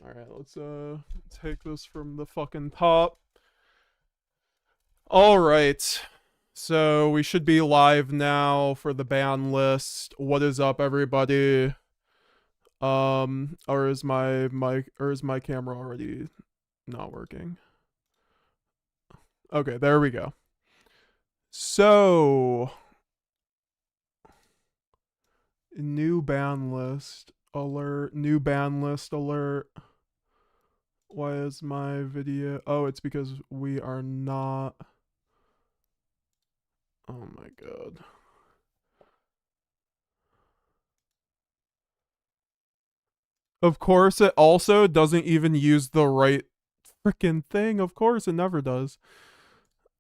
Alright, let's take this from the fucking top. Alright. So we should be live now for the ban list. What is up, everybody? Or is my camera already not working? Okay, there we go. So new ban list alert, new ban list alert. Why is my video? Oh, it's because we are not. Oh my god. Of course, it also doesn't even use the right freaking thing. Of course, it never does.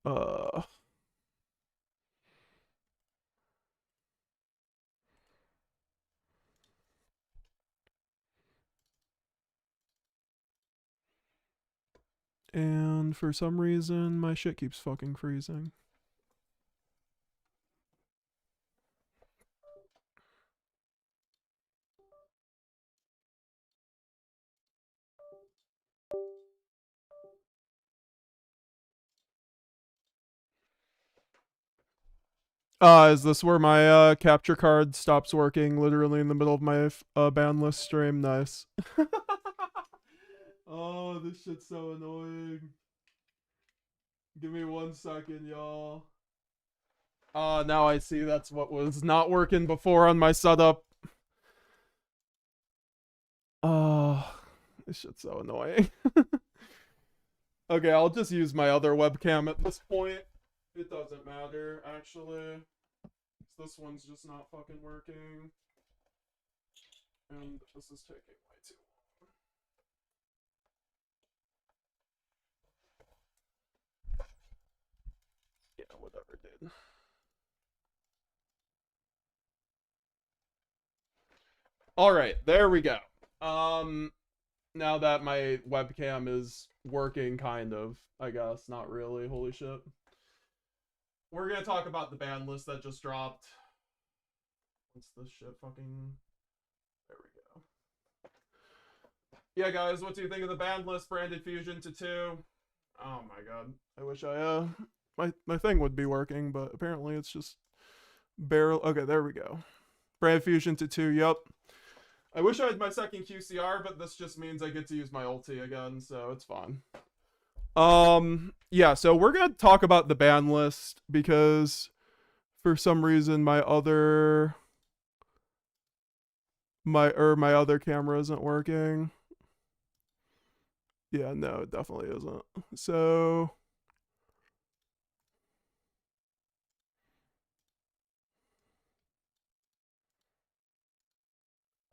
Uh. And for some reason, my shit keeps fucking freezing. Is this where my capture card stops working literally in the middle of my ban list stream? Nice. Oh, this shit's so annoying. Give me 1 second, y'all. Now I see that's what was not working before on my setup. Oh, this shit's so annoying. Okay, I'll just use my other webcam at this point. It doesn't matter, actually. This one's just not fucking working. And this is taking way too long. Yeah, whatever, dude. Alright, there we go. Now that my webcam is working, kind of, I guess. Not really, holy shit. We're gonna talk about the ban list that just dropped. What's this shit fucking... There we go. Yeah, guys, what do you think of the ban list? Branded Fusion to 2. Oh my god. I wish my thing would be working, but apparently it's just barely... Okay, there we go. Branded Fusion to 2, yep. I wish I had my second QCR, but this just means I get to use my ulti again, so it's fine. Yeah, so we're gonna talk about the ban list because for some reason my other camera isn't working. Yeah, no, it definitely isn't. So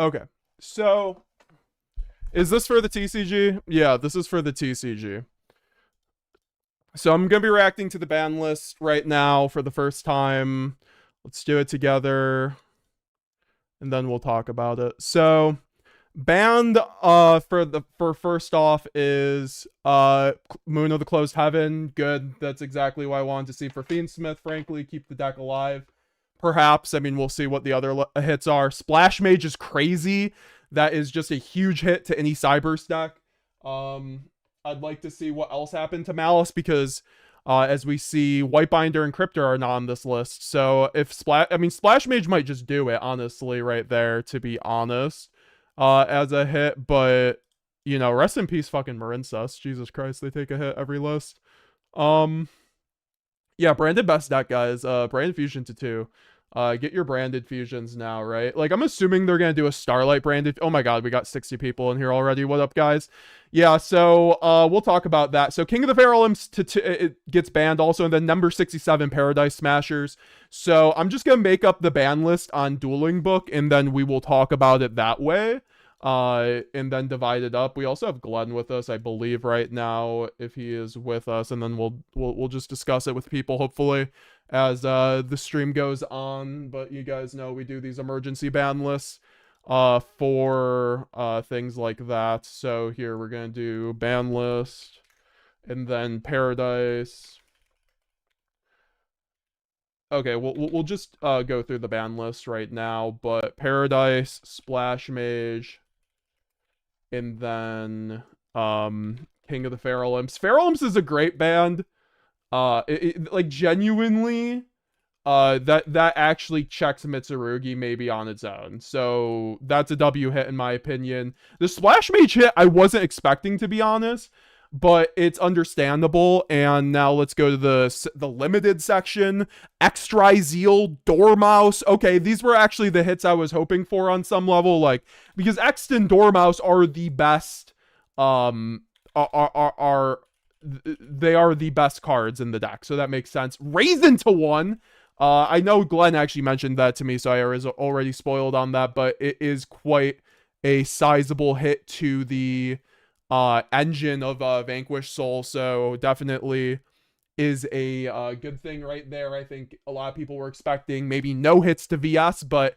okay. So is this for the TCG? Yeah, this is for the TCG. So I'm gonna be reacting to the ban list right now for the first time. Let's do it together, and then we'll talk about it. So, banned for first off is Moon of the Closed Heaven. Good. That's exactly what I wanted to see for Fiendsmith. Frankly, keep the deck alive. Perhaps. I mean, we'll see what the other hits are. Splash Mage is crazy. That is just a huge hit to any Cybers deck. I'd like to see what else happened to Malice because, as we see, Whitebinder and Cryptor are not on this list. So if Splash Mage might just do it, honestly, right there, to be honest, as a hit. But, you know, rest in peace fucking Marincess. Jesus Christ, they take a hit every list. Yeah, branded best deck, guys. Branded Fusion to 2. Get your branded fusions now, right? Like, I'm assuming they're gonna do a Starlight branded. Oh my god, we got 60 people in here already. What up, guys? Yeah, so we'll talk about that. So King of the Feral Imps it gets banned also, and then number 67 Paradise Smashers. So I'm just gonna make up the ban list on Dueling Book, and then we will talk about it that way. And then divide it up. We also have Glenn with us, I believe, right now, if he is with us, and then we'll just discuss it with people, hopefully, as the stream goes on. But you guys know we do these emergency ban lists for things like that. So here we're gonna do ban list, and then Paradise. Okay, we'll just go through the ban list right now, but Paradise, Splash Mage, and then King of the Feral Imps. Feral Imps is a great band. Like genuinely, that actually checks Mitsurugi maybe on its own. So that's a W hit in my opinion. The Splash Mage hit I wasn't expecting, to be honest, but it's understandable. And now let's go to the limited section. RYZEAL, Dormouse. Okay, these were actually the hits I was hoping for on some level, like because Ext and Dormouse are the best. Are they are the best cards in the deck, so that makes sense. Raise into one. I know Glenn actually mentioned that to me, so I was already spoiled on that, but it is quite a sizable hit to the engine of Vanquish Soul, so definitely is a good thing right there. I think a lot of people were expecting maybe no hits to VS, but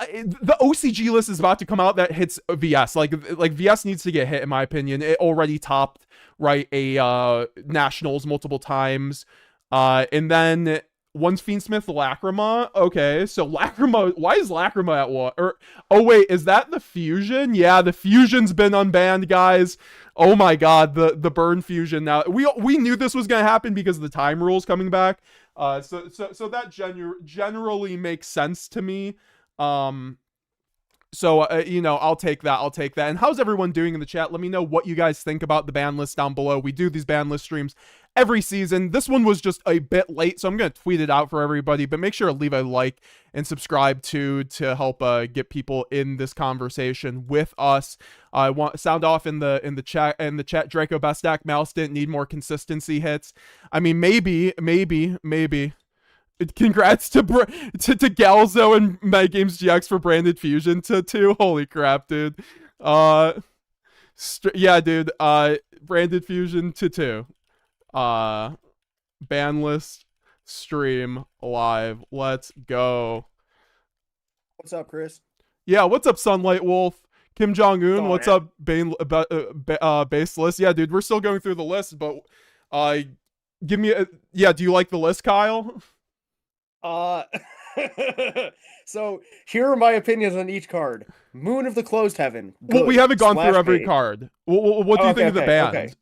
the OCG list is about to come out that hits VS. Like VS needs to get hit, in my opinion. It already topped, right, a Nationals multiple times. And then one's Fiendsmith Lacrima. Okay, so Lacrima, why is Lacrima at one? Or oh wait, is that the fusion? Yeah, the fusion's been unbanned, guys. Oh my god, the burn fusion. Now we knew this was gonna happen because of the time rules coming back. So that generally makes sense to me. So you know, I'll take that. And how's everyone doing in the chat? Let me know what you guys think about the ban list down below. We do these ban list streams every season. This one was just a bit late, so I'm gonna tweet it out for everybody, but make sure to leave a like and subscribe to help get people in this conversation with us. I want sound off in the chat. Draco best deck. Malice didn't need more consistency hits. I mean, maybe. Congrats to Galzo and Metagames GX for branded fusion to 2. Holy crap, dude. Yeah, dude. Branded fusion to 2. Ban list stream live. Let's go. What's up, Chris? Yeah, what's up, Sunlight Wolf? Kim Jong-un, what's up, Baseless? Yeah, dude, we're still going through the list, but give me yeah, do you like the list, Kyle? So here are my opinions on each card. Moon of the Closed Heaven. Good. Well, we haven't gone through every card. What do you think of the band?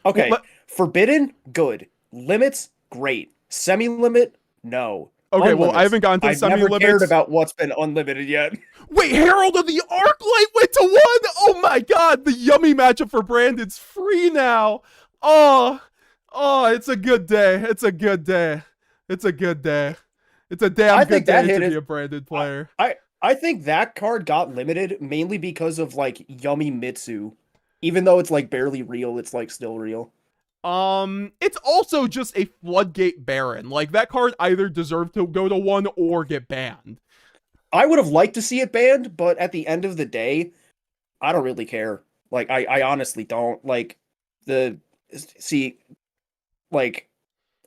Okay. Forbidden, good. Limits, great. Semi-limit, no. Okay, Unlimits. Well, I haven't gone to semi-limits. I've never cared about what's been unlimited yet. Wait, Herald of the Arclight went to 1? Oh my god, the yummy matchup for Brandon's free now. Oh, it's a good day. It's a day damn good day to be a branded player. I think that card got limited mainly because of like Yummy Mitsu. Even though it's like barely real, it's like still real. It's also just a floodgate Baron. Like that card either deserved to go to 1 or get banned. I would have liked to see it banned, but at the end of the day, I don't really care. Like I honestly don't. Like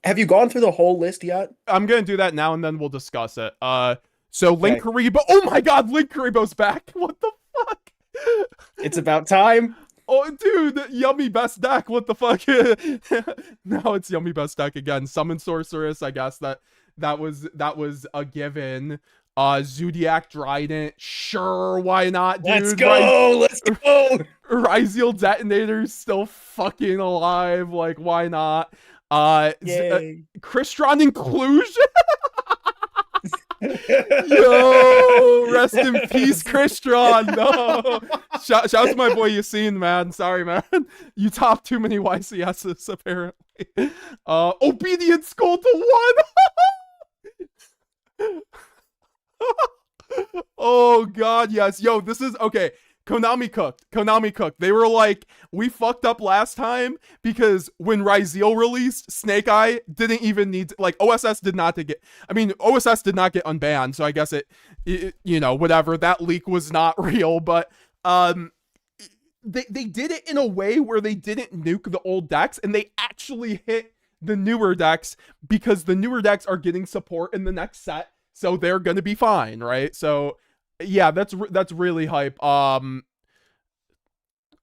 have you gone through the whole list yet? I'm gonna do that now and then we'll discuss it. So Link Karibo. Oh my god, Link Karibo's back. What the fuck? It's about time. Oh, dude, Yummy best deck. What the fuck? Now it's Yummy best deck again. Summon Sorceress. I guess that was a given. Zodiac Trident. Sure, why not, dude? Let's go. RYZEAL Detonator's still fucking alive. Like, why not? Crystron Inclusion. Yo, rest in peace, Crystron. No, shout out to my boy Yassine, man. Sorry, man. You topped too many YCSs apparently. Obedient Skull to 1. Oh god, yes. Yo, this is okay. Konami cooked. They were like, we fucked up last time because when RYZEAL released, Snake Eye didn't even need to, like, OSS did not get unbanned, so I guess it you know, whatever, that leak was not real, but they did it in a way where they didn't nuke the old decks and they actually hit the newer decks because the newer decks are getting support in the next set, so they're gonna be fine, right? So yeah, that's really hype.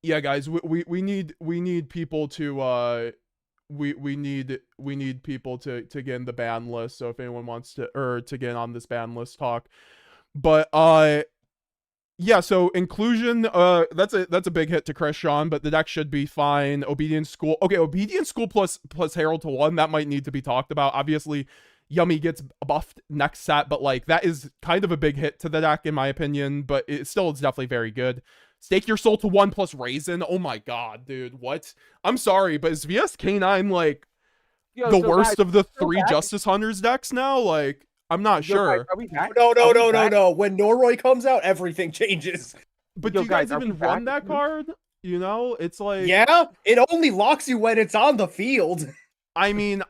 Yeah, guys, we need people to we need people to get in the ban list. So if anyone wants to get on this ban list talk, but Yeah, so inclusion, that's a big hit to Chris Sean, but the deck should be fine. Obedience School, okay, Obedience School plus Herald to 1, that might need to be talked about. Obviously, Yummy gets buffed next set, but like that is kind of a big hit to the deck in my opinion, but it's definitely very good. Stake Your Soul to 1 plus Raisin. Oh my god, dude, what? I'm sorry, but is VS K9 like Yo, the so worst guys, of the still 3 back? Justice Hunters decks now? Like, I'm not Yo, guys, sure. are we back? No, Are no, we no, no, back? no. When Noroi comes out, everything changes. But Yo, do you guys guys, are we even run back? that card? You know, it's like, Yeah, it only locks you when it's on the field. I mean,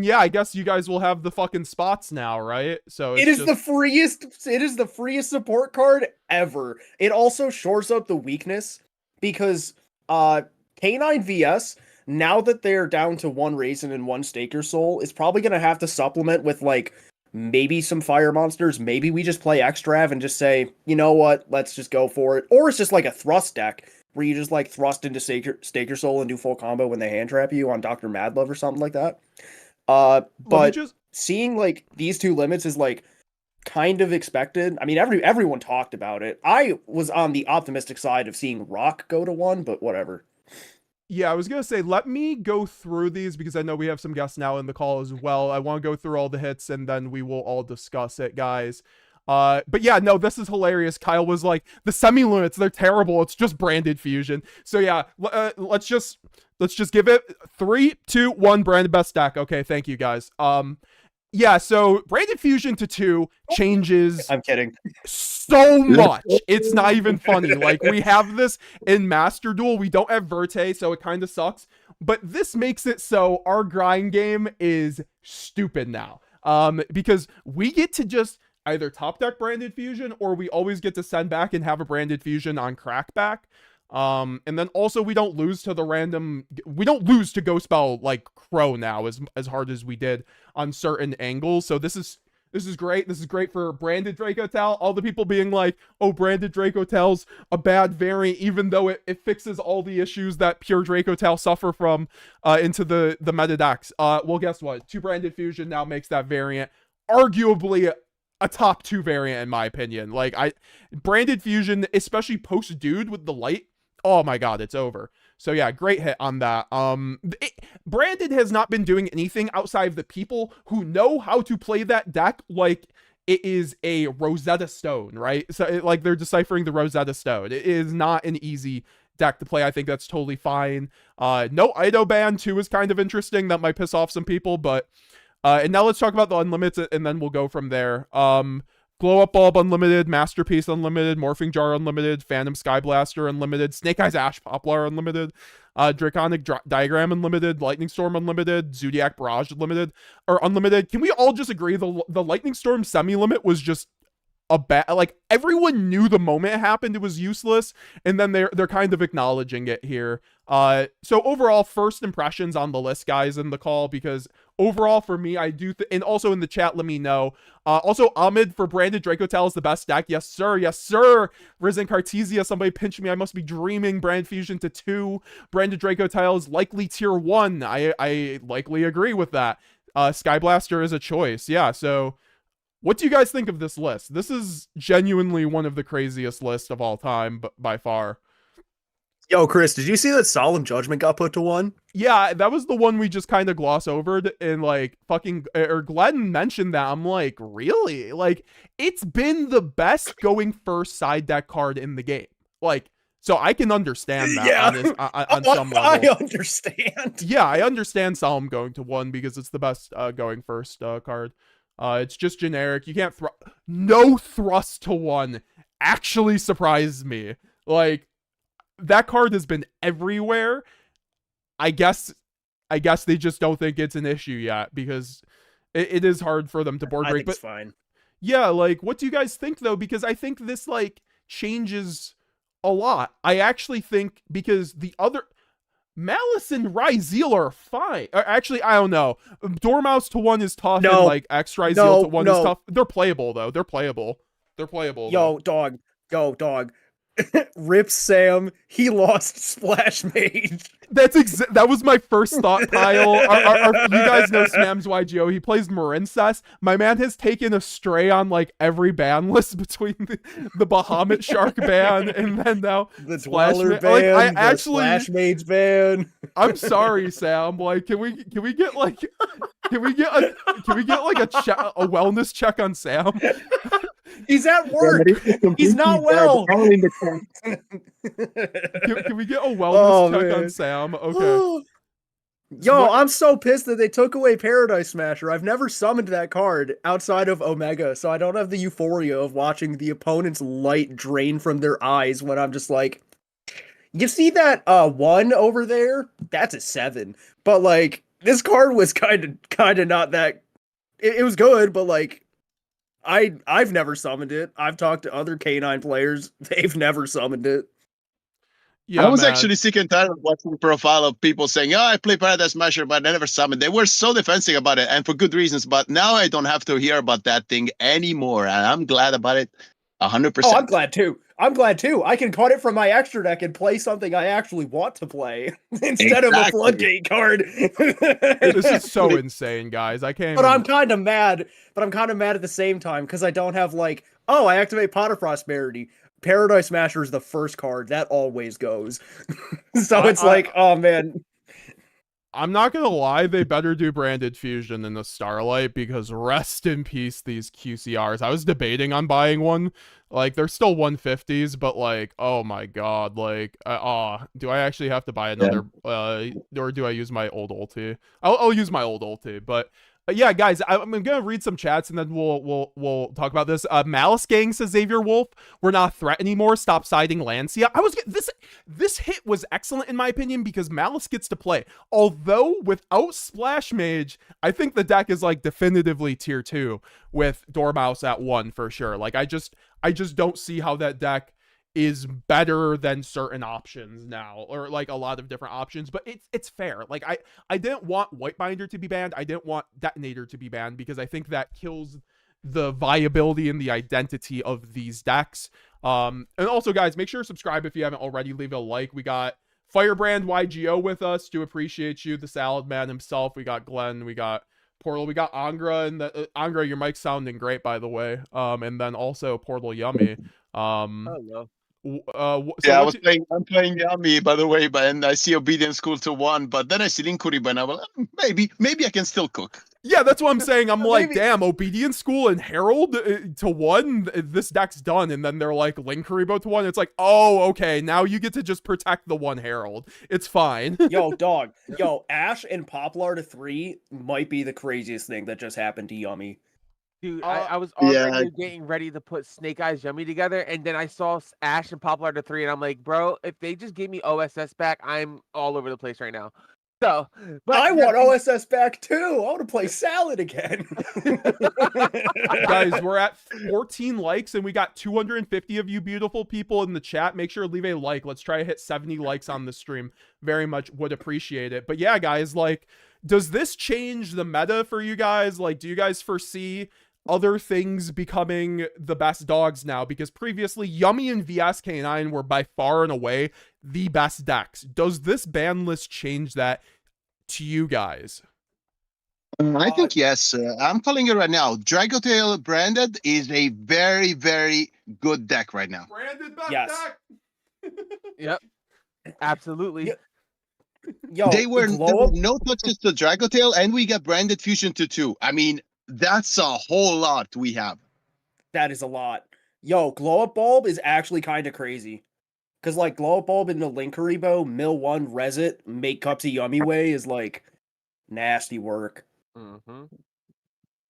yeah, I guess you guys will have the fucking spots now, right? So It it's is just, the freest. It is the freest support card ever. It also shores up the weakness because K9 VS, now that they're down to 1 Raisin and 1 Stake Your Soul, is probably gonna have to supplement with like maybe some fire monsters. Maybe we just play Extrav and just say, you know what, let's just go for it. Or it's just like a thrust deck where you just like thrust into Stake Your Soul and do full combo when they hand trap you on Dr. Madlove or something like that. let me But just, seeing like these two limits is like kind of expected. I mean, everyone talked about it. I was on the optimistic side of seeing Rock go to 1, but whatever. yeah, I was gonna say, let me go through these because I know we have some guests now in the call as well. I want to go through all the hits and then we will all discuss it, guys. But yeah, no, this is hilarious. Kyle was like, the semi limits, they're terrible. It's just branded fusion. So yeah, let's just give it 3, 2, 1, branded best deck. Okay, thank you guys. Yeah, so branded fusion to 2 changes I'm kidding. so much. It's not even funny. Like, we have this in Master Duel. We don't have Verte, so it kind of sucks. But this makes it so our grind game is stupid now. Because we get to just either top deck branded fusion or we always get to send back and have a branded fusion on crackback. And then also we don't lose to Ghost Spell like Crow now as hard as we did on certain angles. So this is great. This is great for branded Draco Tal. All the people being like, oh, branded Draco Tal's a bad variant, even though it fixes all the issues that pure Draco Tal suffer from into the meta decks. Well, guess what? 2 branded fusion now makes that variant arguably a top 2 variant in my opinion. Like, branded fusion, especially post dude with the light. Oh my god, it's over. So yeah, great hit on that. Branded has not been doing anything outside of the people who know how to play that deck like it is a Rosetta Stone, right? So like they're deciphering the Rosetta Stone. It is not an easy deck to play. I think that's totally fine. No Ido ban too is kind of interesting. That might piss off some people, but and now let's talk about the unlimited and then we'll go from there. Glow Up Bulb Unlimited, Masterpiece Unlimited, Morphing Jar Unlimited, Phantom Sky Blaster Unlimited, Snake Eyes Ash Poplar Unlimited, Draconic Diagram Unlimited, Lightning Storm Unlimited, Zodiac Barrage Unlimited, or Unlimited. Can we all just agree the Lightning Storm semi-limit was just a bad, like, everyone knew the moment it happened it was useless, and then they're kind of acknowledging it here. So overall, first impressions on the list, guys, in the call, because overall for me, I do and also in the chat, let me know. Also, Ahmed for branded Draco Tal is the best deck. Yes sir, yes sir. Risen Cartesia, somebody pinch me, I must be dreaming. Brand fusion to 2, branded Draco Tal is likely tier 1. I likely agree with that. Sky Blaster is a choice. Yeah, so what do you guys think of this list? This is genuinely one of the craziest lists of all time, by far. Yo, Chris, did you see that Solemn Judgment got put to 1? Yeah, that was the one we just kind of gloss over, and like fucking, or Glenn mentioned that. I'm like, really? Like, it's been the best going first side deck card in the game. Like, so I can understand that on some level. I understand. Yeah, I understand Solemn going to 1 because it's the best going first card. It's just generic. You can't no thrust to 1 actually surprised me. Like, that card has been everywhere. I guess they just don't think it's an issue yet because it is hard for them to board break. But it's fine. Yeah, like, what do you guys think though? Because I think this like changes a lot. I actually think because the other Malice and RYZEAL are fine. Actually, I don't know. Dormouse to 1 is tough, and like X RYZEAL to 1 is tough. They're playable though. They're playable. Yo, dog. Rip Sam, he lost Splash Mage. That was my first thought, Kyle. You guys know Snams YGO. He plays Marincess. My man has taken a stray on like every ban list between the Bahamut Shark ban and then now The Splash Dweller Like, ban, I the actually, Splash Mage ban. I'm sorry, Sam. Like, can we get like can we get like a wellness check on Sam? He's at work. He's not well. Can we get a wellness check on Sam? Okay. Yo, I'm so pissed that they took away Paradise Smasher. I've never summoned that card outside of Omega, so I don't have the euphoria of watching the opponent's light drain from their eyes when I'm just like, you see that 1 over there? That's a 7. But like, this card was kind of not that. It was good, but like, I've never summoned it. I've talked to other K9 players. They've never summoned it. Yeah, I was man. actually sick and tired of watching the profile of people saying, "Oh, I play Paradise Smasher, but I never summoned." They were so defensive about it, and for good reasons. But now I don't have to hear about that thing anymore, and I'm glad about it. 100%. Oh, I'm glad too. I can cut it from my extra deck and play something I actually want to play instead of a floodgate card. This is so insane, guys. I can't. But I'm kind of mad. But I'm kind of mad at the same time because I don't have like, oh, I activate Pot of Prosperity. Paradise Smasher is the first card that always goes. So it's like, oh man. I'm not gonna lie, they better do Branded Fusion than the Starlight because rest in peace these QCRs. I was debating on buying one. Like they're still 150s, but like, oh my god, like, do I actually have to buy another? Or do I use my old ulti? I'll use my old ulti, but. Yeah, guys, I'm gonna read some chats and then we'll talk about this. Malice Gang says Xavier Wolf, we're not a threat anymore. Stop siding Lancia. This hit was excellent in my opinion because Malice gets to play. Although without Splash Mage, I think the deck is like definitively tier 2 with Dormouse at 1 for sure. Like I just don't see how that deck is better than certain options now, or like a lot of different options, but it's fair. Like I didn't want Whitebinder to be banned. I didn't want Detonator to be banned because I think that kills the viability and the identity of these decks. And also guys, make sure to subscribe if you haven't already. Leave a like. We got Firebrand YGO with us. Do appreciate you. The Salad Man himself. We got Glenn. We got Portal. We got Angra, and Angra, your mic's sounding great by the way. And then also Portal Yummy. Hello. So I'm playing Yummy, by the way, and I see Obedience School to 1, but then I see Linkuriba, and I'm like, maybe I can still cook. Yeah, that's what I'm saying. I'm like, damn, Obedience School and Herald to 1, this deck's done. And then they're like, Linkuribo to 1. It's like, oh, okay, now you get to just protect the 1 Herald. It's fine. Yo, dog. Yo, Ash and Poplar to 3 might be the craziest thing that just happened to Yummy. Dude, I was already getting ready to put Snake Eyes Yummy together, and then I saw Ash and Poplar to 3, and I'm like, bro, if they just gave me OSS back, I'm all over the place right now. So, but I want OSS back too. I want to play Salad again. Guys, we're at 14 likes, and we got 250 of you beautiful people in the chat. Make sure to leave a like. Let's try to hit 70 likes on the stream. Very much would appreciate it. But yeah, guys, like, does this change the meta for you guys? Like, do you guys foresee other things becoming the best dogs now? Because previously Yummy and VSK9 were by far and away the best decks. Does this ban list change that to you guys? I think yes. I'm calling it right now. Dragotail Branded is a very, very good deck right now. Branded best deck. Yep. Absolutely. Yeah. Yo, there were no touches to Dragotail, and we got Branded Fusion to 2. I mean, that's a whole lot we have. That is a lot. Yo, Glow Up Bulb is actually kind of crazy. Because, like, Glow Up Bulb in the Linkuribo, Mill 1, Res it, make Cups of Yummy way is, like, nasty work. Mm-hmm.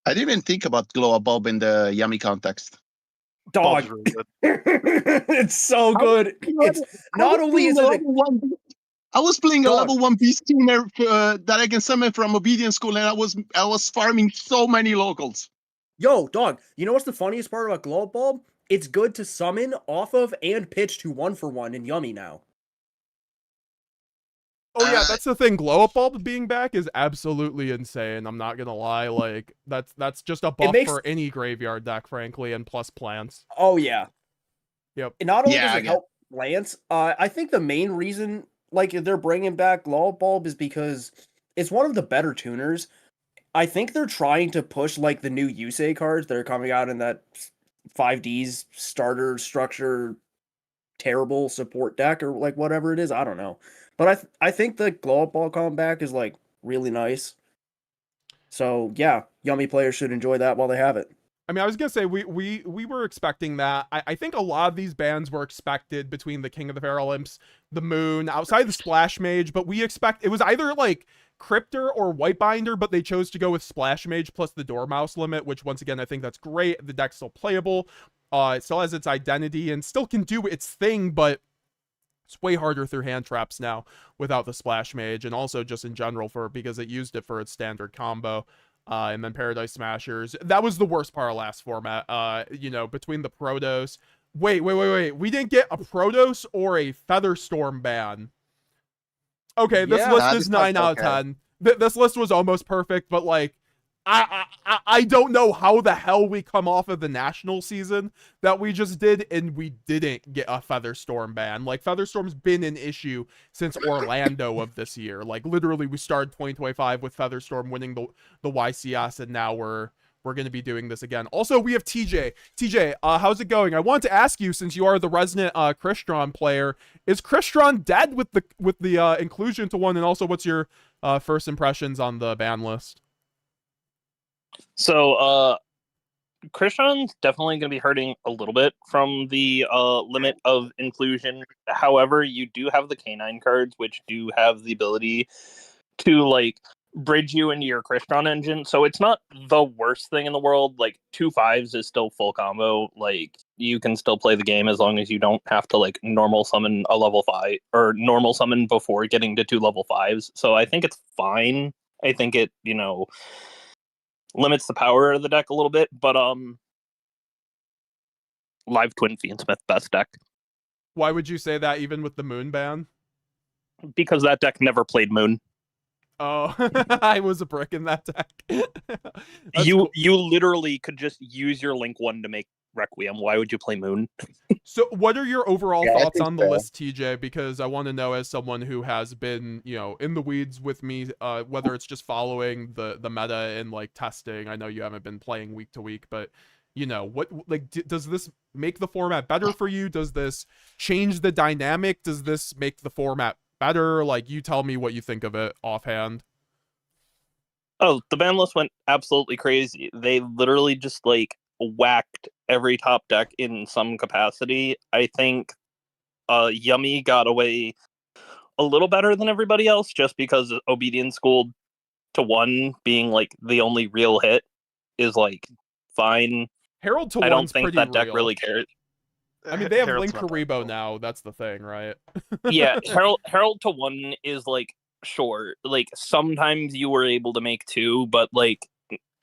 I didn't even think about Glow Up Bulb in the Yummy context. Dog. It's so good. It's not only is it... I was playing a level 1 beast teamer that I can summon from Obedience School, and I was farming so many locals. Yo, dog, you know what's the funniest part about Glow Up Bulb? It's good to summon off of and pitch to 1-for-1 in Yummy now. Oh yeah, that's the thing. Glow Up Bulb being back is absolutely insane. I'm not gonna lie. Like that's just a buff for any graveyard deck, frankly, and plus plants. Oh yeah. Yep. And not only does it help, Lance, I think the main reason like they're bringing back Law Bulb is because it's one of the better tuners. I think they're trying to push like the new Yusei cards that are coming out in that 5D's starter structure terrible support deck or like whatever it is. I don't know, but I think the Glow Ball comeback is like really nice. So yeah, Yummy players should enjoy that while they have it. I mean, I was gonna say we were expecting that. I think a lot of these bans were expected between the King of the Feral Imps, the Moon, outside the Splash Mage, but we expect it was either like Cryptor or Whitebinder, but they chose to go with Splash Mage plus the Dormouse limit, which once again I think that's great. The deck's still playable, it still has its identity and still can do its thing, but it's way harder through hand traps now without the Splash Mage, and also just in general because it used it for its standard combo. And then Paradise Smashers. That was the worst part of last format. You know, between the Protos. Wait. We didn't get a Protos or a Featherstorm ban. Okay, this list is 9 out of 10. This list was almost perfect, but like, I don't know how the hell we come off of the national season that we just did and we didn't get a Featherstorm ban. Like, Featherstorm's been an issue since Orlando of this year. Like, literally, we started 2025 with Featherstorm winning the YCS, and now we're going to be doing this again. Also, we have TJ. TJ, how's it going? I wanted to ask you, since you are the resident Crystron player, is Crystron dead with the inclusion to 1, and also what's your first impressions on the ban list? So, Crystron's definitely going to be hurting a little bit from the limit of inclusion. However, you do have the K9 cards, which do have the ability to, like, bridge you into your Crystron engine. So it's not the worst thing in the world. Like, 2 5s is still full combo. Like, you can still play the game as long as you don't have to, like, normal summon a level 5, or normal summon before getting to 2 level 5s. So I think it's fine. I think it, limits the power of the deck a little bit, but live Twin Fiendsmith best deck. Why would you say that, even with the Moon ban? Because that deck never played Moon. Oh, I was a brick in that deck. You literally could just use your Link 1 to make Requiem. Why would you play Moon? So what are your overall thoughts on the list, TJ? Because I want to know, as someone who has been, in the weeds with me, whether it's just following the meta and like testing. I know you haven't been playing week to week, but what, like, does this make the format better for you? Does this change the dynamic? Does this make the format better? Like, you tell me what you think of it offhand. Oh, the ban list went absolutely crazy. They literally just like whacked every top deck in some capacity. I think Yummy got away a little better than everybody else just because Obedience School to 1 being like the only real hit is like fine. Herald to 1's I don't think that real. deck really cares. I mean, they have Link Karibo now. That's the thing, right? Yeah, Herald to 1 is like, sure, like sometimes you were able to make 2, but like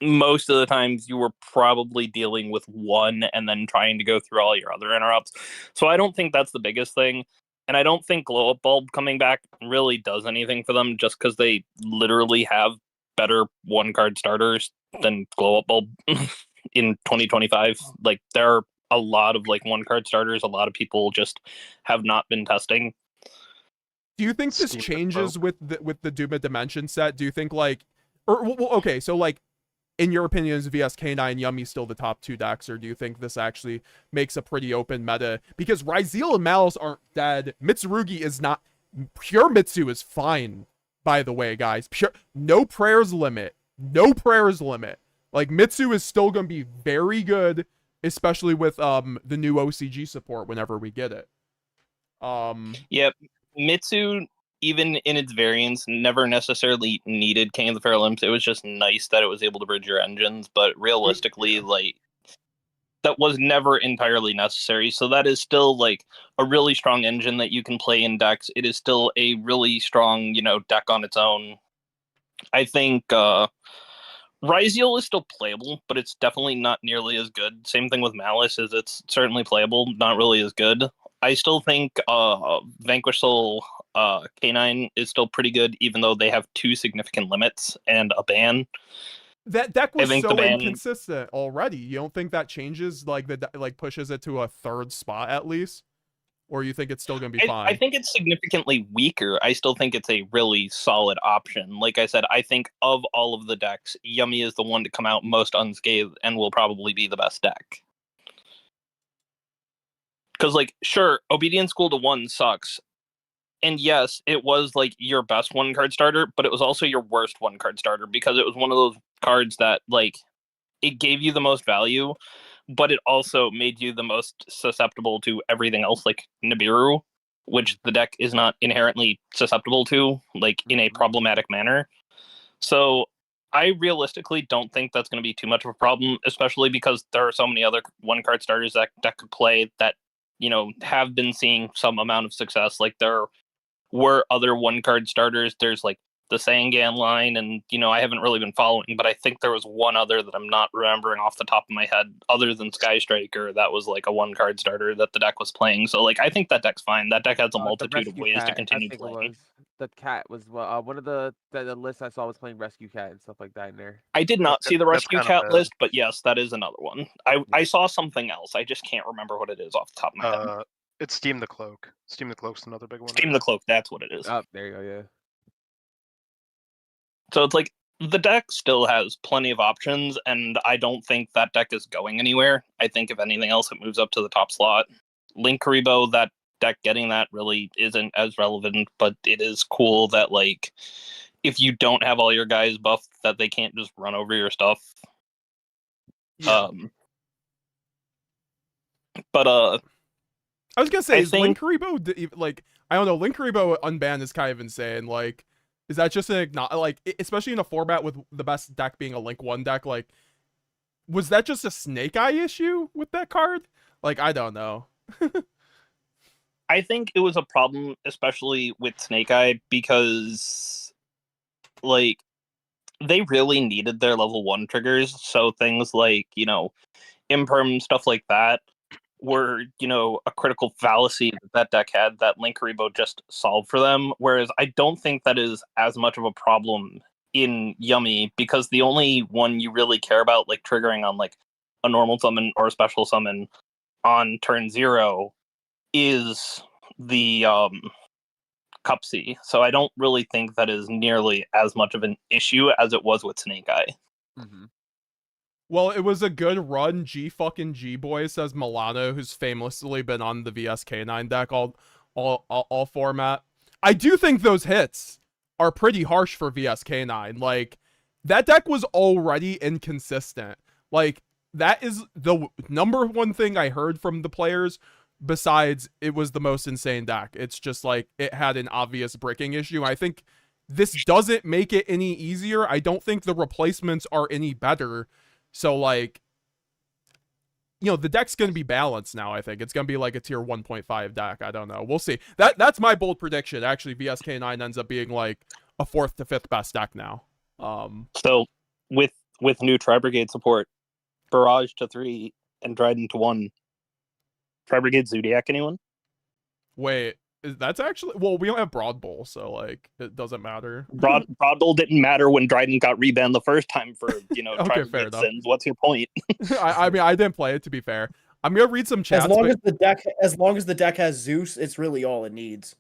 most of the times you were probably dealing with 1 and then trying to go through all your other interrupts. So I don't think that's the biggest thing. And I don't think Glow Up Bulb coming back really does anything for them, just because they literally have better 1-card starters than Glow Up Bulb in 2025. Like, there are a lot of like 1-card starters. A lot of people just have not been testing. Do you think this changes with the Duma Dimension set? Do you think like, okay, so like, in your opinion, is VS K9 Yummy still the top 2 decks, or do you think this actually makes a pretty open meta? Because Ryzeal and Malice aren't dead. Mitsurugi is not. Pure Mitsu is fine, by the way, guys. No prayers limit. No prayers limit. Like, Mitsu is still going to be very good, especially with the new OCG support whenever we get it. Yep. Mitsu, even in its variants, never necessarily needed King of the Feral Imps. It was just nice that it was able to bridge your engines, but realistically, like, that was never entirely necessary. So that is still like a really strong engine that you can play in decks. It is still a really strong, deck on its own. I think RYZEAL is still playable, but it's definitely not nearly as good. Same thing with Malice, is it's certainly playable, not really as good. I still think Vanquish Soul K9 is still pretty good, even though they have 2 significant limits and a ban. That deck was so inconsistent already. You don't think that changes, like, pushes it to a 3rd spot at least? or you think it's still going to be fine? I think it's significantly weaker. I still think it's a really solid option. Like I said, I think of all of the decks, Yummy is the one to come out most unscathed and will probably be the best deck. Because, like, sure, Obedience School to 1 sucks. And yes, it was, like, your best 1-card starter, but it was also your worst 1-card starter because it was one of those cards that, like, it gave you the most value, but it also made you the most susceptible to everything else, like Nibiru, which the deck is not inherently susceptible to, like, in a problematic manner. So I realistically don't think that's going to be too much of a problem, especially because there are so many other 1-card starters that could play that, you know, have been seeing some amount of success. Like, there were other 1-card starters. There's, like, the Sangan line, and, you know, I haven't really been following, but I think there was one other that I'm not remembering off the top of my head, other than Sky Striker, that was, like, a 1-card starter that the deck was playing. So, like, I think that deck's fine. That deck has a multitude of ways to continue playing. The cat was one of the lists I saw was playing Rescue Cat and stuff like that in there. I did not see the Rescue Cat list, but yes, that is another one. I saw something else. I just can't remember what it is off the top of my head. It's Steam the Cloak. Steam the Cloak's another big one. Steam the Cloak, that's what it is. Oh, there you go, yeah. So it's like, the deck still has plenty of options, and I don't think that deck is going anywhere. I think if anything else, it moves up to the top slot. Link Karibo, that deck getting that really isn't as relevant, but it is cool that, like, if you don't have all your guys buffed, that they can't just run over your stuff. Yeah. But I was gonna say, is Link think- Karibo, like, I don't know, Link Karibo unbanned is kind of insane. Like, is that just like, especially in a format with the best deck being a Link 1 deck, like, was that just a Snake Eye issue with that card? Like, I don't know. I think it was a problem, especially with Snake Eye, because, like, they really needed their level 1 triggers, so things like, you know, Imperm, stuff like that, were, you know, a critical fallacy that deck had that Link Karibo just solved for them, whereas I don't think that is as much of a problem in Yummy, because the only one you really care about, like, triggering on, like, a normal summon or a special summon on turn 0 is the Cupsy. So I don't really think that is nearly as much of an issue as it was with Snake Eye. Mm-hmm. Well, it was a good run. G boy, says Milano, who's famously been on the VSK9 deck all format. I do think those hits are pretty harsh for VSK9. Like, that deck was already inconsistent. Like, that is the number one thing I heard from the players, besides it was the most insane deck. It's just like, it had an obvious bricking issue. I think this doesn't make it any easier. I don't think the replacements are any better. So, like, you know, the deck's going to be balanced now, I think. It's going to be like a tier 1.5 deck. I don't know. We'll see. That's my bold prediction. Actually, VSK9 ends up being like a 4th to 5th best deck now. So, with new Tri-Brigade support, Barrage to 3 and Dryden to 1, Tri-Brigade Zodiac, anyone? Wait, that's actually... Well, we don't have Broad Bowl, so, like, it doesn't matter. Broad Bowl didn't matter when Dryden got rebanned the first time for, you know, Okay, fair Tri-Brigade sins. What's your point? I mean, I didn't play it, to be fair. I'm going to read some chats. As long as the deck has Zeus, it's really all it needs.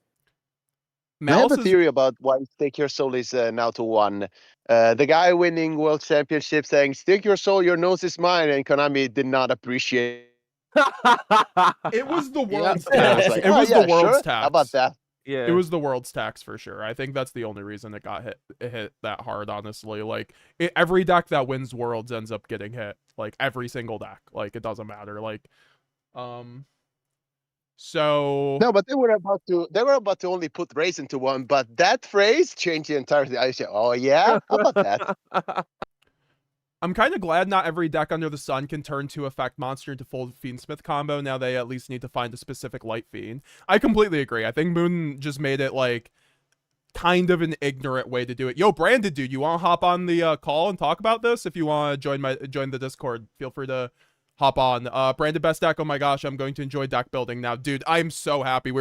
I have a theory about why Stake Your Soul is now to 1. The guy winning World Championship saying, "Stake your soul, your nose is mine," and Konami did not appreciate It was the world's it. tax. Like, It was the world's sure. tax. How about that? Yeah. It was the world's tax for sure. I think that's the only reason it got hit that hard, honestly. Like, every deck that wins worlds ends up getting hit. Like, every single deck. Like, it doesn't matter. Like, so No, but they were about to only put race into 1, but that phrase changed the entire thing. I said, "Oh yeah, how about that?" I'm kind of glad not every deck under the sun can turn to effect monster into full Fiendsmith combo. Now they at least need to find a specific light fiend. I completely agree. I think Moon just made it, like, kind of an ignorant way to do it. Yo, Branded dude, you want to hop on the call and talk about this? If you want to join the Discord, feel free to hop on. Branded best deck. Oh my gosh, I'm going to enjoy deck building now, dude. I'm so happy.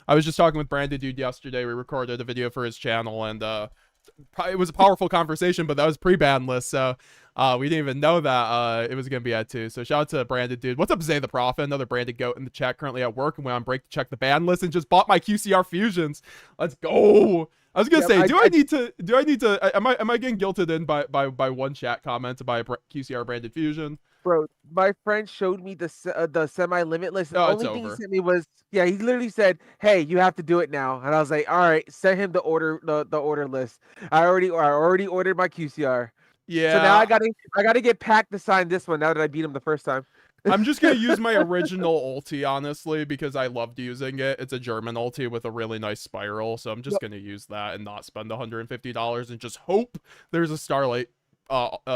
I was just talking with Branded dude yesterday. We recorded a video for his channel, and it was a powerful conversation, but that was pre-ban list, so we didn't even know that it was gonna be at 2. So shout out to Branded Dude. What's up, Zay the Prophet? Another Branded Goat in the chat, currently at work and went on break to check the ban list and just bought my QCR fusions. Let's go. I was gonna say, do I need to? Am I getting guilted in by one chat comment to buy a QCR branded fusion? Bro, my friend showed me the semi-limitless. The only thing he sent me was, he literally said, "Hey, you have to do it now." And I was like, "All right, send him the order list." I already ordered my QCR. Yeah. So now I gotta get Pack to sign this one now that I beat him the first time. I'm just gonna use my original ulti, honestly, because I loved using it. It's a German ulti with a really nice spiral, so I'm just gonna use that and not spend $150 and just hope there's a Starlight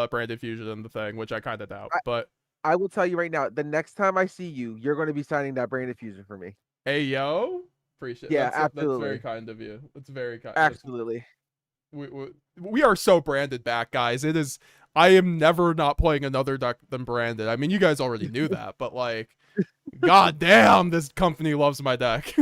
branded fusion in the thing, which I kind of doubt. But I will tell you right now, the next time I see you, you're going to be signing that branded fusion for me. Hey yo, appreciate. Yeah, that's absolutely. That's very kind of you. That's very kind. Absolutely. We are so branded back, guys. It is. I am never not playing another deck than branded. I mean, you guys already knew that, but like, god damn, this company loves my deck.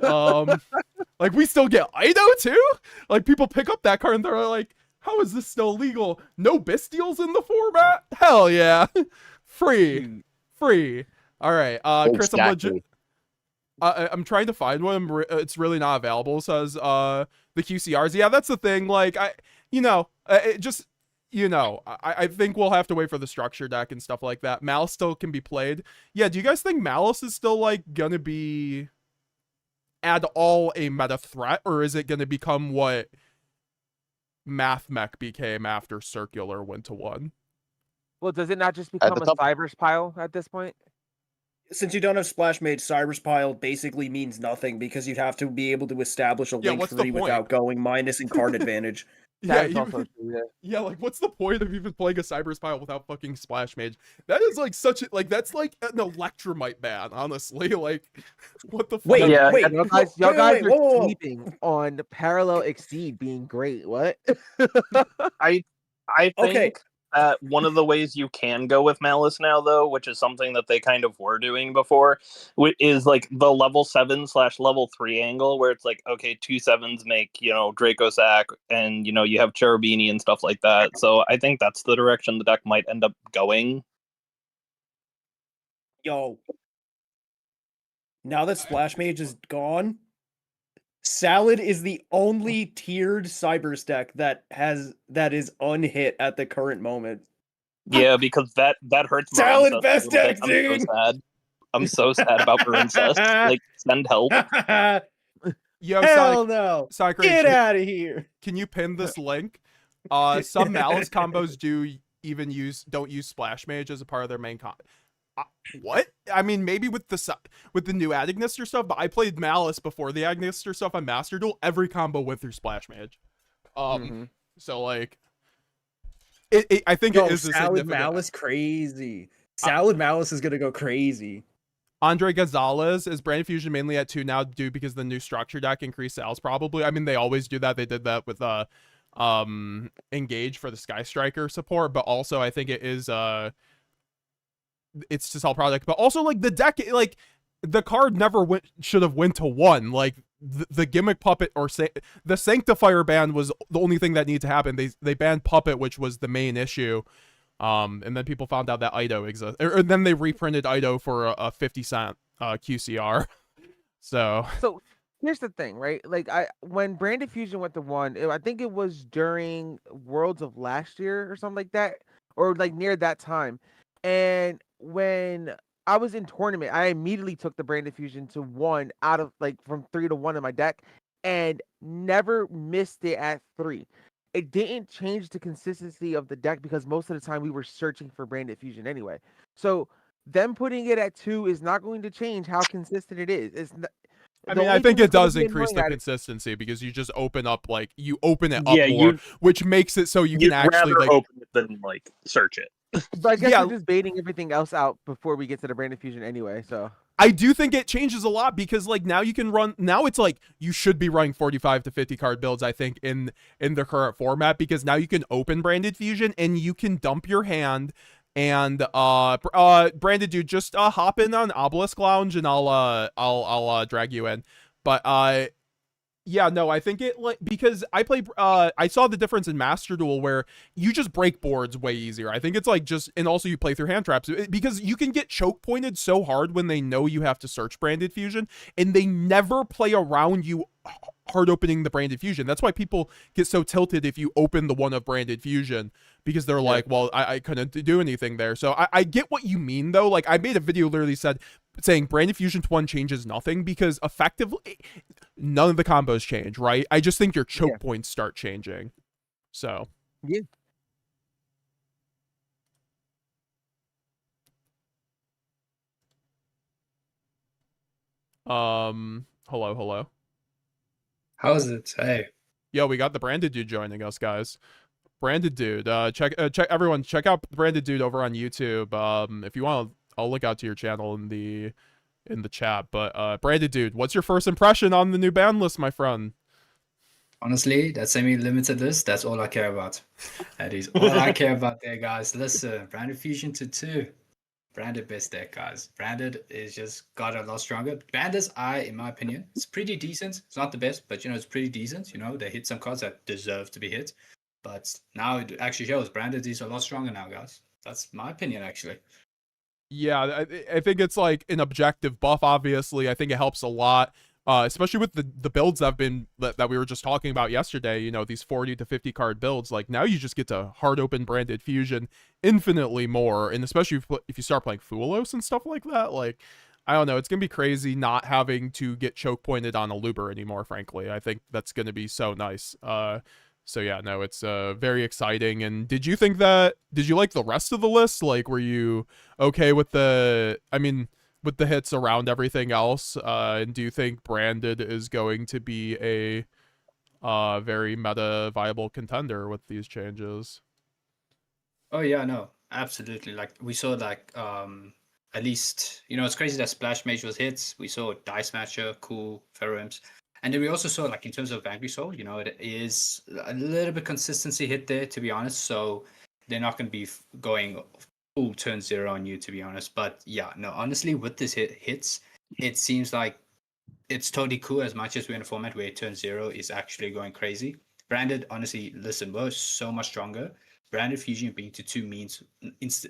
Like we still get Ido too. Like people pick up that card and they're like, how is this still legal? No Bistials in the format? Hell yeah. Free. All right. Chris, I'm trying to find one. It's really not available, says the QCRs. Yeah, that's the thing. Like, I think we'll have to wait for the structure deck and stuff like that. Malice still can be played. Yeah, do you guys think Malice is still, like, gonna be at all a meta threat? Or is it gonna become what Math Mech became after Circular went to 1? Well, does it not just become a Cybers pile at this point? Since you don't have Splash Mage, Cybers pile basically means nothing because you'd have to be able to establish a Link 3 without going minus in card advantage. Yeah, like what's the point of even playing a Cybers pile without fucking Splash Mage? That is like that's like an Electromite ban, honestly. Like, what the fuck? Wait, y'all guys are sleeping on Parallel Exceed being great. What? I think that one of the ways you can go with Malice now, though, which is something that they kind of were doing before, is like the level 7/level 3 angle, where it's like, okay, 2 7s make, Draco Sack, and, you have Cherubini and stuff like that. So I think that's the direction the deck might end up going. Yo. Now that Splash Mage is gone, Salad is the only tiered Cybers deck that is unhit at the current moment. Yeah, because that hurts. Salad best deck, dude. I'm so sad. I'm so sad about Marincest. Like, send help. Yo, hell no! Get out of here! Can you pin this link? Some Malice combos don't use Splash Mage as a part of their main comp. What? I mean, maybe with the new Agnister stuff, but I played Malice before the Agnister stuff on Master Duel. Every combo went through Splash Mage. So like, I think it is Salad Malice crazy. Salad Malice is gonna go crazy. Andre Gonzalez is branded fusion mainly at 2 now, due because the new structure deck increased sales. Probably. I mean, they always do that. They did that with Engage for the Sky Striker support, but also I think it is it's to sell product, but also like the deck, like the card never should have went to 1. Like the gimmick puppet or the Sanctifier ban was the only thing that needed to happen. They banned puppet, which was the main issue. And then people found out that Ido exists, or then they reprinted Ido for a 50-cent QCR. So here's the thing, right? Like when Branded Fusion went to 1, I think it was during Worlds of last year or something like that, or like near that time. And when I was in tournament, I immediately took the Branded Fusion to 1 out of from 3 to 1 in my deck, and never missed it at 3. It didn't change the consistency of the deck because most of the time we were searching for Branded Fusion anyway. So them putting it at 2 is not going to change how consistent it is. It's not, I think it does increase the consistency because you just open up you open it up more, which makes it so you can actually open it than search it. But I guess we're just baiting everything else out before we get to the Branded Fusion anyway, so. I do think it changes a lot because now you can run, now it's you should be running 45 to 50 card builds, I think, in the current format, because now you can open Branded Fusion and you can dump your hand and Branded Dude, just hop in on Obelisk Lounge and I'll drag you in. But Yeah, no, I think it like because I saw the difference in Master Duel where you just break boards way easier. I think it's like just and also you play through hand traps because you can get choke pointed so hard when they know you have to search Branded Fusion and they never play around you hard opening the Branded Fusion. That's why people get so tilted if you open the one of Branded Fusion because they're like, well, I couldn't do anything there. So I get what you mean though. Like I made a video literally saying Branded Fusion to 1 changes nothing because effectively none of the combos change, right? I just think your choke points start changing. So yeah. Hello. How's it? Hey. Yo, we got the Branded Dude joining us, guys. Branded Dude, check everyone, check out Branded Dude over on YouTube. If you want, I'll link out to your channel in the chat. But Branded Dude, what's your first impression on the new ban list, my friend? Honestly, that semi-limited list, that's all I care about. That is all I care about there, guys. Listen, Branded Fusion to 2. Branded best deck, guys. Branded is just got a lot stronger. Bandit's in my opinion, it's pretty decent. It's not the best, but it's pretty decent. They hit some cards that deserve to be hit. But now it actually shows Branded is a lot stronger now, guys. That's my opinion, actually. Yeah, I think it's like an objective buff, obviously. I think it helps a lot. Especially with the builds that we were just talking about yesterday, these 40 to 50 card builds, like now you just get to hard open Branded Fusion infinitely more, and especially if you start playing Fuelos and stuff like that, like I don't know, it's gonna be crazy not having to get choke pointed on a Luber anymore, frankly. I think that's gonna be so nice. So yeah, no, it's very exciting. And did you like the rest of the list? Like, were you okay with with the hits around everything else? And do you think Branded is going to be a very meta viable contender with these changes? Oh yeah, no, absolutely. Like we saw at least, it's crazy that Splash Mage was hits. We saw Dice Matcher, cool, Ferrums. And then we also saw in terms of Angry Soul, it is a little bit consistency hit there, to be honest. So they're not going to be going full turn 0 on you, to be honest. But yeah, no, honestly, with this hits, it seems like it's totally cool as much as we're in a format where turn 0 is actually going crazy. Branded, honestly, listen, we're so much stronger. Branded Fusion being to 2 means,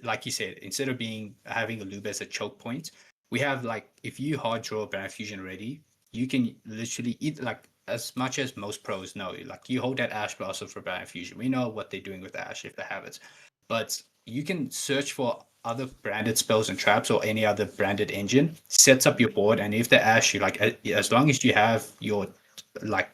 like you said, instead of having a Lube as a choke point, we have if you hard draw Branded Fusion already, you can literally eat as much as most pros know. You hold that Ash Blossom for Branded Fusion. We know what they're doing with Ash if they have it. But you can search for other branded spells and traps or any other branded engine, sets up your board, and if the Ash, as long as you have your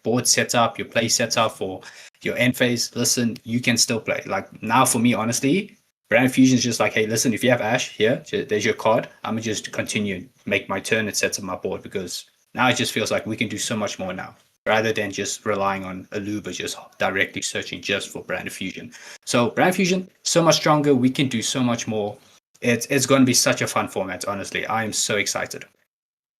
board set up, your play set up for your end phase, listen, you can still play. Now for me, honestly, Branded Fusion is just hey, listen, if you have Ash here, there's your card. I'm gonna just continue, make my turn, and set up my board because now it just feels like we can do so much more now rather than just relying on a Luba just directly searching just for Branded Fusion. So Branded Fusion, so much stronger. We can do so much more. It's going to be such a fun format, honestly. I am so excited.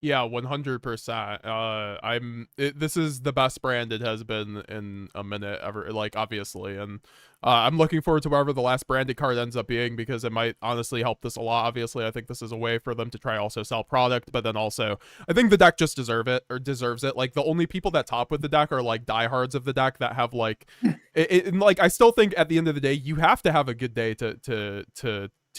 Yeah, 100%. This is the best Branded has been in a minute ever, obviously, and I'm looking forward to wherever the last Branded card ends up being because it might honestly help this a lot. Obviously, I think this is a way for them to try also sell product, but then also I think the deck just deserves it. The only people that top with the deck are diehards of the deck that have I still think at the end of the day you have to have a good day to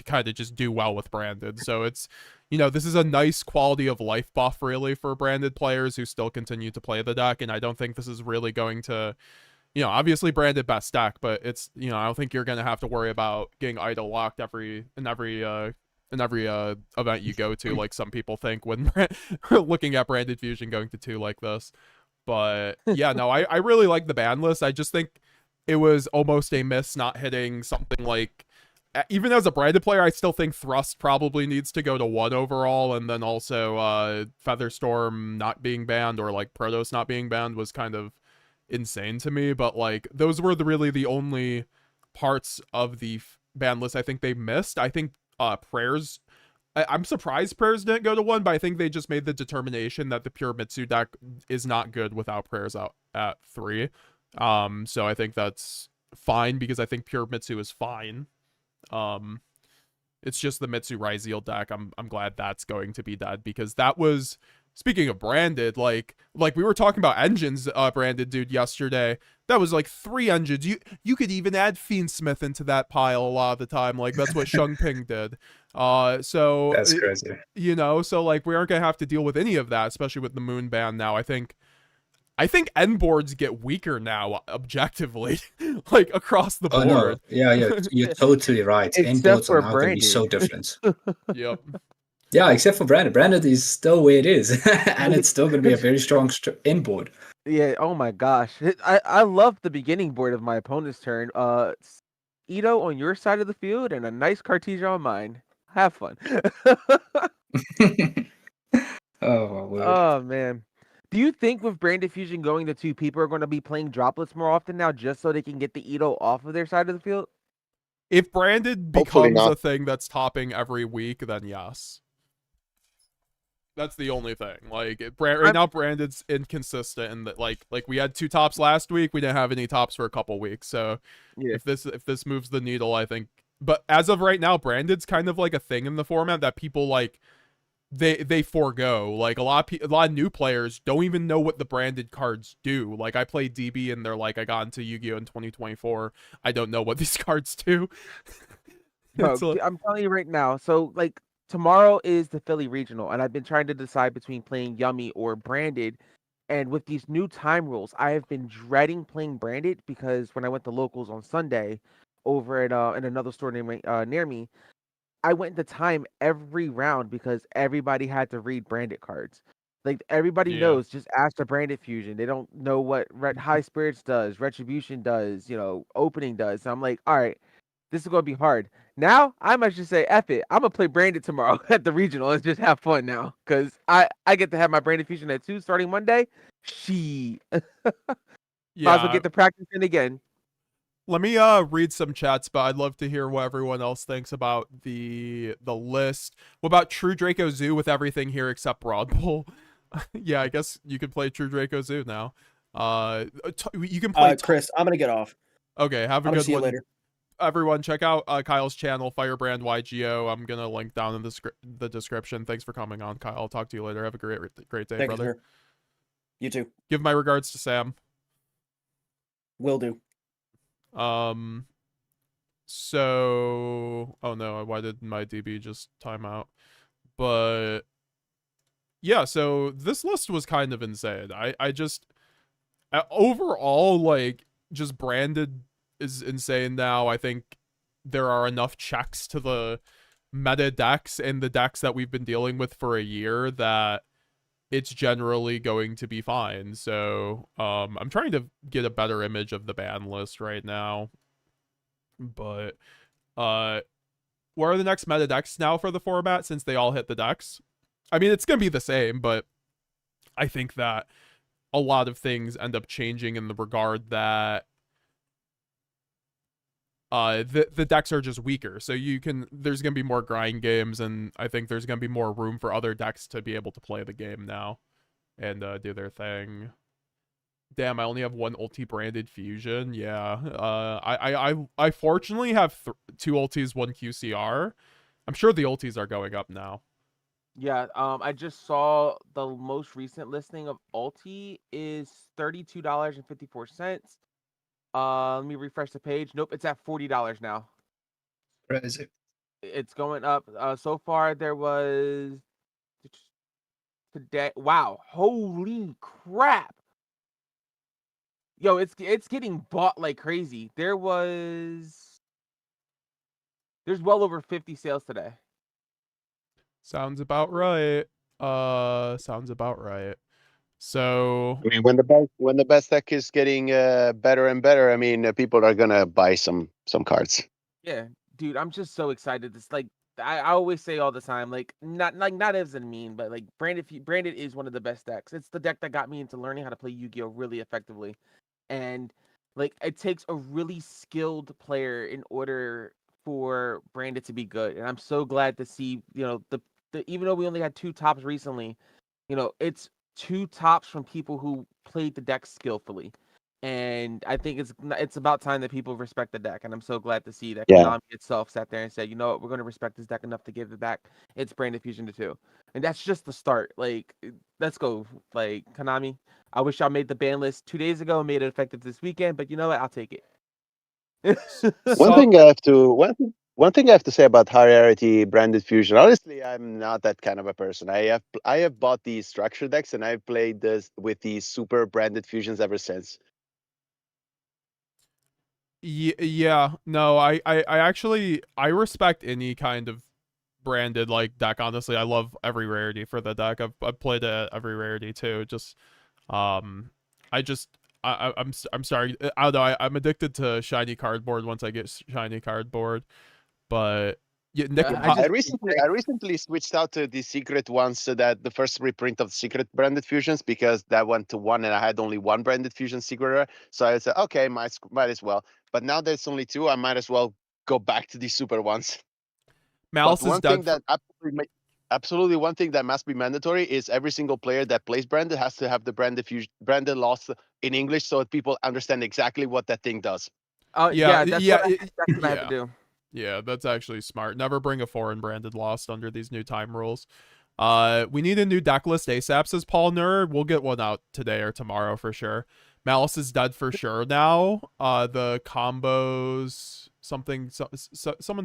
kind of just do well with Branded. So it's this is a nice quality of life buff really for Branded players who still continue to play the deck, and I don't think this is really going to obviously Branded best deck, but it's I don't think you're gonna have to worry about getting idle locked in every event you go to like some people think when looking at Branded Fusion going to 2 like this. But yeah, no, I really like the ban list. I just think it was almost a miss not hitting something even as a Branded player, I still think Thrust probably needs to go to 1 overall, and then also Featherstorm not being banned or Protoss not being banned was kind of insane to me. But those were really the only parts of the ban list I think they missed. I think Prayers, I'm surprised Prayers didn't go to 1, but I think they just made the determination that the pure Mitsu deck is not good without Prayers out at 3. So I think that's fine because I think pure Mitsu is fine. It's just the Mitsu RYZEAL deck. I'm glad that's going to be dead because that was speaking of branded, like we were talking about engines, branded dude yesterday. That was like 3 engines. You could even add Fiendsmith into that pile a lot of the time. Like that's what Shung Ping did. So That's crazy. You know, so like we aren't gonna have to deal with any of that, especially with the moon ban now. I think end boards get weaker now, objectively, like across the board. Oh no, yeah, you're totally right. End boards are now going to be so different. Yep. Yeah, except for branded. Branded is still where it is, and it's still going to be a very strong end board. Yeah. Oh my gosh, I love the beginning board of my opponent's turn. Ito on your side of the field and a nice Cartesia on mine. Have fun. Oh, word. Oh man. Do you think with Branded Fusion going to 2 people are going to be playing droplets more often now just so they can get the Ito off of their side of the field? If branded Hopefully becomes not. a thing that's topping every week, then yes. That's the only thing. Like right now, branded's inconsistent, and that like we had 2 tops last week, we didn't have any tops for a couple weeks. So Yeah. if this moves the needle, I think. But as of right now, branded's kind of like a thing in the format that people like. They forego. Like a lot of new players don't even know what the branded cards do. Like I played DB and they're like, I got into Yu-Gi-Oh in 2024. I don't know what these cards do. Bro, I'm telling you right now. So like tomorrow is the Philly regional, and I've been trying to decide between playing Yummy or Branded. And with these new time rules, I have been dreading playing Branded because when I went to locals on Sunday, over at in another store near me, I went into time every round because everybody had to read branded cards. Like everybody knows, just ask the branded fusion. They don't know what high spirits does, retribution does, opening does. So I'm like, all right, this is gonna be hard. Now I might just say, F it. I'm gonna play branded tomorrow at the regional and just have fun now. Cause I get to have my branded fusion at 2 starting Monday. Might as well get the practice in again. Let me read some chats, but I'd love to hear what everyone else thinks about the list. What about True Draco Zoo with everything here except Broad Bowl? Yeah, I guess you could play True Draco Zoo now. You can play Chris, I'm gonna get off. Okay, have a good See one. you later. Everyone, check out Kyle's channel, Firebrand YGO. I'm gonna link down in the description. Thanks for coming on, Kyle. I'll talk to you later. Have a great day, Thank brother. You too. Give my regards to Sam. Will do. So oh no, why did my DB just time out? But yeah, so this list was kind of insane. I just overall, like, just branded is insane now. I think there are enough checks to the meta decks and the decks that we've been dealing with for a year that it's generally going to be fine. So I'm trying to get a better image of the ban list right now. But what are the next meta decks now for the format since they all hit the decks? I mean, it's gonna be the same, but I think that a lot of things end up changing in the regard that the decks are just weaker. So there's gonna be more grind games, and I think there's gonna be more room for other decks to be able to play the game now and do their thing. Damn, I only have 1 ulti branded fusion. Yeah. I fortunately have 2 ultis, 1 QCR. I'm sure the ultis are going up now. Yeah, I just saw the most recent listing of ulti is $32.54. Let me refresh the page. Nope, it's at $40 now. Crazy. It's going up. So far there was today. Wow, holy crap. Yo, it's getting bought like crazy. There's well over 50 sales today. Sounds about right. Sounds about right. So I mean, when the best deck is getting better and better, I mean, people are gonna buy some cards. Yeah, dude, I'm just so excited. It's like I always say all the time, like not as a meme, but like Branded is one of the best decks. It's the deck that got me into learning how to play Yu-Gi-Oh really effectively, and like it takes a really skilled player in order for Branded to be good. And I'm so glad to see the even though we only had 2 tops recently, it's 2 tops from people who played the deck skillfully. And I think it's about time that people respect the deck, and I'm so glad to see that Yeah. Konami itself sat there and said, you know what, we're going to respect this deck enough to give it back its branded fusion to 2. And that's just the start. Like, let's go. Like, Konami, I wish y'all made the ban list 2 days ago and made it effective this weekend, but you know what? I'll take it. One thing I have to say about high rarity branded fusion. Honestly, I'm not that kind of a person. I have bought these structure decks and I've played this with these super branded fusions ever since. Yeah, no, I actually I respect any kind of branded like deck. Honestly, I love every rarity for the deck. I've played every rarity too. Just I just I'm sorry. I don't know. I'm addicted to shiny cardboard once I get shiny cardboard. But yeah, Nick, I recently switched out to the secret ones so that the first reprint of secret branded fusions, because that went to 1 and I had only 1 branded fusion secret rare. So I said, okay, might as well. But now there's only 2, I might as well go back to the super ones. Malice But one is thing dead. that absolutely one thing that must be mandatory is every single player that plays branded has to have the branded lost in English so that people understand exactly what that thing does. Oh Yeah, that's yeah, what I had to do. Yeah, that's actually smart. Never bring a foreign branded lost under these new time rules. We need a new deck list ASAP, says Paul Nerd. We'll get one out today or tomorrow for sure. Malice is dead for sure now. The combos, someone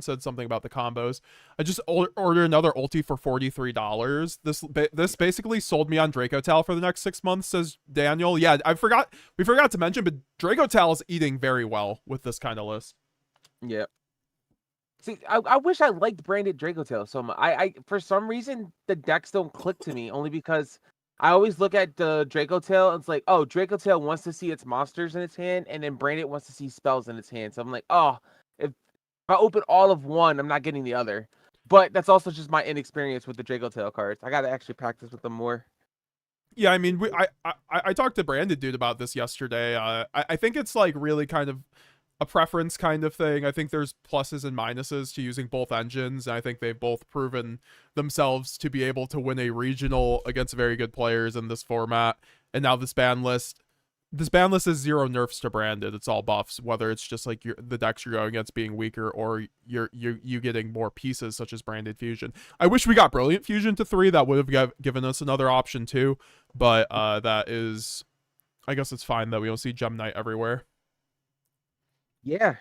said something about the combos. I just ordered another ulti for $43. This basically sold me on Draco Tal for the next 6 months, says Daniel. Yeah, we forgot to mention, but Draco Tal is eating very well with this kind of list. Yeah. See, I wish I liked branded Dracotail so much. I for some reason the decks don't click to me, only because I always look at the Dracotail and it's like, oh, Dracotail wants to see its monsters in its hand, and then branded wants to see spells in its hand. So I'm like, oh, if I open all of one, I'm not getting the other. But that's also just my inexperience with the Dracotail cards. I gotta actually practice with them more. Yeah, I mean, I talked to Branded Dude about this yesterday. I think it's like really kind of a preference kind of thing. I think there's pluses and minuses to using both engines. I think they've both proven themselves to be able to win a regional against very good players in this format. And now this ban list is 0 nerfs to branded. It's all buffs, whether it's just like the decks you're going against being weaker or you getting more pieces such as branded fusion. I wish we got brilliant fusion to 3. That would have given us another option too, but that is, I guess it's fine that we don't see Gem Knight everywhere. Yeah.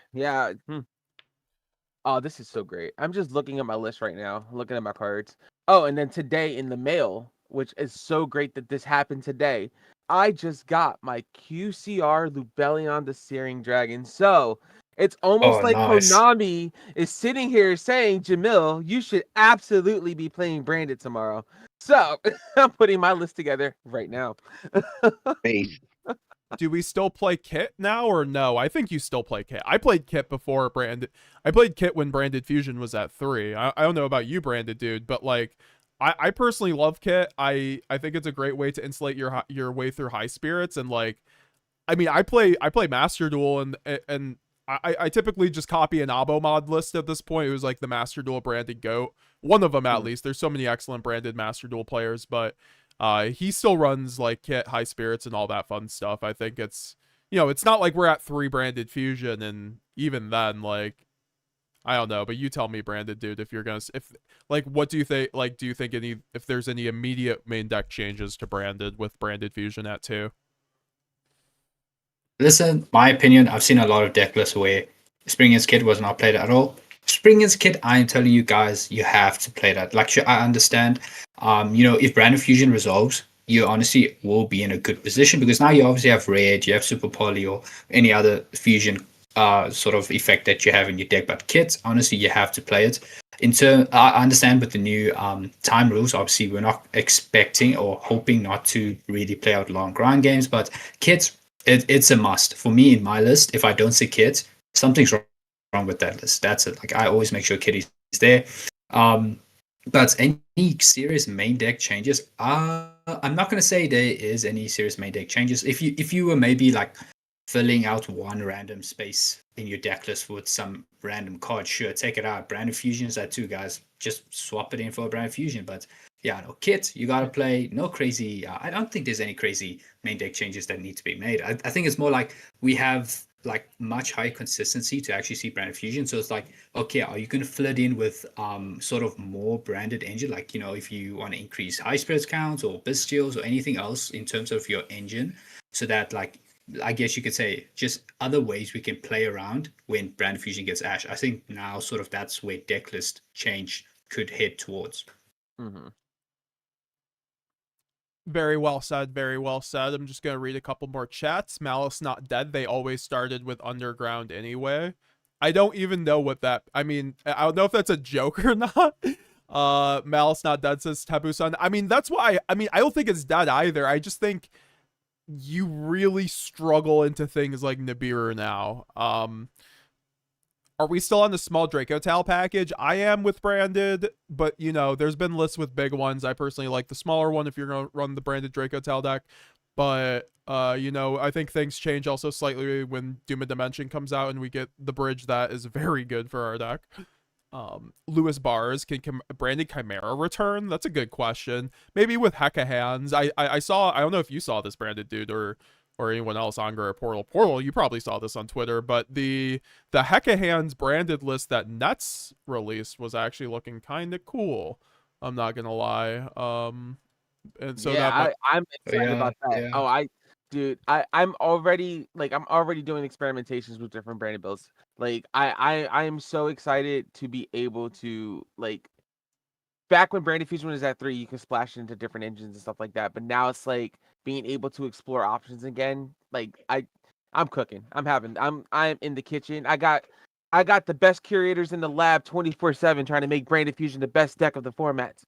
Oh, this is so great. I'm just looking at my list right now, looking at my cards. Oh, and then today in the mail, which is so great that this happened today, I just got my QCR Lubellion the Searing Dragon. So it's almost like nice. Konami is sitting here saying, Jamil, you should absolutely be playing branded tomorrow. So I'm putting my list together right now. Do we still play Kit now or no? I think you still play Kit. I played Kit before branded. I played Kit when branded fusion was at 3. I don't know about you, branded dude, but like I personally love Kit. I think it's a great way to insulate your way through high spirits. And like, I mean, I play Master Duel and I typically just copy an Abo mod list at this point. It was like the Master Duel branded GOAT. One of them at least. There's so many excellent branded Master Duel players, but he still runs like Kit, high spirits, and all that fun stuff. I think it's, it's not like we're at 3 branded fusion, and even then, like, I don't know, but you tell me, branded dude, if you're gonna, what do you think? Like, do you think if there's any immediate main deck changes to branded with branded fusion at 2? Listen, my opinion, I've seen a lot of deck lists where Spring Against Kid was not played at all. Spring Against Kid, I'm telling you guys, you have to play that. Like, sure, I understand. If Branded Fusion resolves, you honestly will be in a good position, because now you obviously have Red, you have Super Poly, or any other fusion sort of effect that you have in your deck. But Kit, honestly, you have to play it. I understand with the new time rules, obviously we're not expecting or hoping not to really play out long grind games, but Kit, it's a must for me in my list. If I don't see Kit, something's wrong with that list. That's it. Like, I always make sure Kitty's there. But any serious main deck changes, I'm not going to say there is any serious main deck changes. If you were maybe like filling out one random space in your deck list with some random card, sure, take it out. Branded Fusion is that too, guys. Just swap it in for a Branded Fusion. But yeah, no kit. You gotta play no crazy. I don't think there's any crazy main deck changes that need to be made. I think it's more like we have like much higher consistency to actually see branded fusion. So it's like, okay, are you gonna fill it in with sort of more branded engine? Like, you know, if you want to increase high spreads counts or bestials or anything else in terms of your engine, so that like I guess you could say just other ways we can play around when brand fusion gets Ash. I think now sort of that's where decklist change could head towards. Mm-hmm. Very well said. Very well said. I'm just gonna read a couple more chats. Malice not dead. They always started with underground anyway. I don't even know what that. I mean, I don't know if that's a joke or not. Malice not dead says Taboo-san. I mean, that's why. I mean, I don't think it's dead either. I just think you really struggle into things like Nibiru now. Are we still on the small Draco Tal package? I am with branded, but you know, there's been lists with big ones. I personally like the smaller one if you're gonna run the branded Draco Tal deck. But you know, I think things change also slightly when Doom of Dimension comes out and we get the bridge that is very good for our deck. Lewis Bars, can branded Chimera return? That's a good question. Maybe with Hecka Hands. I saw, I don't know if you saw this, branded dude, or anyone else on Portal. You probably saw this on Twitter, but the Hecka Hands branded list that Nets released was actually looking kind of cool. I'm not gonna lie. And so yeah, I'm excited about that. Yeah. Oh, dude, I'm already doing experimentations with different branded builds. Like I am so excited to be able to, like, back when branded fusion was at 3, you could splash into different engines and stuff like that. But now it's like being able to explore options again. Like I'm cooking. I'm in the kitchen. I got the best curators in the lab 24/7 trying to make branded fusion the best deck of the formats.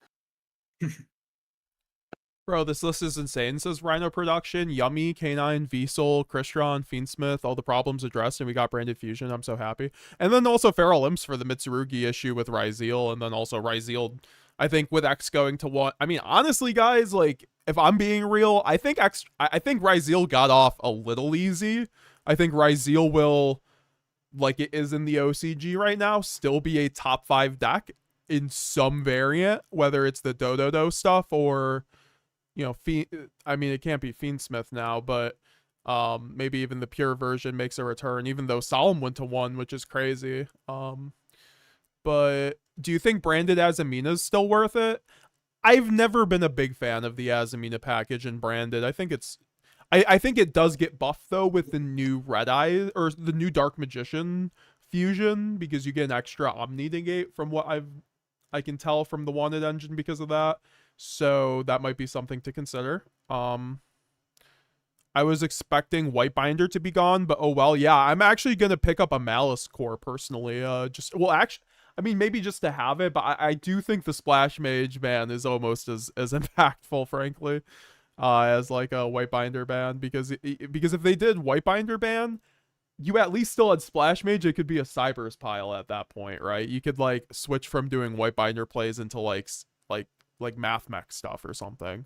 Bro, this list is insane. It says Rhino Production, Yummy, K9, Vsol, Crystron, Fiendsmith, all the problems addressed, and we got branded fusion. I'm so happy. And then also Feral Imps for the Mitsurugi issue with RYZEAL, and then also RYZEAL, I think, with X going to 1. I mean, honestly, guys, like, if I'm being real, I think RYZEAL got off a little easy. I think RYZEAL will, like it is in the OCG right now, still be a top 5 deck in some variant, whether it's the Dododo stuff or, you know, I mean, it can't be Fiendsmith now, but maybe even the pure version makes a return, even though Solemn went to 1, which is crazy. But do you think branded Azamina is still worth it? I've never been a big fan of the Azamina package in branded. I think it's, I think it does get buffed though with the new Red Eye or the new Dark Magician fusion, because you get an extra Omni negate from what I can tell from the Wanted engine because of that. So that might be something to consider. I was expecting Whitebinder to be gone, but oh well. Yeah, I'm actually gonna pick up a Malice core personally. I mean, maybe just to have it, but I do think the Splash Mage ban is almost as impactful, frankly, as like a Whitebinder ban, because if they did Whitebinder ban, you at least still had Splash Mage. It could be a Cybers pile at that point, right? You could like switch from doing Whitebinder plays into like math mech stuff or something.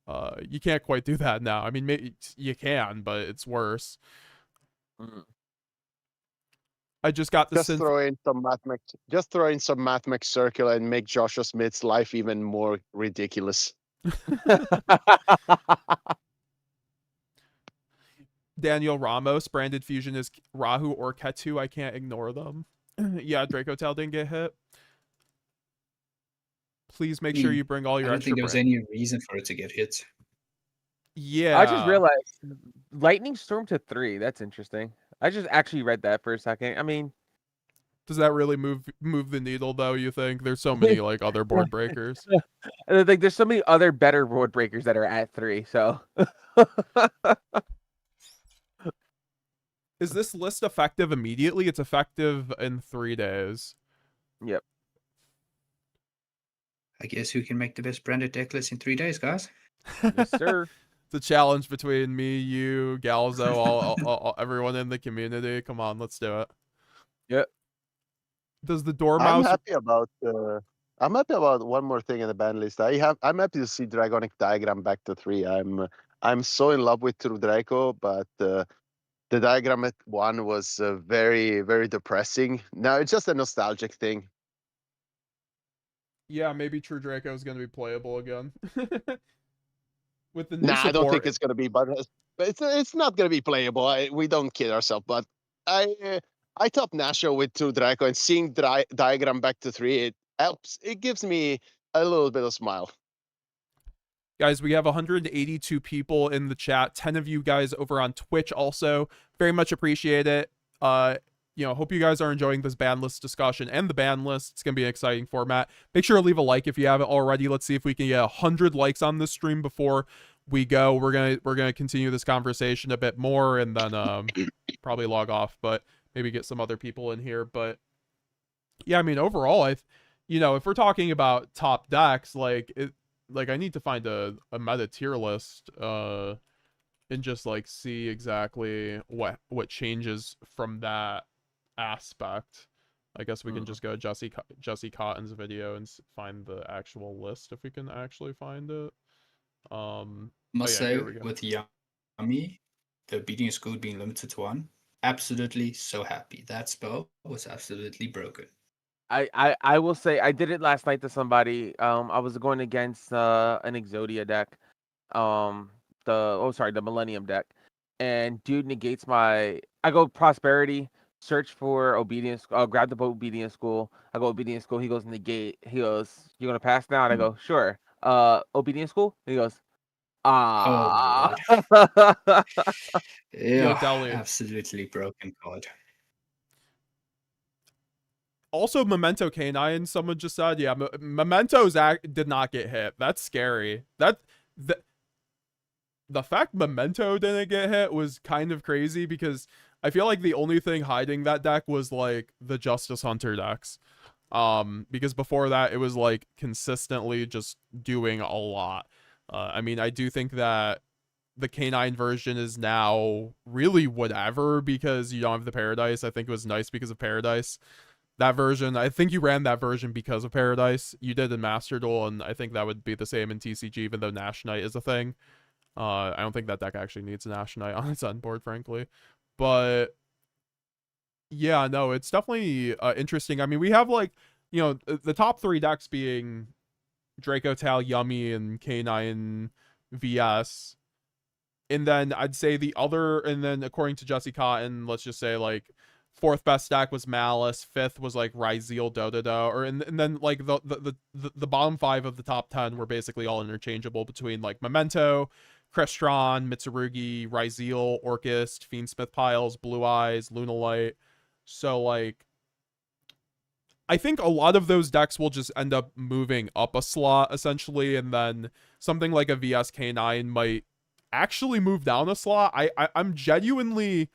You can't quite do that now. I mean, maybe you can, but it's worse. I just got the throw in some math mech circle and make Joshua Smith's life even more ridiculous. Daniel Ramos, branded fusion is Rahu or Ketu. I can't ignore them. Yeah, Draco Tal didn't get hit. Please make sure you bring all your I don't extra think there was any reason for it to get hit. Yeah. I just realized Lightning Storm to 3. That's interesting. I just actually read that for a second. I mean, does that really move the needle though, you think? There's so many like other board breakers. Like there's so many other better board breakers that are at 3, so Is this list effective immediately? It's effective in 3 days. Yep. I guess who can make the best branded deck list in 3 days, guys? Yes, sir. It's a challenge between me, you, Galzo, all everyone in the community. Come on, let's do it. Yep. Does the Dormouse? I'm happy about one more thing in the ban list. I'm happy to see Dragonic Diagram back to 3. I'm so in love with True Draco, but the diagram at 1 was very, very depressing. Now it's just a nostalgic thing. Yeah, maybe True Draco is going to be playable again. With the new Nah, I don't think support. it's gonna be, but it's not gonna be playable. We don't kid ourselves, but I top Nashor with 2 Draco, and seeing diagram back to 3, it helps. It gives me a little bit of smile. Guys, we have 182 people in the chat. 10 of you guys over on Twitch also. Very much appreciate it. Hope you guys are enjoying this ban list discussion and the ban list. It's going to be an exciting format. Make sure to leave a like if you haven't already. Let's see if we can get 100 likes on this stream before we go. We're going to continue this conversation a bit more and then probably log off, but maybe get some other people in here. But yeah, I mean, overall, if we're talking about top decks, like I need to find a meta tier list and just like see exactly what changes from that aspect. I guess we can just go to Jesse Cotton's video and find the actual list if we can actually find it. Must say with Yummy, the Obedience School being limited to 1, absolutely so happy. That spell was absolutely broken. I will say I did it last night to somebody. I was going against an Exodia deck. The Millennium deck. And dude negates I go Prosperity, search for Obedience, grab the Obedience School. I go Obedience School, he goes negate. He goes, "You're gonna pass now?" And I go, "Sure." Obedience School? He goes, "Ah." Oh Yo, yeah, Deli. absolutely broken card. Also, Memento Canine, someone just said, yeah, Mementos did not get hit. That's scary. The fact Memento didn't get hit was kind of crazy because I feel like the only thing hiding that deck was like the Justice Hunter decks. Because before that it was like consistently just doing a lot. I mean, I do think that the Canine version is now really whatever because you don't have the Paradise. I think it was nice because of Paradise. That version, I think you ran that version because of Paradise. You did in Master Duel, and I think that would be the same in TCG, even though Nash Knight is a thing. I don't think that deck actually needs Nash Knight on its end board, frankly. But yeah, no, it's definitely interesting. I mean, we have like, the top 3 decks being Draco Tal, Yummy, and K9 VS. And then I'd say and then according to Jesse Cotton, let's just say like 4th best deck was Malice, 5th was like RYZEAL, and then like the bottom 5 of the top 10 were basically all interchangeable between like Memento, Crestron, Mitsurugi, RYZEAL, Orchist, Fiendsmith Piles, Blue Eyes, Lunalight. So like I think a lot of those decks will just end up moving up a slot essentially, and then something like a VSK9 might actually move down a slot. I'm genuinely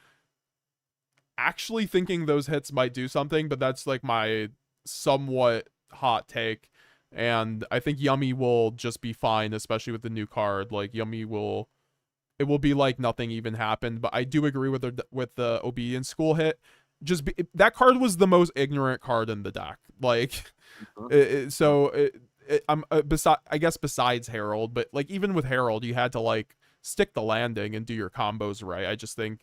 actually thinking those hits might do something, but that's like my somewhat hot take. And I think Yummy will just be fine, especially with the new card. Like it will be like nothing even happened. But I do agree with the Obedience School hit. That card was the most ignorant card in the deck. Like, besides Herald, but like even with Herald, you had to like stick the landing and do your combos right. I just think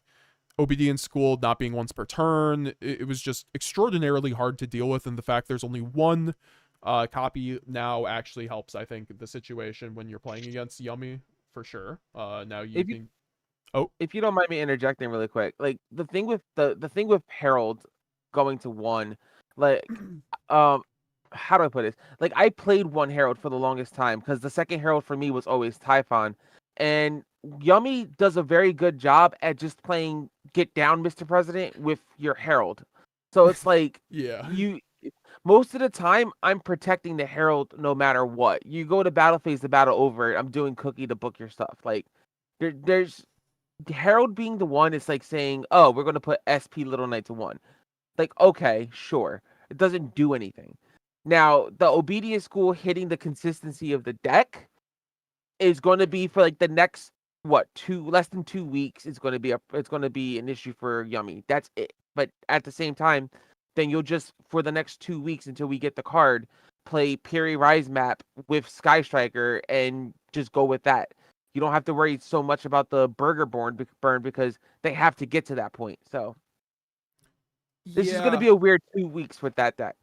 Obedience School not being once per turn, it was just extraordinarily hard to deal with, and the fact there's only one copy now actually helps, I think, the situation when you're playing against Yummy for sure. Now if you don't mind me interjecting really quick, like the thing with the thing with Herald going to 1, like how do I put it? Like I played 1 Herald for the longest time because the second Herald for me was always Typhon, and Yummy does a very good job at just playing get down, Mr. President, with your Herald. So it's like yeah, most of the time I'm protecting the Herald no matter what. You go to battle phase, the battle over. I'm doing cookie to book your stuff. Like there's Herald being the one. It's like saying, "Oh, we're going to put SP Little Knight to 1." Like, okay, sure, it doesn't do anything. Now the Obedience School hitting the consistency of the deck is going to be for like the next less than 2 weeks. It's going to be an issue for Yummy. That's it. But at the same time, then you'll just for the next 2 weeks until we get the card, play Piri Rise map with Sky Striker and just go with that. You don't have to worry so much about the burn because they have to get to that point. So this is going to be a weird 2 weeks with that deck.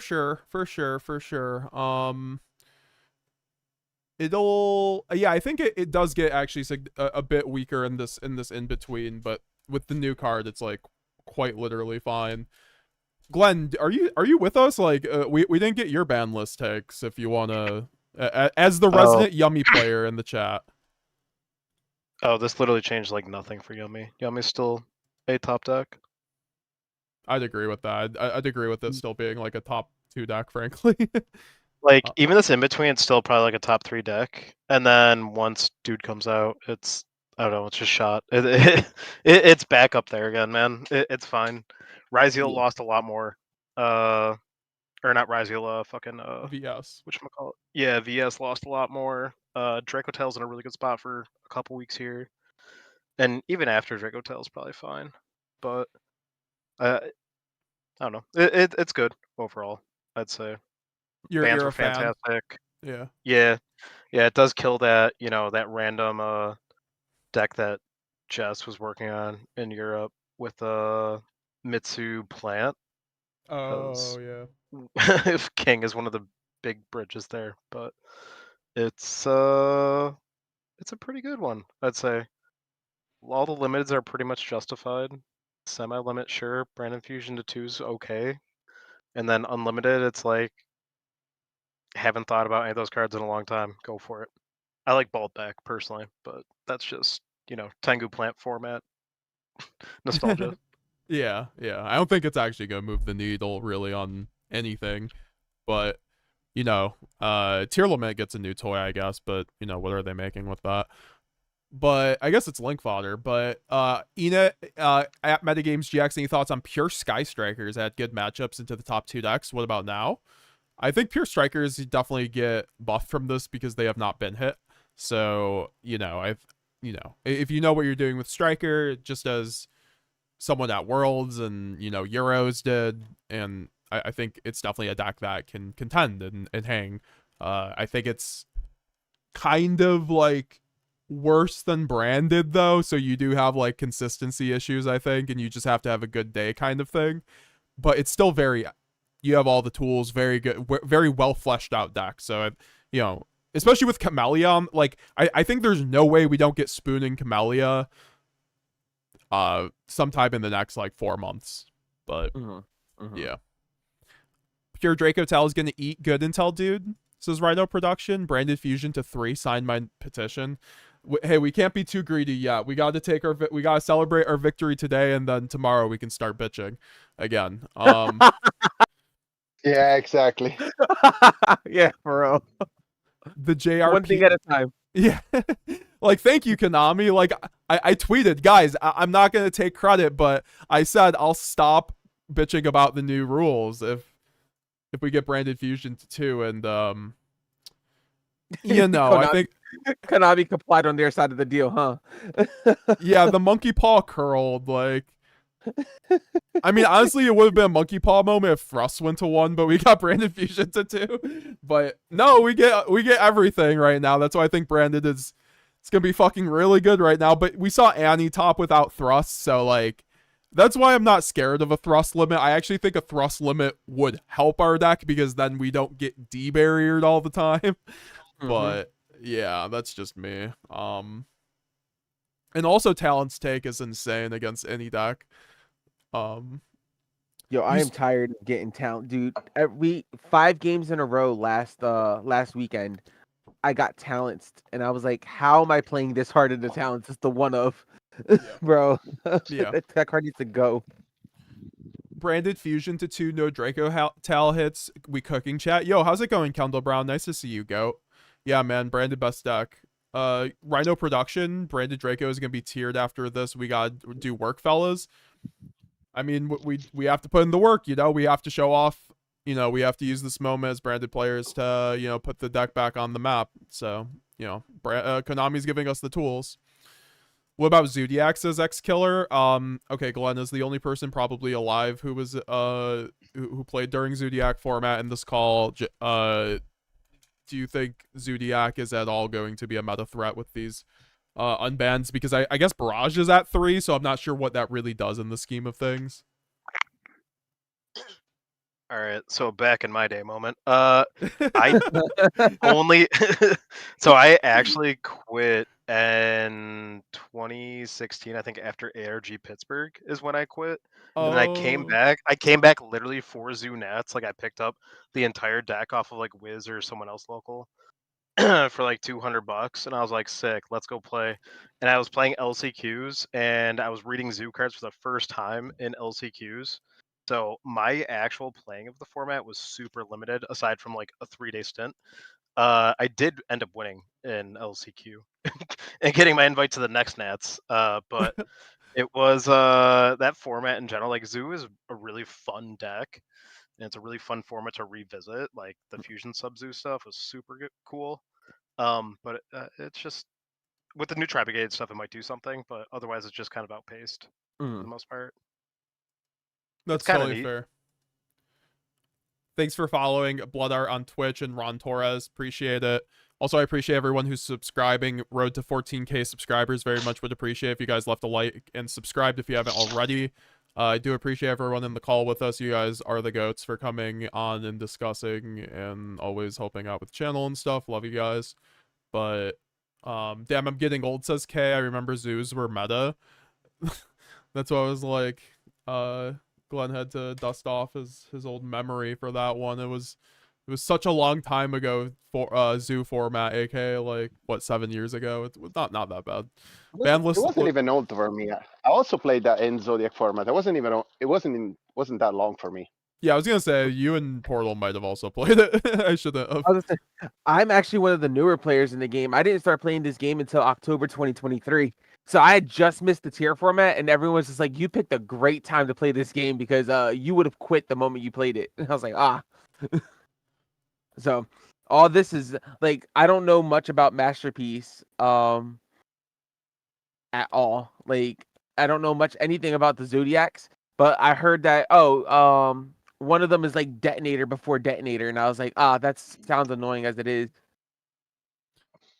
for sure. It'll I think it does get actually a bit weaker in this in between, but with the new card, it's like quite literally fine. Glenn, are you with us? Like, we didn't get your ban list takes. If you wanna, as the resident Yummy player in the chat. Oh, this literally changed like nothing for Yummy. Yummy's still a top deck. I'd agree with that. I'd agree with it still being like a top 2 deck, frankly. Like even this in between, it's still probably like a top 3 deck. And then once Dude comes out, it's I don't know, it's just shot. It's back up there again, man. It's fine. RYZEAL lost a lot more. Or not RYZEAL, fucking VS. Whatchamacallit? Yeah, VS lost a lot more. Dracotel's in a really good spot for a couple weeks here. And even after Dracotel's probably fine. But I don't know. It's good overall, I'd say. You're Bans a were fan. fantastic. Yeah. Yeah. It does kill that, that random deck that Jess was working on in Europe with Mitsu Plant. Oh yeah. King is one of the big bridges there, but it's a pretty good one, I'd say. All the limiteds are pretty much justified. Semi-limit, sure. Brand Infusion to 2's okay. And then unlimited, it's like, haven't thought about any of those cards in a long time. Go for it. I like Bald Back personally, but that's just, Tengu Plant format nostalgia. Yeah. I don't think it's actually gonna move the needle really on anything, but Tier Lament gets a new toy, I guess, but what are they making with that? But I guess it's link fodder. But Ina at Metagames GX, any thoughts on Pure Sky Strikers that had good matchups into the top 2 decks? What about now? I think Pure Strikers definitely get buffed from this because they have not been hit. So, if you know what you're doing with Striker, just as someone at Worlds and, Euros did, and I think it's definitely a deck that can contend and hang. I think it's kind of like worse than branded though, so you do have like consistency issues, I think, and you just have to have a good day kind of thing. But it's still you have all the tools, very good, very well fleshed out deck. So especially with Camellia, like I think there's no way we don't get spooning Camellia sometime in the next like 4 months. But yeah. Pure Dracotel is gonna eat good intel, dude, says Rhino Production. Branded Fusion to 3, sign my petition. Hey, we can't be too greedy yet. We got to we got to celebrate our victory today, and then tomorrow we can start bitching again. Yeah, exactly. Yeah, for real. The JRP. One thing at a time. Yeah. Like, thank you, Konami. Like, I tweeted, guys, I'm not going to take credit, but I said I'll stop bitching about the new rules if we get Branded Fusion to 2, and I think Konami complied on their side of the deal, huh? Yeah, the monkey paw curled. Like, I mean, honestly, it would have been a monkey paw moment if Thrust went to 1, but we got Branded Fusion to 2. But no, we get everything right now. That's why I think Branded it's gonna be fucking really good right now. But we saw Annie top without Thrust, so like, that's why I'm not scared of a Thrust limit. I actually think a Thrust limit would help our deck because then we don't get de-barriered all the time. But yeah, that's just me. And also Talent's take is insane against any deck. Yo, I am tired of getting Talent, dude. 5 games in a row last weekend, I got Talents, and I was like, how am I playing this hard into Talents? It's the one of, bro. Yeah, that card needs to go. Branded Fusion to 2, no Draco Tal hits. We cooking chat. Yo, how's it going, Kendall Brown? Nice to see you, Goat. Yeah, man, Branded best deck. Rhino Production, Branded Draco is gonna be tiered after this. We gotta do work, fellas. I mean, we have to put in the work, we have to show off, we have to use this moment as branded players to, put the deck back on the map. So, Konami's giving us the tools. What about Zodiac, says X-Killer? Okay, Glenn is the only person probably alive who was who played during Zodiac format in this call. Do you think Zodiac is at all going to be a meta threat with these unbans? Because I guess Barrage is at 3, so I'm not sure what that really does in the scheme of things. All right, so back in my day moment. I only so I actually quit in 2016, I think after ARG Pittsburgh is when I quit. And then I came back. I came back literally for Zoo Nats. Like I picked up the entire deck off of like Wiz or someone else local for like $200, and I was like, sick, let's go play. And I was playing LCQs, and I was reading Zoo cards for the first time in LCQs. So my actual playing of the format was super limited, aside from like a 3-day stint. I did end up winning in LCQ and getting my invite to the next Nats. But it was that format in general. Like Zoo is a really fun deck, and it's a really fun format to revisit. Like the Fusion Sub Zoo stuff was super cool. But it's just with the new Tribegate stuff, it might do something, but otherwise it's just kind of outpaced for the most part. That's totally fair. Thanks for following Blood Art on Twitch and Ron Torres. Appreciate it. Also, I appreciate everyone who's subscribing. Road to 14K subscribers. Very much would appreciate if you guys left a like and subscribed if you haven't already. I do appreciate everyone in the call with us. You guys are the goats for coming on and discussing and always helping out with the channel and stuff. Love you guys. But, damn, I'm getting old, says Kay. I remember zoos were meta. That's why I was like, Glenn had to dust off his old memory for that one. It was such a long time ago for zoo format, aka like what, 7 years ago. It was not that bad. It wasn't even old for me. I also played that in Zodiac format. It wasn't that long for me. Yeah, I was gonna say you and Portal might have also played it. I shouldn't have. I'm actually one of the newer players in the game. I didn't start playing this game until October 2023. So I had just missed the tier format, and everyone was just like, "You picked a great time to play this game because you would have quit the moment you played it." And I was like, "Ah." So all this is like, I don't know much about Masterpiece at all. Like, I don't know anything about the Zodiacs, but I heard that one of them is like detonator before detonator, and I was like, that sounds annoying as it is.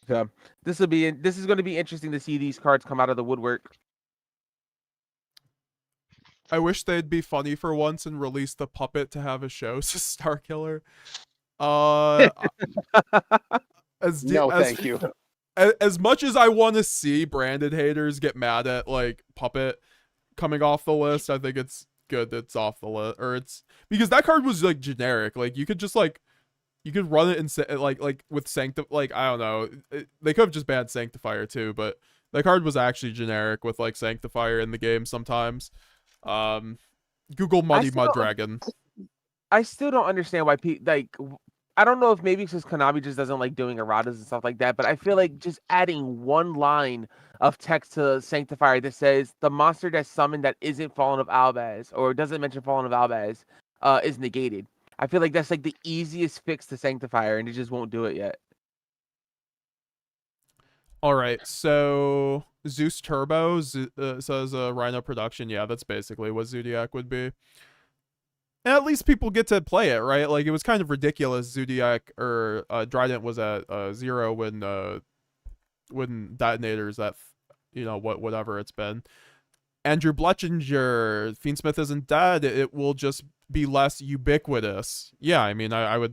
So this is going to be interesting to see these cards come out of the woodwork. I wish they'd be funny for once and release the puppet to have a show. Star Killer. Thank you. As much as I want to see branded haters get mad at like puppet coming off the list, I think it's good that it's off the list, or it's because that card was like generic. Like you could just like run it and like with like I don't know, they could have just banned Sanctifier too, but that card was actually generic with like Sanctifier in the game sometimes. Google Mud Dragon. I still don't understand why I don't know if maybe it's because Konami just doesn't like doing erratas and stuff like that, but I feel like just adding one line of text to Sanctifier that says the monster that's summoned that isn't Fallen of Albaz or doesn't mention Fallen of Albaz is negated. I feel like that's like the easiest fix to Sanctifier, and it just won't do it yet. All right, so Zeus Turbo says Rhino Production. Yeah, that's basically what Zodiac would be. And at least people get to play it, right? Like, it was kind of ridiculous. Zodiac or Trident was at 0 when Detonator's at, whatever it's been. Andrew Bletchinger, Fiendsmith isn't dead. It will just be less ubiquitous. Yeah, I mean, I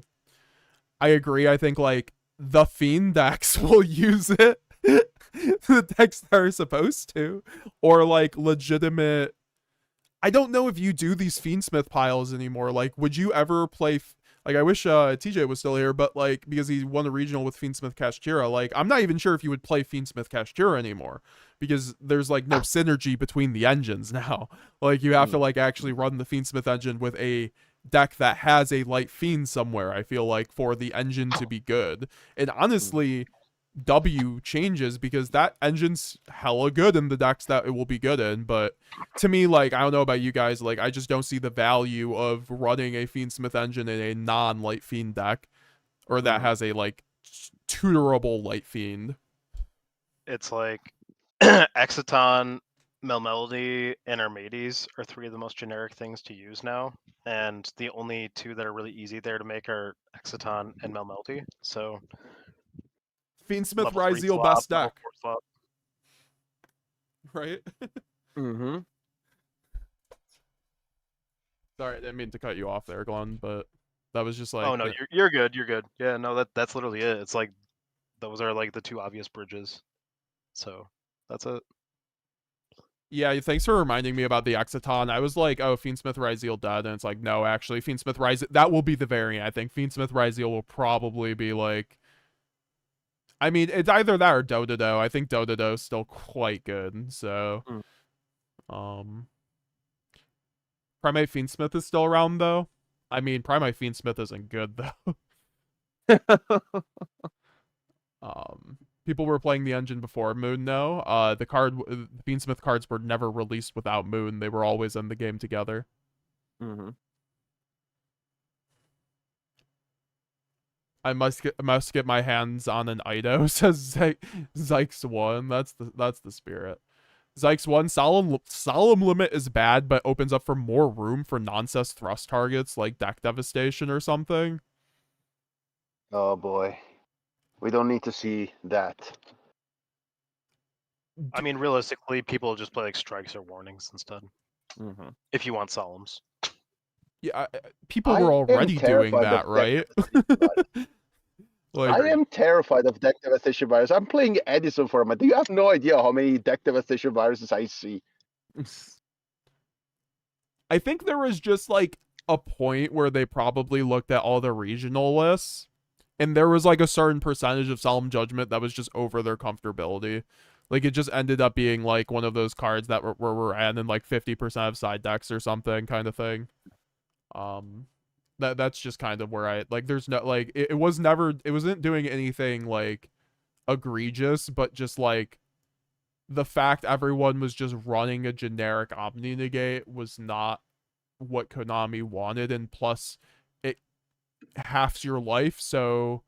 agree. I think, like, the Fiend decks will use it. The decks that are supposed to. Or, like, legitimate... I don't know if you do these Fiendsmith piles anymore. Like, would you ever play... Like, I wish TJ was still here, but, like, because he won a regional with Fiendsmith Kashtira, like, I'm not even sure if you would play Fiendsmith Kashtira anymore. Because there's, like, no synergy between the engines now. Like, you have to, like, actually run the Fiendsmith engine with a deck that has a Light Fiend somewhere, I feel like, for the engine to be good. And honestly... W changes because that engine's hella good in the decks that it will be good in, but to me, like, I don't know about you guys, like, I just don't see the value of running a Fiendsmith engine in a non-Light Fiend deck, or that has a, like, tutorable Light Fiend. It's like Exciton, Melmelody, and Armades are 3 of the most generic things to use now, and the only 2 that are really easy there to make are Exciton and Melmelody, so... Fiendsmith RYZEAL best deck. Right? Mm-hmm. Sorry, I didn't mean to cut you off there, Glenn, but that was just like. Oh no, you're good. You're good. Yeah, no, that's literally it. It's like those are like the two obvious bridges. So that's it. Yeah, thanks for reminding me about the Exciton. I was like, oh, Fiendsmith RYZEAL dead, and it's like, no, actually, Fiendsmith RYZEAL, that will be the variant, I think. Fiendsmith RYZEAL will probably be like, I mean, it's either that or Dododo. I think Dododo's still quite good, so. Primate Fiendsmith is still around, though. I mean, Primate Fiendsmith isn't good, though. People were playing the engine before Moon, though. The Fiendsmith cards were never released without Moon. They were always in the game together. I must get my hands on an Ido, says Zykes1. That's the spirit. Zykes1, solemn limit is bad, but opens up for more room for nonsense thrust targets like deck devastation or something. Oh boy. We don't need to see that. I mean, realistically, people just play like strikes or warnings instead. If you want solemns. Yeah, people were already doing that, right? Like, I am terrified of deck devastation virus. I'm playing Edison format. You have no idea how many deck devastation viruses I see. I think there was just like a point where they probably looked at all the regional lists, and there was like a certain percentage of Solemn Judgment that was just over their comfortability. Like it just ended up being like one of those cards that were ran in like 50% of side decks or something kind of thing. That's just kind of where I like there's no like it wasn't doing anything like egregious, but just like the fact everyone was just running a generic Omni Negate was not what Konami wanted, and plus it halves your life, so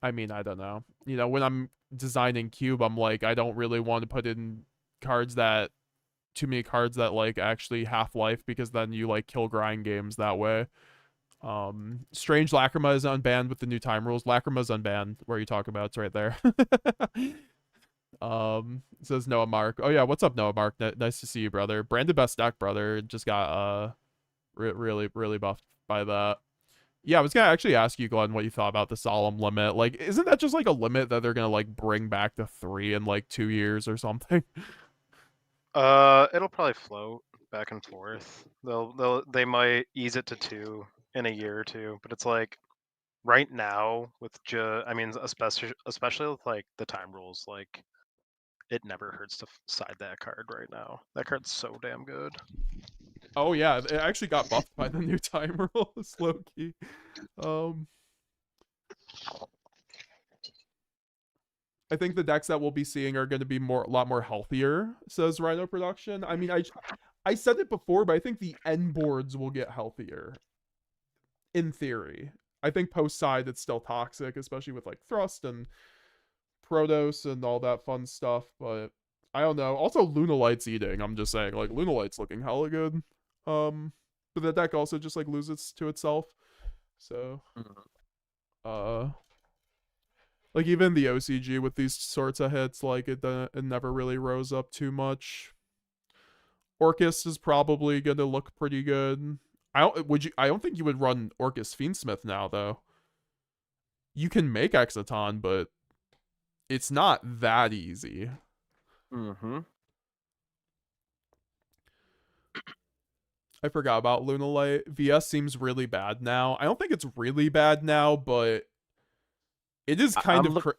I mean, I don't know. You know, when I'm designing Cube, I'm like, I don't really want to put in too many cards that like actually half-life, because then you like kill grind games that way. Strange Lacrima is unbanned with the new time rules. Lacrima's unbanned, where you talk about, it's right there. Says Noah Mark. Oh yeah, what's up, Noah Mark? Nice to see you, brother. Branded best deck, brother. Just got really buffed by that. Yeah, I was gonna actually ask you, Glenn, what you thought about the solemn limit. Like, isn't that just like a limit that they're gonna like bring back to 3 in like 2 years or something? It'll probably float back and forth. They might ease it to 2 in a year or 2, but it's like right now with I mean, especially with like the time rules, like it never hurts to side that card right now. That card's so damn good. Oh yeah, it actually got buffed by the new time rules, low-key. I think the decks that we'll be seeing are going to be a lot more healthier, says Rhino Production. I mean, I said it before, but I think the end boards will get healthier. In theory. I think post-side it's still toxic, especially with like Thrust and Protos and all that fun stuff, but I don't know. Also, Lunalight's eating, I'm just saying. Like, Lunalight's looking hella good. But the deck also just like loses to itself. So like even the OCG with these sorts of hits, like it never really rose up too much. Orcus is probably gonna look pretty good. I don't think you would run Orcus Fiendsmith now though. You can make Exciton, but it's not that easy. I forgot about Lunalight. VS seems really bad now. I don't think it's really bad now, but it is kind of crazy.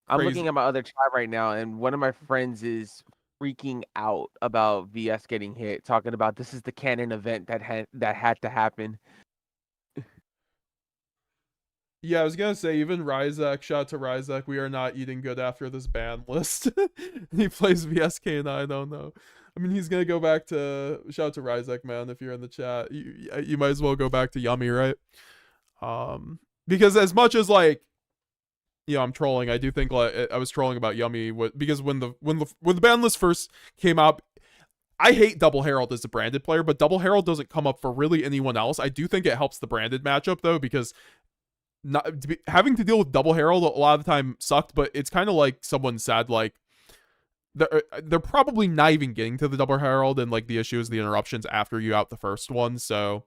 I'm looking at my other chat right now, and one of my friends is freaking out about VS getting hit, talking about this is the canon event that had to happen. Yeah, I was gonna say, even Ryzek, shout out to Ryzek, we are not eating good after this ban list. He plays VSK9, I don't know. I mean, he's gonna go back to, shout out to Ryzek, man, if you're in the chat. You might as well go back to Yummy, right? Because as much as, like, you know, I'm trolling, I do think, like, I was trolling about Yummy, because when the ban list first came out, I hate Double Herald as a branded player, but Double Herald doesn't come up for really anyone else. I do think it helps the branded matchup, though, because having to deal with Double Herald a lot of the time sucked, but it's kind of like someone said, like, they're probably not even getting to the double herald, and like the issue is the interruptions after you out the first one. So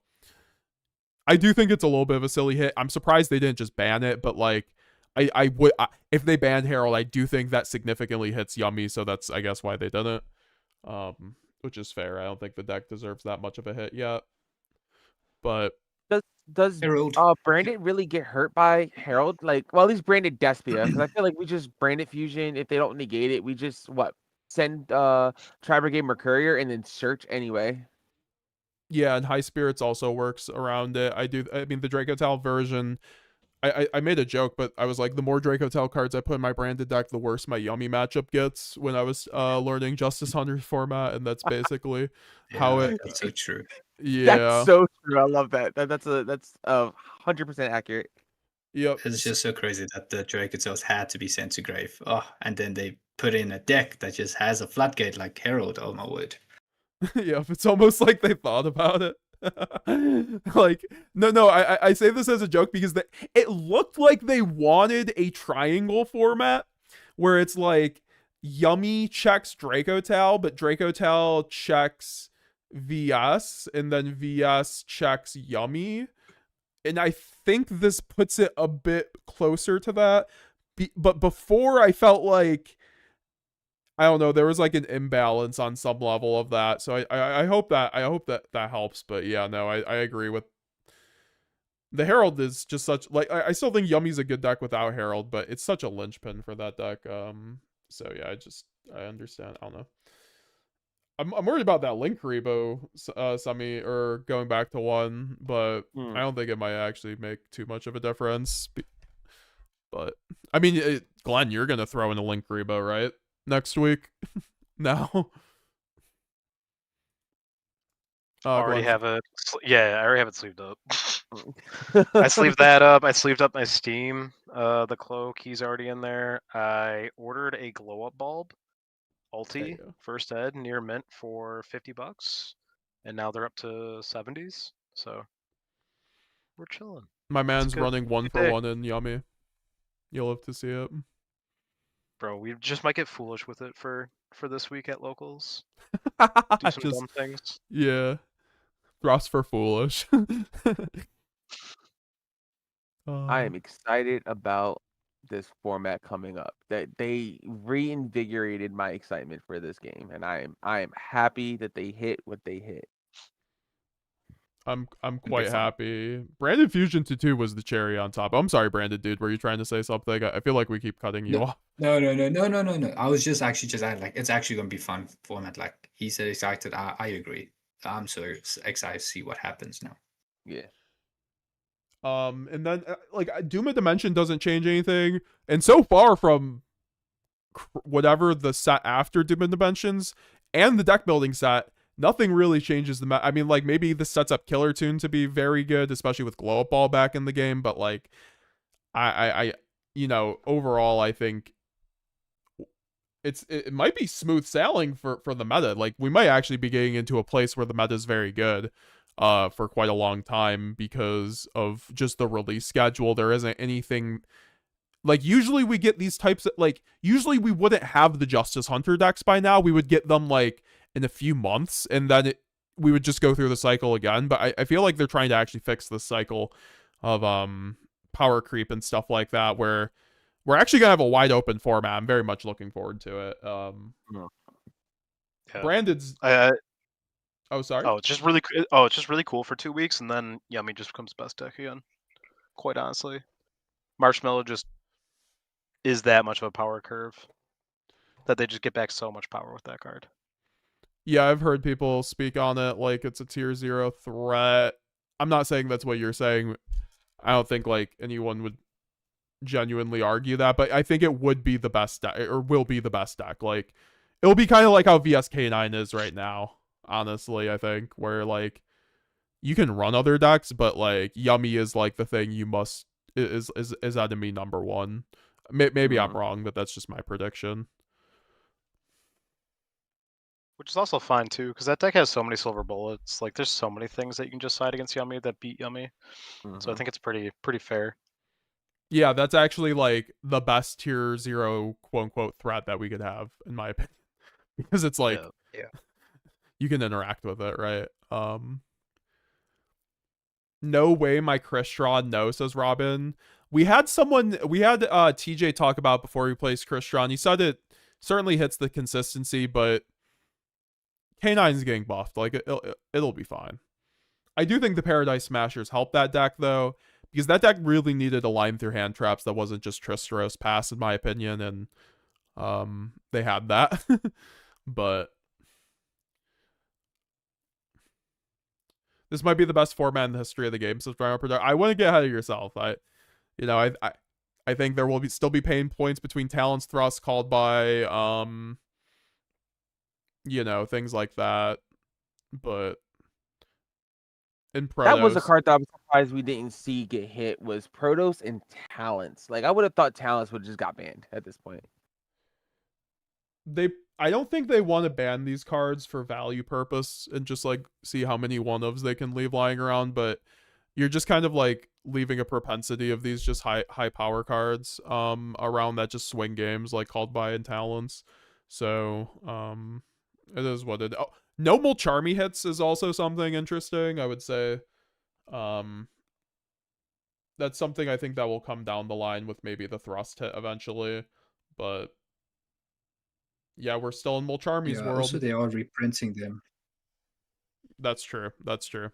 I do think it's a little bit of a silly hit. I'm surprised they didn't just ban it, but like I would if they banned herald, I do think that significantly hits Yummy. So that's I guess why they didn't, which is fair. I don't think the deck deserves that much of a hit yet, but. Does Brandon really get hurt by Herald? Like, well, at least Branded Despia, because I feel like we just Branded Fusion. If they don't negate it, we just send Tri-Brigade Mercurier and then search anyway. Yeah, and High Spirits also works around it. I mean, the Draco Tal version, I made a joke, but I was like, the more Draco Tal cards I put in my branded deck, the worse my Yummy matchup gets when I was learning Justice Hunter format, and that's basically how it. That's so true. Yeah, that's so true. I love that. That's 100% accurate. Yep. It's just so crazy that the Draco Tales had to be sent to grave. Oh, and then they put in a deck that just has a floodgate like Herald. Oh my word. Yeah, it's almost like they thought about it. Like, no, I say this as a joke because it looked like they wanted a triangle format where it's like Yummy checks Draco Tal, but Draco Tal checks VS, and then VS checks Yummy. And I think this puts it a bit closer to that. But before, I felt like, I don't know, there was like an imbalance on some level of that. So I hope that helps. But yeah, no, I agree with the Herald is just such, like, I still think Yummy's a good deck without Herald, but it's such a linchpin for that deck. So yeah, I understand. I don't know. I'm worried about that Link Rebo semi, or going back to 1, but I don't think it might actually make too much of a difference. But I mean, Glenn, you're gonna throw in a Link Rebo, right? Next week? No. I already have it. Yeah, I already have it sleeved up. I sleeved that up. I sleeved up my Steam. The Clo key's already in there. I ordered a glow up bulb, ulti, first ed, near mint for $50, and now they're up to 70s. So we're chilling. My man's running 1-for-1 in Yummy. You'll live to see it. Bro, we just might get foolish with it for this week at locals. Do some dumb things. Yeah. Thrust for foolish. I am excited about this format coming up. That they reinvigorated my excitement for this game, and I am happy that they hit what they hit. I'm quite happy. Branded Fusion 2 was the cherry on top. I'm sorry, Branded dude. Were you trying to say something? I feel like we keep cutting you off. No. I was just adding, like, it's actually gonna be fun format. Like he said, excited. I agree. I'm so excited to see what happens now. Yeah. And then like Doom of Dimension doesn't change anything, and so far from whatever the set after Doom of Dimensions and the deck building set, nothing really changes the I mean, like, maybe this sets up Killer Tune to be very good, especially with Glow Up Ball back in the game, but like I you know, overall I think it might be smooth sailing for the meta. Like, we might actually be getting into a place where the meta is very good for quite a long time because of just the release schedule. There isn't anything like, usually we get these types of, like, usually we wouldn't have the Justice Hunter decks by now. We would get them like in a few months, and then we would just go through the cycle again. But I feel like they're trying to actually fix the cycle of power creep and stuff like that, where we're actually gonna have a wide open format. I'm very much looking forward to it. Branded's oh, sorry. It's just really cool for 2 weeks, and then Yummy just becomes best deck again. Quite honestly, Marshmallow just is that much of a power curve that they just get back so much power with that card. Yeah, I've heard people speak on it like it's a tier 0 threat. I'm not saying that's what you're saying. I don't think like anyone would genuinely argue that, but I think it would be the best deck, or will be the best deck. Like, it'll be kind of like how VSK9 is right now, honestly. I think, where like you can run other decks, but like Yummy is like the thing you must is enemy number 1. Maybe I'm wrong, but that's just my prediction. Which is also fine too, because that deck has so many silver bullets. Like, there's so many things that you can just side against Yummy that beat Yummy. So I think it's pretty fair. Yeah, that's actually like the best tier 0 quote unquote threat that we could have, in my opinion. because it's like Yeah. you can interact with it, right? No way my Crystron, no, says Robin. We had TJ talk about before he plays Crystron. He said it certainly hits the consistency, but K9's getting buffed. Like it'll be fine. I do think the Paradise Smashers help that deck though, because that deck really needed a line through hand traps that wasn't just Tristeros pass, in my opinion, and they had that. But this might be the best format in the history of the game. So I wouldn't get ahead of yourself. I think there will still be pain points between Talon's Thrust called by things like that. But in Protoss, that was a card that I was surprised we didn't see get hit, was Protoss and Talents. Like I would have thought Talents would have just got banned at this point. I don't think they want to ban these cards for value purpose and just like see how many one-ofs they can leave lying around, but you're just kind of like leaving a propensity of these just high power cards around that just swing games like Called By and Talents. So it is what it. Oh, no Mulcharmy hits is also something interesting, I would say. That's something I think that will come down the line with maybe the Thrust hit eventually, but yeah, we're still in Mulcharmy's world. Also, they are reprinting them. That's true.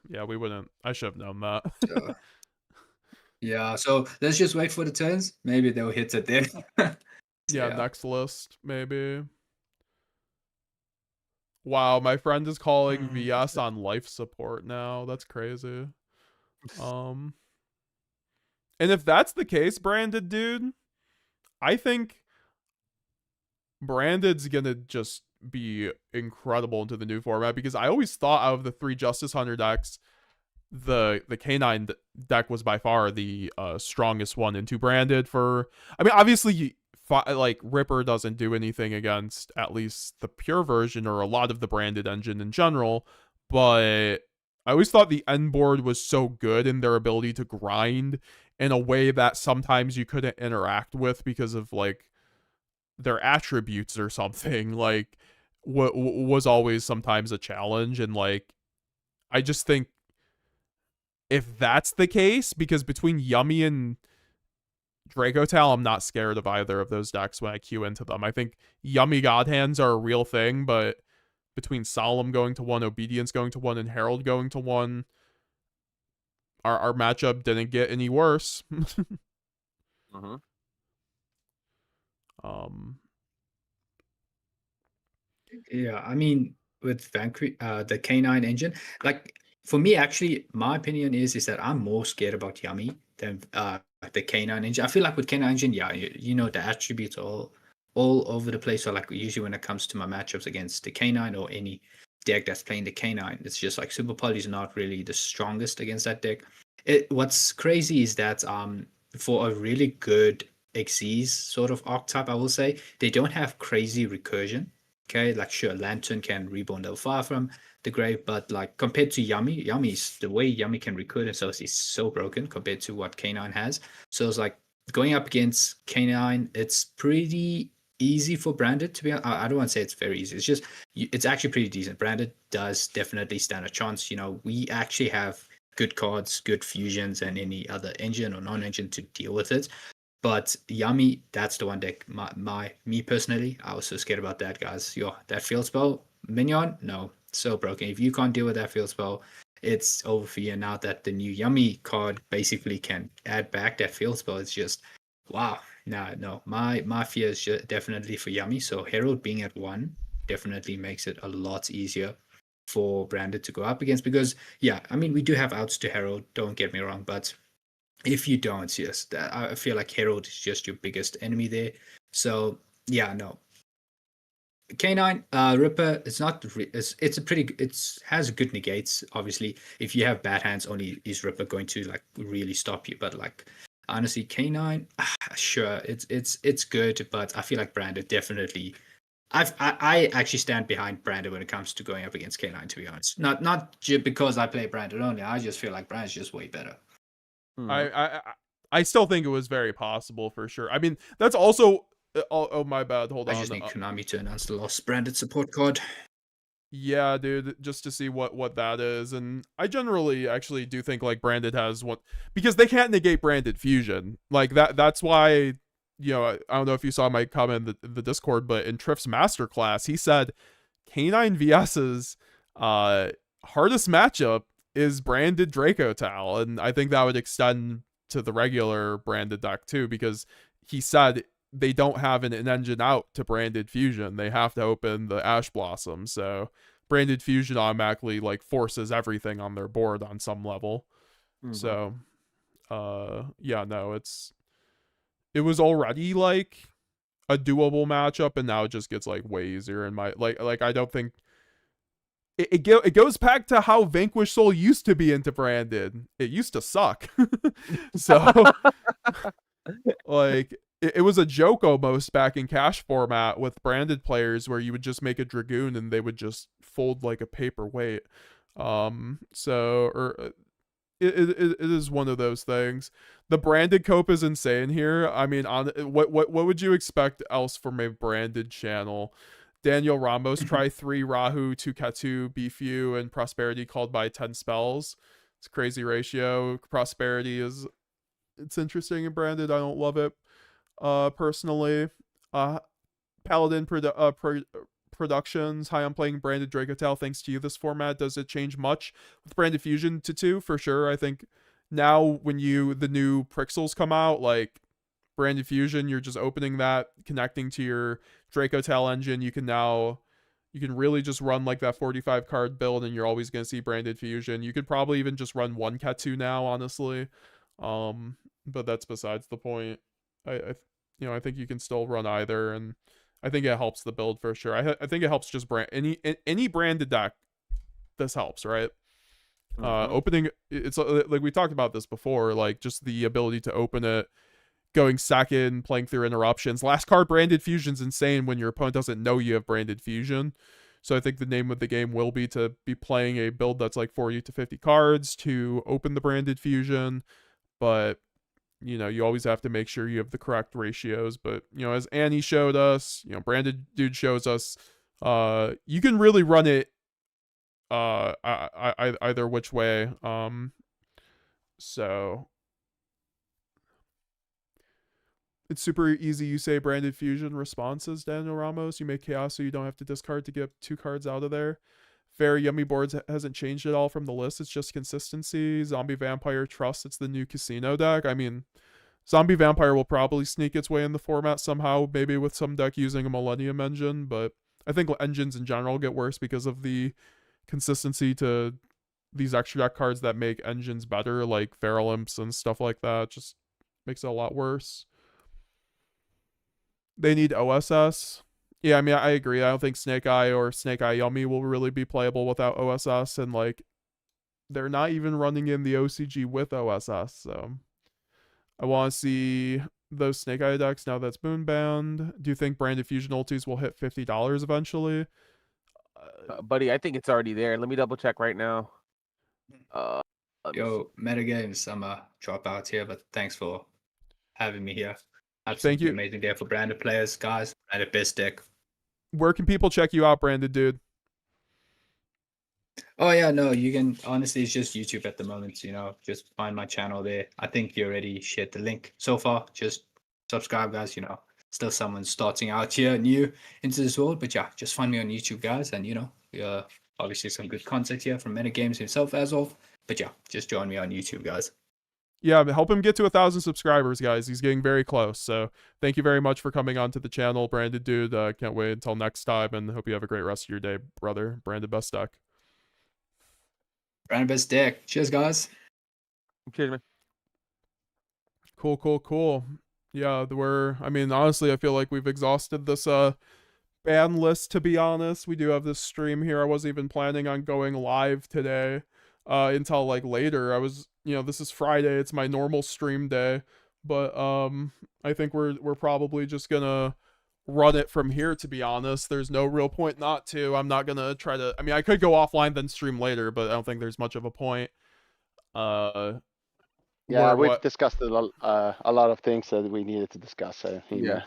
Yeah, we wouldn't. I should have known that. Yeah, so let's just wait for the turns. Maybe they'll hit it there. Yeah, next list, maybe. Wow, my friend is calling VS on life support now. That's crazy. And if that's the case, Branded dude, I think Branded's gonna just be incredible into the new format, because I always thought out of the 3 Justice Hunter decks, the K9 deck was by far the strongest one into Branded. Obviously like Ripper doesn't do anything against at least the pure version or a lot of the Branded engine in general, but I always thought the end board was so good in their ability to grind in a way that sometimes you couldn't interact with because of like their attributes or something, like was always sometimes a challenge. And like I just think if that's the case, because between Yummy and Dracotal, I'm not scared of either of those decks when I queue into them. I think Yummy God Hands are a real thing, but between Solemn going to 1, Obedience going to 1, and Herald going to 1, our matchup didn't get any worse. Yeah, I mean, with the K9 engine, like for me, actually, my opinion is that I'm more scared about Yummy than the K9 engine. I feel like with K9 engine, yeah, the attributes are all over the place. So like usually when it comes to my matchups against the K9 or any deck that's playing the K9, it's just like Super Poly is not really the strongest against that deck. What's crazy is that for a really good Xyz sort of archetype, I will say, they don't have crazy recursion. Okay, like sure, Lantern can reborn level 5 from the grave, but like compared to Yummy's the way Yummy can recur themselves is so broken compared to what K9 has. So it's like going up against K9, it's pretty easy for Branded to be. I don't want to say it's very easy. It's just it's actually pretty decent. Branded does definitely stand a chance. We actually have good cards, good fusions, and any other engine or non-engine to deal with it. But Yummy, that's the one deck. Me personally, I was so scared about that, guys. That field spell minion, no, so broken. If you can't deal with that field spell, it's over for you. Now that the new Yummy card basically can add back that field spell, it's just wow. No, my fear is definitely for Yummy. So Herald being at 1 definitely makes it a lot easier for Branded to go up against, because yeah, I mean we do have outs to Herald. Don't get me wrong, but if you don't, yes, I feel like Herald is just your biggest enemy there. So yeah, no. K9 Ripper, it's not. It's a pretty. It has good negates. Obviously, if you have bad hands, only is Ripper going to like really stop you. But like honestly, K9, sure, it's good, but I feel like Branded definitely. I actually stand behind Branded when it comes to going up against K9. To be honest, not just because I play Branded only. I just feel like Branded's just way better. I still think it was very possible for sure. I mean, that's also Oh, my bad. Hold on. I just need Konami to announce the last branded support card. Yeah, dude, just to see what that is. And I generally actually do think like branded has what, because they can't negate branded fusion. Like that's why, I don't know if you saw my comment in the Discord, but in Triff's masterclass, he said K9 VS's hardest matchup is branded Draco Tal, and I think that would extend to the regular branded deck too, because he said they don't have an engine out to branded fusion. They have to open the Ash Blossom, so branded fusion automatically like forces everything on their board on some level. So yeah, no, it was already like a doable matchup, and now it just gets like way easier in my like I don't think it goes back to how Vanquish Soul used to be into branded. It used to suck. So like it was a joke almost back in cash format with branded players, where you would just make a Dragoon and they would just fold like a paperweight. It is one of those things. The branded cope is insane here. I mean, what would you expect else from a branded channel? Daniel Ramos try 3 Rahu, 2 Katu, Beefew, and Prosperity called by 10 spells. It's a crazy ratio. Prosperity it's interesting and branded. I don't love it personally. Paladin Productions. Hi, I'm playing branded Dracotel thanks to you this format. Does it change much with branded fusion to 2? For sure. I think now when the new Prixels come out, like branded fusion, you're just opening that, connecting to your Dracotel engine. You can really just run like that 45 card build, and you're always going to see branded fusion. You could probably even just run 1 Katu now, honestly. But that's besides the point. I think you can still run either, and I think it helps the build for sure. I think it helps just brand any branded deck. This helps, right? Opening, it's like we talked about this before, like just the ability to open it, going second, playing through interruptions. Last card branded fusion's insane when your opponent doesn't know you have branded fusion. So I think the name of the game will be to be playing a build that's like 40 to 50 cards to open the branded fusion. But you always have to make sure you have the correct ratios. But as Annie showed us, branded dude shows us, you can really run it either which way. So it's super easy. You say branded fusion responses, Daniel Ramos. You make chaos so you don't have to discard to get 2 cards out of there. Fair Yummy Boards hasn't changed at all from the list. It's just consistency. Zombie Vampire Trust. It's the new casino deck. I mean, Zombie Vampire will probably sneak its way in the format somehow, maybe with some deck using a Millennium engine, but I think engines in general get worse because of the consistency to these extra deck cards that make engines better, like Feral Imps and stuff like that. Just makes it a lot worse. They need OSS. Yeah, I mean, I agree. I don't think Snake Eye or Snake Eye Yummy will really be playable without OSS, and like they're not even running in the OCG with OSS, so I want to see those Snake Eye decks now that's moonbound. Do you think branded fusion ultis will hit $50 eventually? Buddy, I think it's already there. Let me double check right now. Yo, Metagames, I'm a dropout here, but thanks for having me here. Thank Absolutely you. amazing day for branded players, guys. Branded best deck. Where can people check you out, branded dude? Oh yeah, no, you can honestly, it's just YouTube at the moment, just find my channel there. I think you already shared the link so far. Just subscribe, guys, still someone starting out here new into this world, but yeah, just find me on YouTube, guys, and obviously some good content here from Metagames himself as well. But yeah, just join me on YouTube, guys. Yeah, help him get to 1,000 subscribers, guys. He's getting very close. So thank you very much for coming onto the channel, branded dude. Can't wait until next time, and hope you have a great rest of your day, brother. Branded best deck. Branded best deck. Cheers, guys. Cheers, man. Cool. Yeah, honestly, I feel like we've exhausted this ban list, to be honest. We do have this stream here. I wasn't even planning on going live today until like later. I was, this is Friday. It's my normal stream day, but I think we're probably just gonna run it from here, to be honest. There's no real point not to. I'm not gonna try to, I could go offline then stream later, but I don't think there's much of a point. Yeah, we've discussed a lot of things that we needed to discuss. Yeah.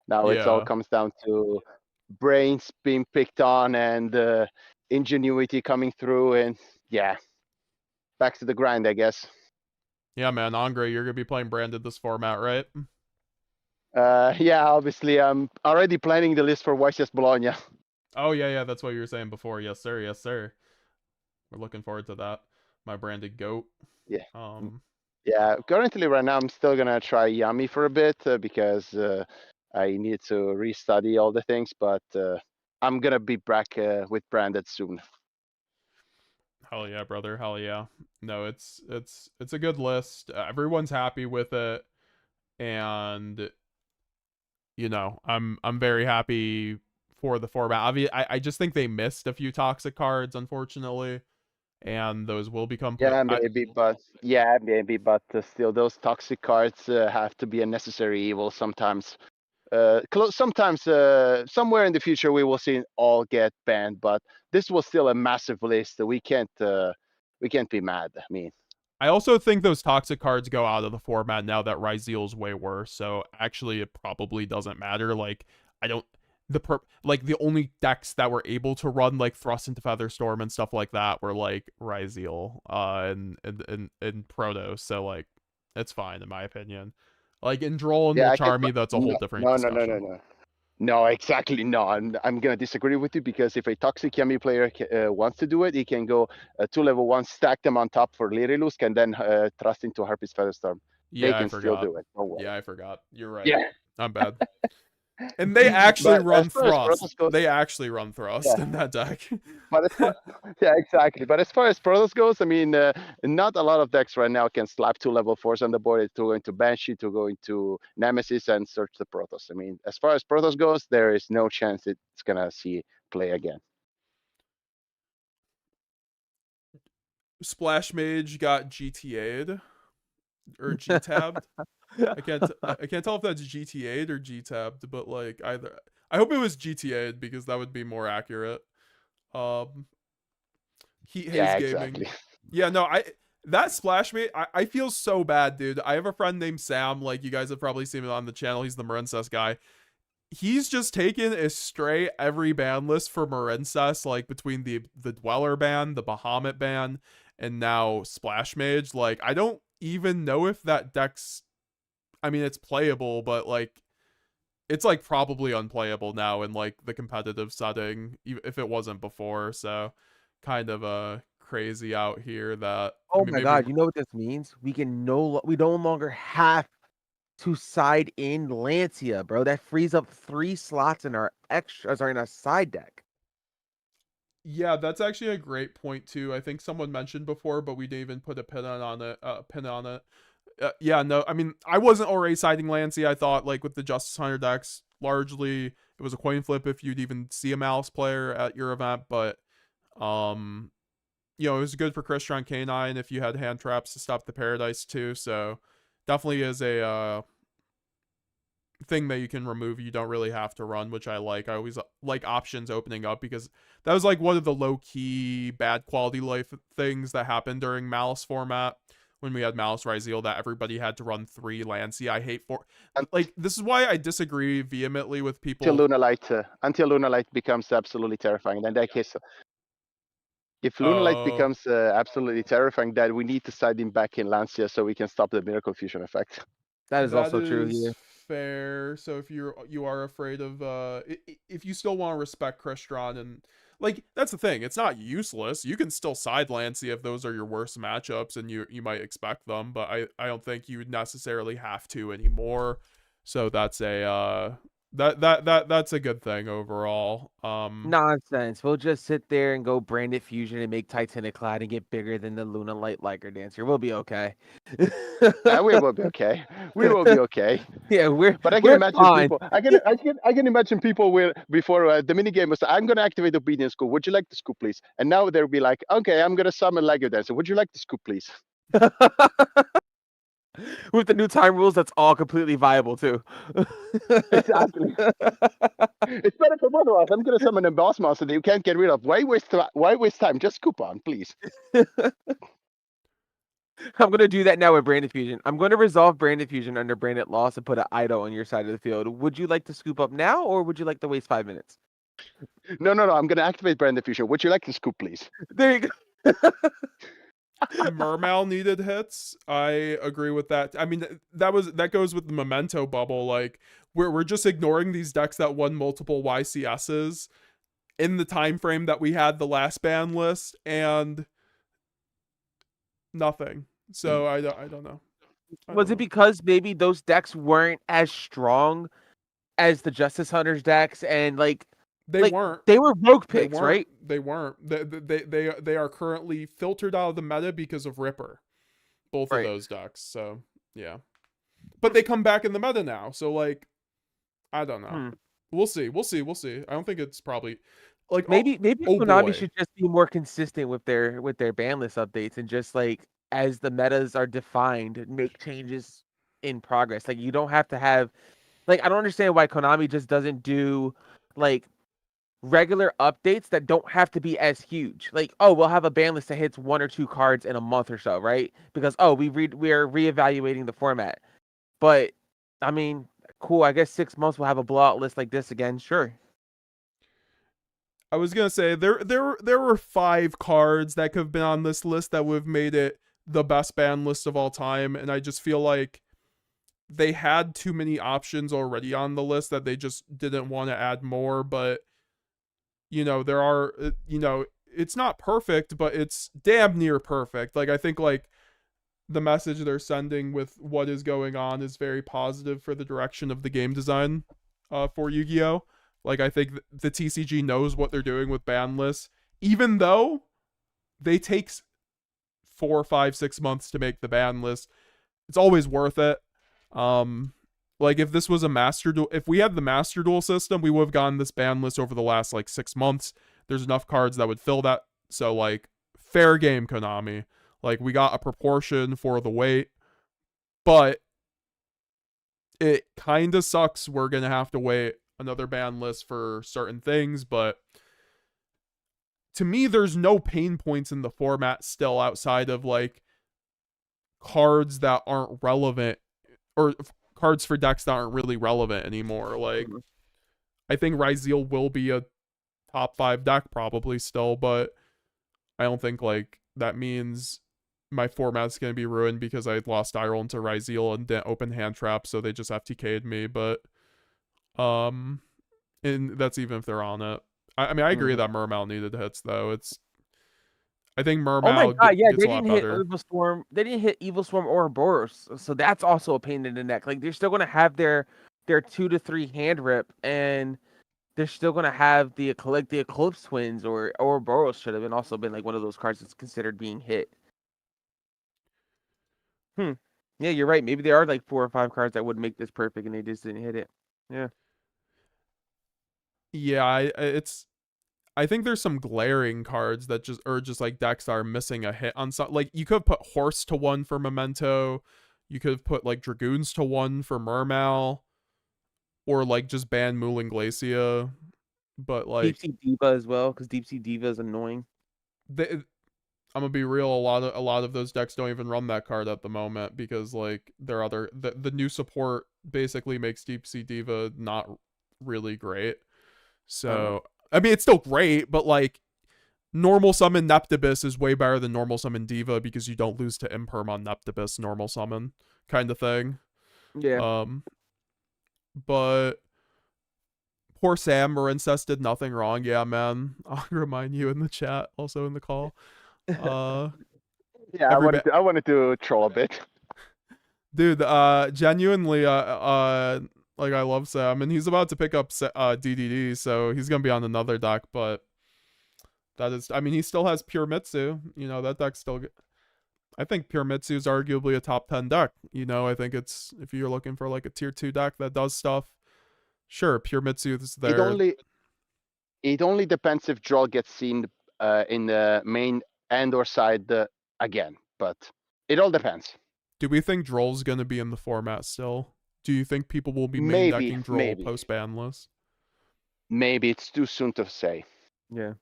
Now it's all Yeah. comes down to brains being picked on and ingenuity coming through, and yeah, back to the grind, I guess. Yeah, man. Andre, you're gonna be playing branded this format, right? Yeah, obviously, I'm already planning the list for YCS Bologna. Oh yeah, that's what you were saying before. Yes, sir. Yes, sir. We're looking forward to that. My branded goat. Yeah. Um. Yeah, currently right now I'm still gonna try Yummy for a bit because I need to restudy all the things, but I'm gonna be back with branded soon. Hell yeah, brother. Hell yeah. No, it's a good list. Everyone's happy with it, and you know, I'm very happy for the format. I just think they missed a few toxic cards, unfortunately, and those will become put. Yeah, maybe, but still, those toxic cards have to be a necessary evil sometimes. Sometimes, somewhere in the future, we will see all get banned, but this was still a massive list. We can't be mad. I mean, I also think those toxic cards go out of the format now that RYZEAL is way worse. So actually, it probably doesn't matter. Like I don't like the only decks that were able to run like Thrust into Featherstorm and stuff like that were like RYZEAL and Proto. So like it's fine in my opinion. Like in Droll and yeah, I can. Mulcharmy, that's a whole No, different no, no, no, discussion. no, no. No, exactly. No, I'm gonna disagree with you because if a toxic Yami player wants to do it, he can go 2 level 1, stack them on top for Lyrilusk, and then thrust into Harpy's Featherstorm. They Yeah, I can still forgot. do it. Don't worry. Yeah, I forgot. You're right. Yeah. I'm bad. And they actually But as run far as Thrust. Protoss goes, They actually run Thrust yeah. in that deck. But as far, yeah, exactly. But as far as Protoss goes, I mean, not a lot of decks right now can slap 2 level 4s on the board to go into Banshee, to go into Nemesis, and search the Protoss. I mean, as far as Protoss goes, there is no chance it's gonna see play again. Splash Mage got GTA'd or G-tabbed. I can't tell if that's GTA'd or G-tabbed, but like either. I hope it was GTA'd because that would be more accurate. Heat Haze Yeah, Gaming. exactly. Yeah, no, that Splash Mage, I feel so bad, dude. I have a friend named Sam, like you guys have probably seen him on the channel. He's the Marincess guy. He's just taken a stray every ban list for Marincess, like between the Dweller ban, the Bahamut ban, and now Splash Mage. Like, I don't even know if that deck's, I mean, it's playable, but like, it's like probably unplayable now in like the competitive setting, if it wasn't before. So, kind of crazy out here that. Oh I mean, my god, you know what this means? We no longer have to side in Lancia, bro. That frees up 3 slots in our in our side deck. Yeah, that's actually a great point too. I think someone mentioned before, but we didn't even put a pin on it. Yeah, no, I mean, I wasn't already siding Lancey. I thought like with the Justice Hunter decks, largely it was a coin flip if you'd even see a Malice player at your event, but you know, it was good for Crystron K9 if you had hand traps to stop the Paradise too. So definitely is a thing that you can remove. You don't really have to run, which I like. I always like options opening up because that was like one of the low-key bad quality life things that happened during Malice format when we had Malice RYZEAL, that everybody had to run 3 Lancey. I hate like this is why I disagree vehemently with people Until Lunalight becomes absolutely terrifying. In that case, if Lunalight becomes absolutely terrifying, then we need to side him back in Lancia so we can stop the Miracle Fusion effect. That is also true here. Fair. So if you are afraid of if you still want to respect Crystron, and like that's the thing, it's not useless. You can still side Lancey if those are your worst matchups and you might expect them, but I don't think you would necessarily have to anymore. So that's a that's a good thing overall. Nonsense. We'll just sit there and go Branded Fusion and make Titanic Cloud and get bigger than the Luna Light Liker Dancer. We'll be okay. Yeah, we will be okay. We will be okay. Yeah, But I can imagine people. I can imagine people where before the minigame was, I'm gonna activate Obedience Scoop. Would you like the scoop, please? And now they'll be like, okay, I'm gonna summon Lego Dancer. Would you like the scoop, please? With the new time rules, that's all completely viable too. Exactly. It's better for both of us. I'm gonna summon a boss monster that you can't get rid of. Why waste time? Just scoop on, please. I'm gonna do that now with Branded Fusion. I'm gonna resolve Branded Fusion under Branded Loss and put an Ido on your side of the field. Would you like to scoop up now, or would you like to waste 5 minutes? No. I'm gonna activate Branded Fusion. Would you like to scoop, please? There you go. Mermal needed hits. I agree with that. I mean, that goes with the Memento bubble. Like we're just ignoring these decks that won multiple YCSs in the time frame that we had the last ban list, and nothing. So I don't know. Was it because maybe those decks weren't as strong as the Justice Hunters decks, and like they weren't. They were rogue picks, right? They weren't. They are currently filtered out of the meta because of Ripper. Both of those decks. So yeah, but they come back in the meta now. So like, I don't know. We'll see. I don't think it's probably like maybe Konami should just be more consistent with their ban list updates, and just like as the metas are defined, make changes in progress. Like you don't have to have, like I don't understand why Konami just doesn't do like regular updates that don't have to be as huge. Like, oh, we'll have a ban list that hits 1 or 2 cards in a month or so, right? Because we are reevaluating the format. But I mean, cool. I guess 6 months we'll have a blowout list like this again. Sure. I was gonna say there were 5 cards that could have been on this list that would have made it the best ban list of all time, and I just feel like they had too many options already on the list that they just didn't want to add more. But there are, it's not perfect, but it's damn near perfect. Like I think like the message they're sending with what is going on is very positive for the direction of the game design for Yu-Gi-Oh! Like I think the TCG knows what they're doing with ban lists, even though they take 4, 5, 6 months to make the ban list. It's always worth it. Like if this was a Master Duel, if we had the Master Duel system, we would have gotten this ban list over the last like 6 months. There's enough cards that would fill that. So like fair game, Konami. Like we got a proportion for the weight, but it kind of sucks. We're going to have to wait another ban list for certain things, but to me, there's no pain points in the format still outside of like cards that aren't relevant, or cards for decks that aren't really relevant anymore. Like I think RYZEAL will be a top 5 deck probably still, but I don't think like that means my format's going to be ruined because I lost Iroll into RYZEAL and didn't open hand trap, so they just FTK'd me. But and that's even if they're on it. I mean, I agree that Mermal needed hits though. I think Mermal. Oh my god, yeah, gets they a lot didn't hit better. Evil Storm. They didn't hit Evil Storm or Boros, so that's also a pain in the neck. Like they're still gonna have their 2 to 3 hand rip, and they're still gonna have the Eclipse Twins or Boros should have also been like one of those cards that's considered being hit. Yeah, you're right. Maybe there are like 4 or 5 cards that would make this perfect, and they just didn't hit it. Yeah. Yeah, I think there's some glaring cards that just like decks that are missing a hit on some. Like you could have put Horse to 1 for Memento, you could have put like Dragoons to 1 for Mermal, or like just ban Moulin Glacia. But like Deep Sea Diva as well, because Deep Sea Diva is annoying. I'm gonna be real. A lot of those decks don't even run that card at the moment because like the new support basically makes Deep Sea Diva not really great. So I mean, it's still great, but like normal summon Neptibus is way better than normal summon Diva because you don't lose to Imperm on Neptibus normal summon kind of thing. Yeah. But poor Sam Marincess did nothing wrong. Yeah, man. I'll remind you in the chat, also in the call. Yeah, I wanted to troll a bit. Dude, genuinely, like I love Sam, and he's about to pick up DDD, so he's gonna be on another deck. But that is, I mean, he still has Pure Mitsu. That deck's still good. I think Pure Mitsu is arguably a top 10 deck. I think it's, if you're looking for like a tier 2 deck that does stuff, sure, Pure Mitsu is there. It only depends if Droll gets seen in the main and or side again, but it all depends. Do we think Droll's gonna be in the format still? Do you think people will be main decking Droll post ban list? Maybe it's too soon to say. Yeah.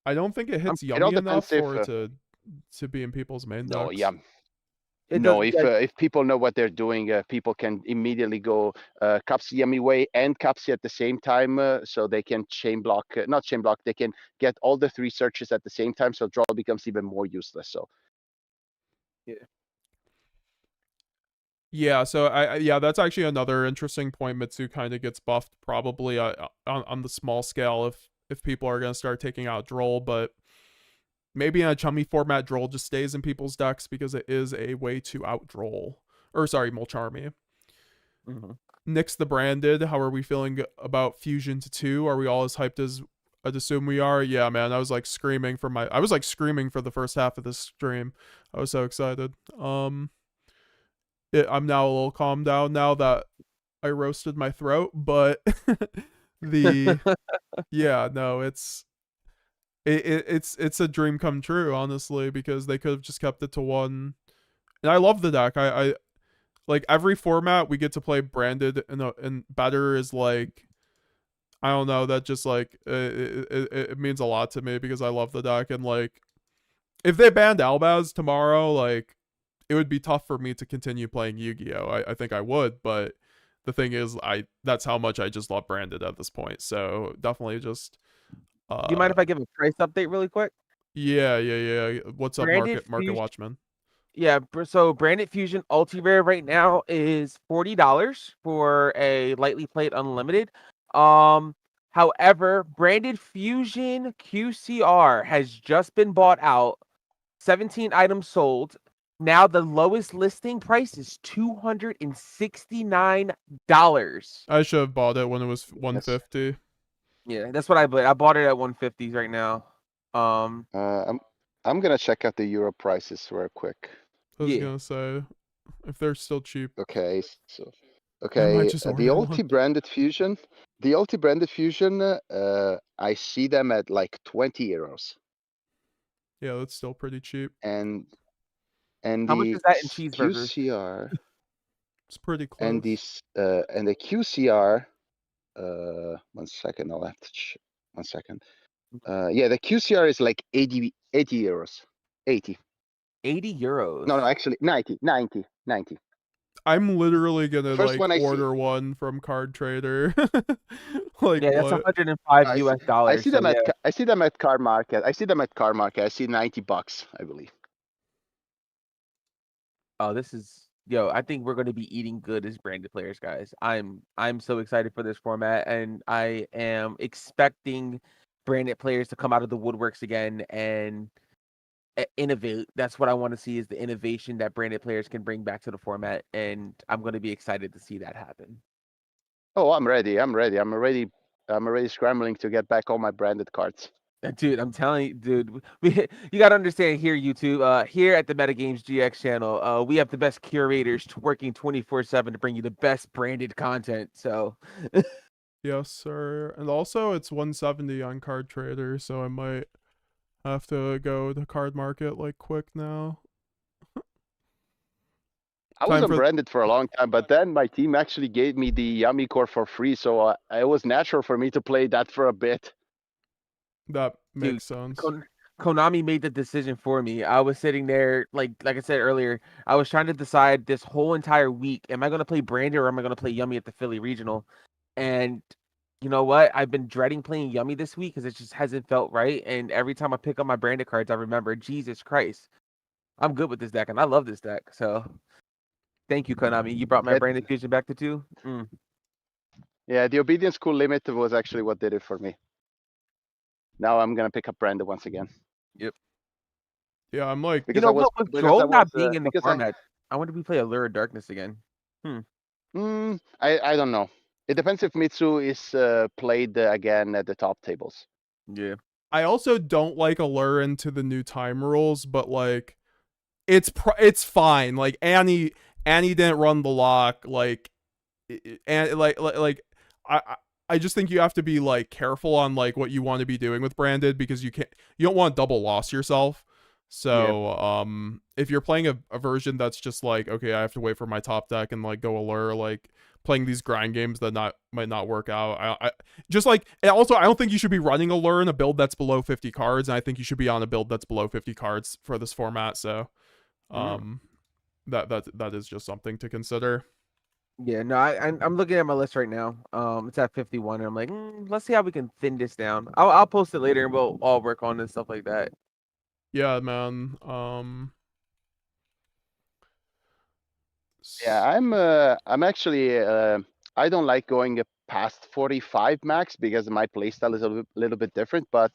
I don't think it hits Yummy enough for it to to be in people's main No, decks. yeah. It No, does, yeah, if people know what they're doing, people can immediately go Capsi Yummy Way and Capsi at the same time, so they can chain block, not chain block, they can get all the 3 searches at the same time, so draw becomes even more useless. So Yeah, so yeah, that's actually another interesting point. Mitsu kind of gets buffed probably on the small scale if people are gonna start taking out Droll, but maybe in a chummy format, Droll just stays in people's decks because it is a way to out Droll. Or sorry, Molcharmy. Mm-hmm. Nyx the Branded, how are we feeling about Fusion to 2? Are we all as hyped as I'd assume we are? Yeah, man, I was like screaming for the first half of this stream. I was so excited. I'm now a little calmed down now that I roasted my throat, but yeah, no, it's a dream come true, honestly, because they could have just kept it to 1. And I love the deck. I like every format we get to play branded and better is like, I don't know, that just like it means a lot to me because I love the deck. And like if they banned Albaz tomorrow, like it would be tough for me to continue playing Yu-Gi-Oh. I think I would, but the thing is that's how much I just love branded at this point. So definitely just Do you mind if I give a price update really quick? Yeah. What's up, Branded Market Watchman? Yeah, so Branded Fusion Ulti Rare right now is $40 for a lightly played unlimited. However, Branded Fusion QCR has just been bought out. 17 items sold. Now the lowest listing price is $269. I should have bought it when it was 150. Yeah, that's what I bought. I bought it at 150s right now. I'm gonna check out the euro prices real quick. I was gonna say if they're still cheap. Okay, so I might okay, just the order one. Ulti branded fusion, I see them at like 20 euros. Yeah, that's still pretty cheap. And How much the is that in cheeseburgers? QCR It's pretty close. and the QCR, 1 second, I'll have to 1 second. Yeah, the QCR is like 80 euros. 80 euros. No, actually 90. I'm literally gonna First like one I see. order one from Card Trader. Like Yeah, that's what? 105 US dollars. I see them at Card Market. I see them at Card Market. I see $90, I believe. Oh, I think we're going to be eating good as branded players, guys. I'm so excited for this format, and I am expecting branded players to come out of the woodworks again and innovate. That's what I want to see, is the innovation that branded players can bring back to the format, and I'm going to be excited to see that happen. Oh, I'm ready. I'm already scrambling to get back all my branded cards. Dude, I'm telling you, dude, you got to understand here, YouTube, here at the Metagames GX channel, we have the best curators working 24/7 to bring you the best branded content. So, yes, sir. And also, it's 170 on Card Trader, so I might have to go to Card Market like quick now. I was unbranded for a long time, but then my team actually gave me the Yummy Core for free, so it was natural for me to play that for a bit. That makes sense. Konami made the decision for me. I was sitting there, like I said earlier, I was trying to decide this whole entire week, am I going to play Branded or am I going to play Yummy at the Philly Regional? And you know what? I've been dreading playing Yummy this week because it just hasn't felt right. And every time I pick up my Branded cards, I remember, Jesus Christ, I'm good with this deck, and I love this deck. So thank you, Konami. You brought my Branded Fusion back to 2. Yeah, the Obedience School limit was actually what did it for me. Now I'm gonna pick up Branded once again. Yep. Yeah, I'm like, because with Droll not being in the format, I wonder if we play Allure of Darkness again. I don't know. It depends if Mitsu is played again at the top tables. Yeah. I also don't like Allure into the new time rules, but like, it's fine. Like Annie didn't run the lock. Like, and I just think you have to be like careful on like what you want to be doing with branded, because you don't want to double loss yourself. So if you're playing a version that's just like, okay, I have to wait for my top deck and like go Allure, like playing these grind games that might not work out. I just like, and also I don't think you should be running a build that's below 50 cards, and I think you should be on a build that's below 50 cards for this format. So, that is just something to consider. Yeah, no, I'm looking at my list right now. It's at 51, and I'm like, let's see how we can thin this down. I'll post it later, and we'll all work on it and stuff like that. Yeah, man. Yeah, I'm actually I don't like going past 45 max because my playstyle is a little bit different. But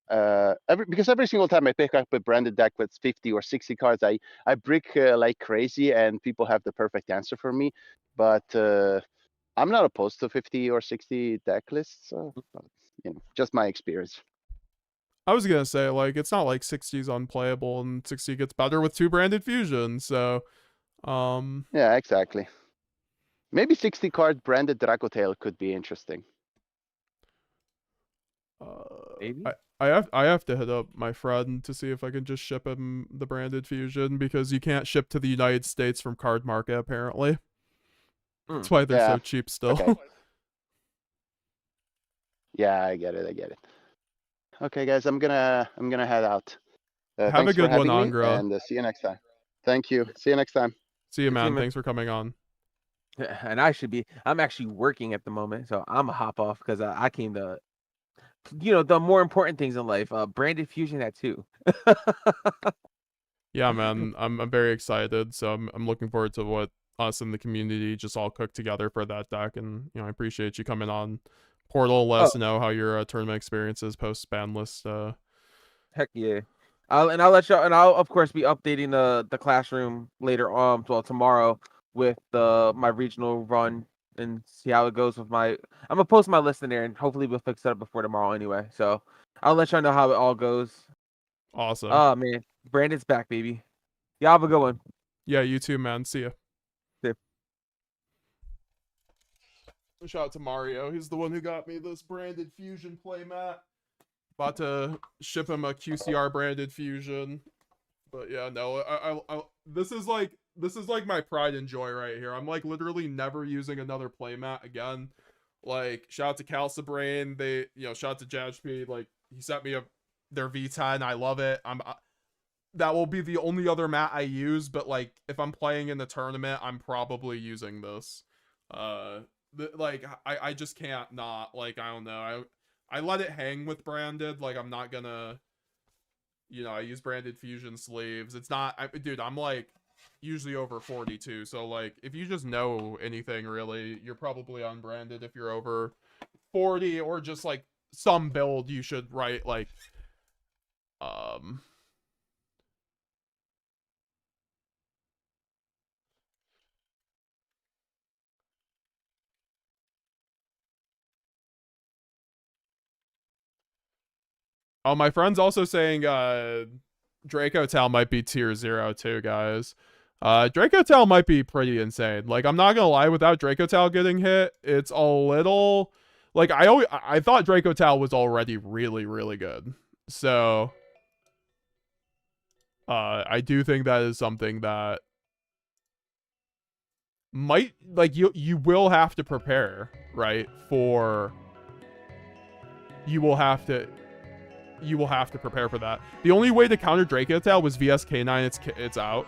because every single time I pick up a branded deck with 50 or 60 cards, I brick like crazy, and people have the perfect answer for me. But I'm not opposed to 50 or 60 deck lists. Just my experience. I was gonna say, like, it's not like 60 is unplayable, and 60 gets better with 2 branded fusions. So, yeah, exactly. Maybe 60 card branded Dracotail could be interesting. Maybe. I have to hit up my friend to see if I can just ship him the branded fusion, because you can't ship to the United States from Card Market apparently. That's why they're so cheap still. Okay. Yeah, I get it. Okay, guys, I'm gonna head out. Have a good one, Angra. And see you next time. Thank you. See you next time. See you, man. Thanks for coming on. And I'm actually working at the moment, so I'm a hop off because I came to, the more important things in life. Branded fusion at 2. Yeah, man. I'm very excited. So I'm looking forward to what us and the community just all cook together for that deck. And I appreciate you coming on Portal. Let us know how your tournament experience is post BANLIST. Heck yeah. I'll let y'all, and I'll of course be updating the classroom later on, tomorrow with my regional run, and see how it goes with I'm gonna post my list in there, and hopefully we'll fix it up before tomorrow anyway. So I'll let y'all know how it all goes. Awesome. Oh man, Brandon's back, baby. Y'all have a good one. Yeah, you too, man. See ya. See ya. Shout out to Mario. He's the one who got me this branded fusion playmat. About to ship him a QCR branded fusion. But yeah, no, I this is like my pride and joy right here. I'm like literally never using another playmat again. Like, shout out to Calcibrain. They, shout out to JashP. Like, he sent me their V10. I love it. That will be the only other mat I use, but like if I'm playing in the tournament, I'm probably using this. I just can't not, like, I don't know. I let it hang with branded. Like, I'm not gonna, I use branded fusion sleeves. It's not, dude, I'm like usually over 42. So like, if you just know anything really, you're probably unbranded if you're over 40, or just like some build you should write like, Oh, my friend's also saying Draco Tal might be tier 0 too, guys. Draco Tal might be pretty insane. Like, I'm not gonna lie, without Draco Tal getting hit, it's a little, like, I thought Draco Tal was already really, really good. So I do think that is something that might, like, you will have to prepare, right? You will have to prepare for that. The only way to counter Draco Tal was VS K9. It's out.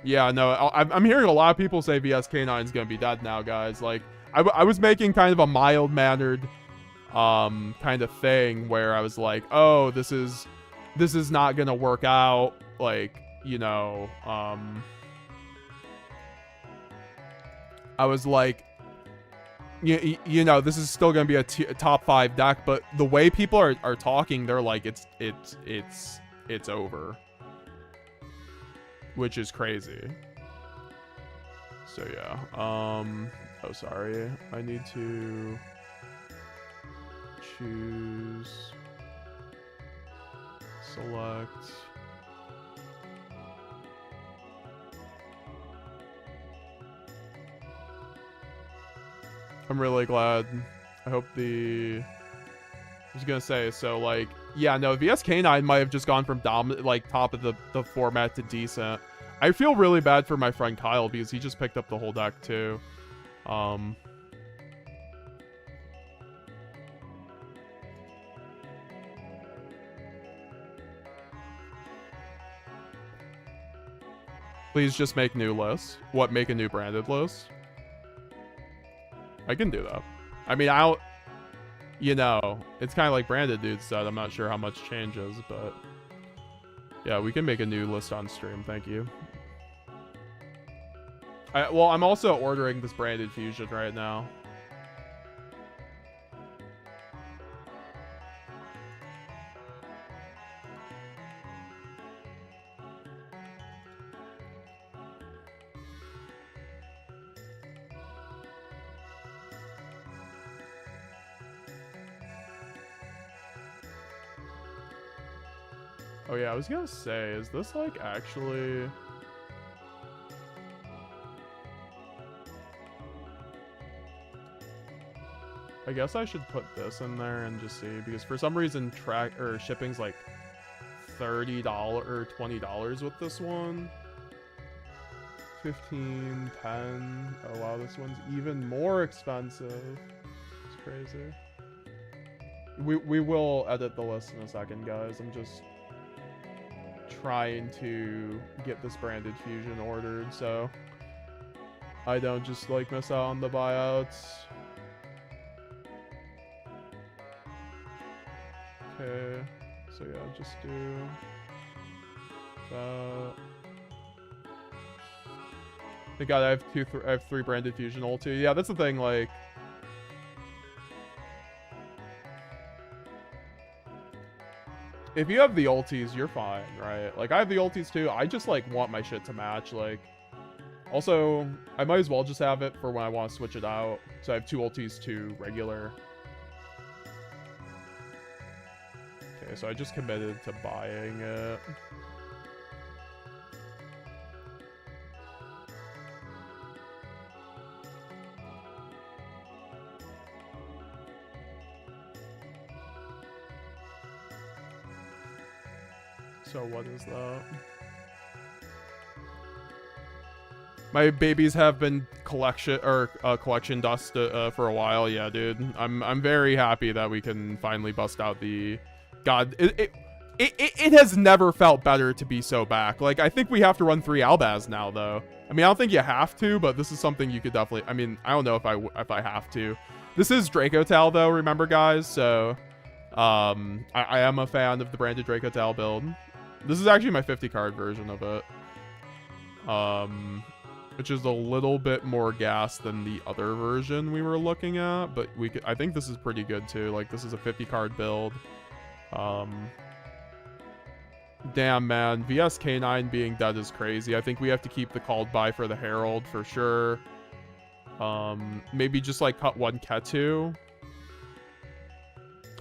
Yeah, no, I'm hearing a lot of people say VS K9 is gonna be dead now, guys. Like, I was making kind of a mild-mannered kind of thing where I was like, oh, this is not gonna work out. Like, I was like, this is still gonna be a top 5 deck, but the way people are talking, they're like, it's over, which is crazy. So yeah, oh sorry, I need to choose, select. I'm really glad. I hope I was gonna say, so like, yeah, no, VS K9 might have just gone from top of the format to decent. I feel really bad for my friend Kyle because he just picked up the whole deck too. Please just make new lists. What, make a new branded list? I can do that. I mean, you know, it's kind of like Branded Dude said. I'm not sure how much changes, but yeah, we can make a new list on stream. Thank you. Well, I'm also ordering this Branded Fusion right now. Oh yeah, I was gonna say, is this like actually... I guess I should put this in there and just see, because for some reason shipping's like $30 or $20 with this one. 15, 10. Oh wow, this one's even more expensive. It's crazy. We will edit the list in a second, guys. I'm just trying to get this Branded Fusion ordered so I don't just like miss out on the buyouts. Okay, so yeah, just do that. Thank God I have three Branded Fusion ulti. Yeah, that's the thing, like, if you have the ultis, you're fine, right? Like, I have the ultis too. I just, like, want my shit to match. Like, also, I might as well just have it for when I want to switch it out. So I have 2 ultis, 2 regular. Okay, so I just committed to buying it. So what is that? My babies have been collection dust for a while. Yeah, dude. I'm very happy that we can finally bust out the... God, it has never felt better to be so back. Like, I think we have to run 3 Albaz now, though. I mean, I don't think you have to, but this is something you could definitely... I mean, I don't know if I have to. This is Dracotal, though, remember, guys? So, I am a fan of the branded Dracotal build. This is actually my 50-card version of it. Which is a little bit more gas than the other version we were looking at, but I think this is pretty good, too. Like, this is a 50-card build. Damn, man. VS K9 being dead is crazy. I think we have to keep the called by for the Herald for sure. Maybe just like cut 1 Ketu.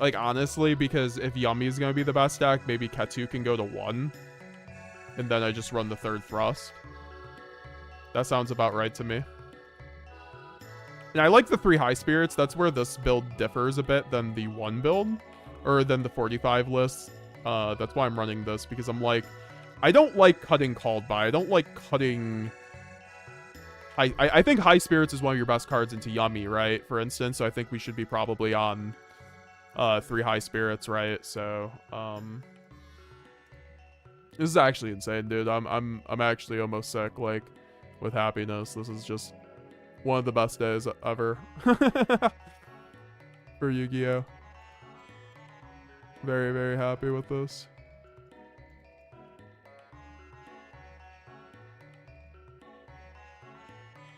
Like, honestly, because if Yummy is going to be the best deck, maybe Ketu can go to 1. And then I just run the 3rd Thrust. That sounds about right to me. And I like the 3 High Spirits. That's where this build differs a bit than the 1 build. Or than the 45 list. That's why I'm running this, because I'm like, I don't like cutting called by. I don't like cutting... I think High Spirits is one of your best cards into Yummy, right? For instance, so I think we should be probably on 3 High Spirits, right? So, this is actually insane, dude. I'm actually almost sick, like, with happiness. This is just one of the best days ever for Yu-Gi-Oh! Very, very happy with this.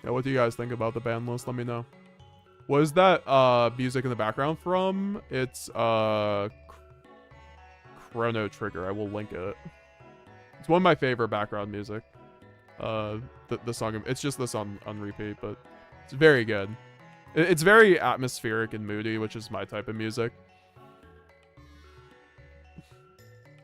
Yeah, what do you guys think about the ban list? Let me know. What is that music in the background from? It's Chrono Trigger. I will link it. It's one of my favorite background music. The song, it's just this on repeat, but it's very good. It's very atmospheric and moody, which is my type of music.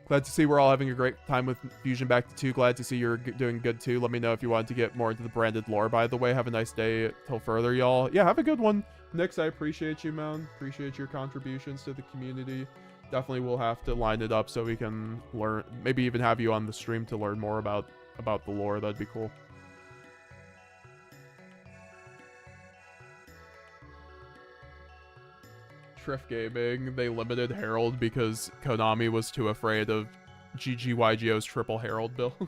Glad to see we're all having a great time with Fusion back to 2. Glad to see you're doing good too. Let me know if you wanted to get more into the branded lore, by the way. Have a nice day till further, y'all. Yeah, have a good one. Nix, I appreciate you, man. Appreciate your contributions to the community. Definitely will have to line it up so we can learn, maybe even have you on the stream to learn more about about the lore. That'd be cool. Triff Gaming, they limited Herald because Konami was too afraid of YGO's triple Herald build.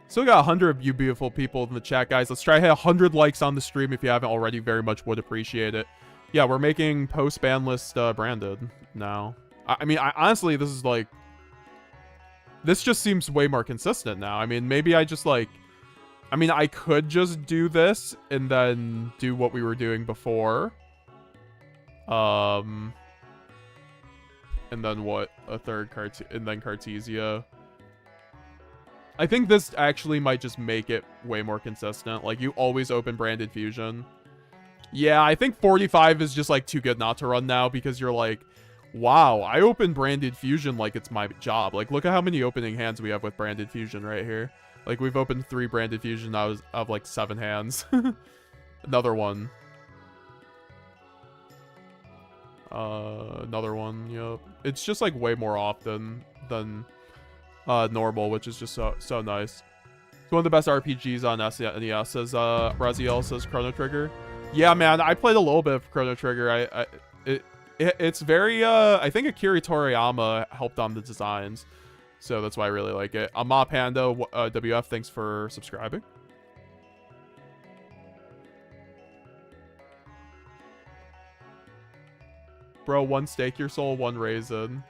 Still got 100 of you beautiful people in the chat, guys. Let's try to hit 100 likes on the stream if you haven't already. Very much would appreciate it. Yeah, we're making post-BANLIST branded now. I mean, honestly, this is like... This just seems way more consistent now. I mean, maybe I just like... I mean, I could just do this and then do what we were doing before. And then what? A third and then Cartesia. I think this actually might just make it way more consistent. Like, you always open Branded Fusion. Yeah, I think 45 is just, like, too good not to run now because you're like, wow, I open Branded Fusion like it's my job. Like, look at how many opening hands we have with Branded Fusion right here. Like, we've opened 3 Branded Fusion out of, like, 7 hands. Another one. Another one, yep. It's just, like, way more often than... normal, which is just so nice. It's one of the best RPGs on SNES, says RYZEAL, says Chrono Trigger. Yeah, man, I played a little bit of Chrono Trigger. It's very I think Akira Toriyama helped on the designs, so that's why I really like it. Ma Panda WF, thanks for subscribing. Bro, 1 stake your soul, 1 raisin.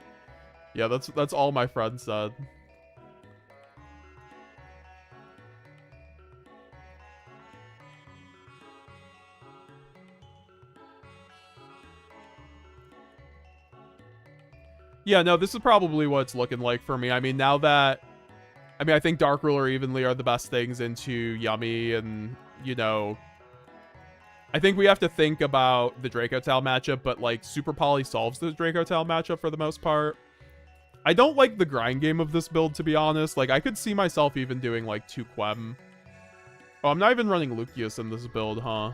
Yeah, that's all my friend said. Yeah, no, this is probably what it's looking like for me. I mean, now that... I mean, I think Dark Ruler Evenly are the best things into Yummy, and, you know... I think we have to think about the Draco Tal matchup, but, like, Super Poly solves the Draco Tal matchup for the most part. I don't like the grind game of this build, to be honest. Like, I could see myself even doing, like, 2 Quem. Oh, I'm not even running Lucius in this build, huh?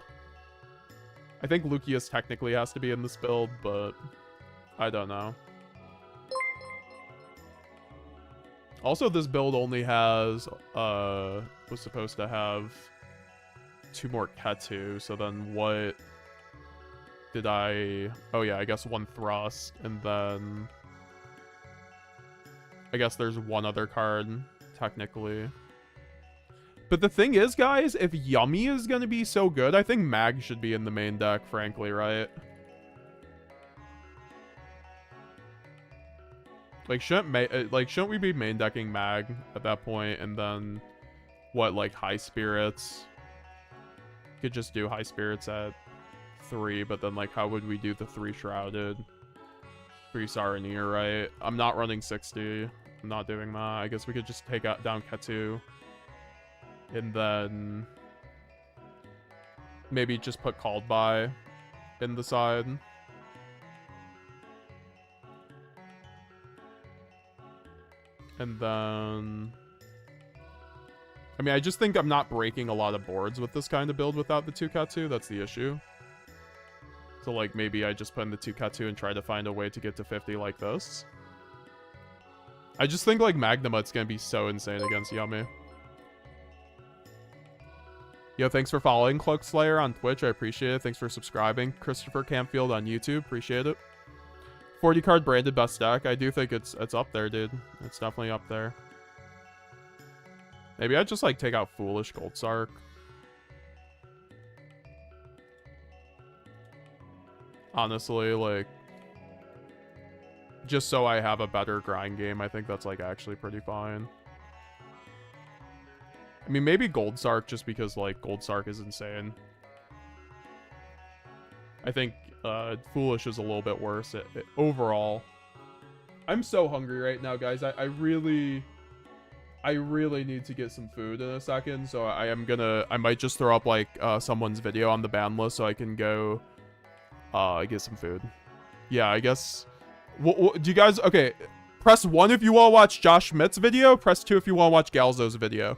I think Lucius technically has to be in this build, but... I don't know. Also, this build only has, was supposed to have 2 more Ketu, so then what did I... Oh yeah, I guess 1 Thrust, and then... I guess there's 1 other card, technically. But the thing is, guys, if Yummy is gonna be so good, I think Mag should be in the main deck, frankly, right? Like, shouldn't we be main decking Mag at that point, and then what, like, High Spirits? Could just do High Spirits at 3, but then, like, how would we do the 3 Shrouded? 3 Saranir, right? I'm not running 60. I'm not doing that. I guess we could just take down Ketu. And then... maybe just put Called By in the side. And then... I mean, I just think I'm not breaking a lot of boards with this kind of build without the 2 Ketu. That's the issue. So, like, maybe I just put in the 2 Ketu and try to find a way to get to 50 like this. I just think, like, Magnemite's gonna be so insane against Yummy. Yo, thanks for following Cloak Slayer on Twitch. I appreciate it. Thanks for subscribing. Christopher Campfield on YouTube. Appreciate it. 40 card branded best deck. I do think it's up there, dude. It's definitely up there. Maybe I'd just, like, take out Foolish Gold Sark. Honestly, like... just so I have a better grind game, I think that's, like, actually pretty fine. I mean, maybe Gold Sark just because, like, Gold Sark is insane. I think Foolish is a little bit worse overall. I'm so hungry right now, guys. I really need to get some food in a second, so I might just throw up, like, someone's video on the ban list so I can go get some food. Yeah, I guess... do you guys... Okay, press 1 if you want to watch Josh Schmidt's video. Press 2 if you want to watch Galzo's video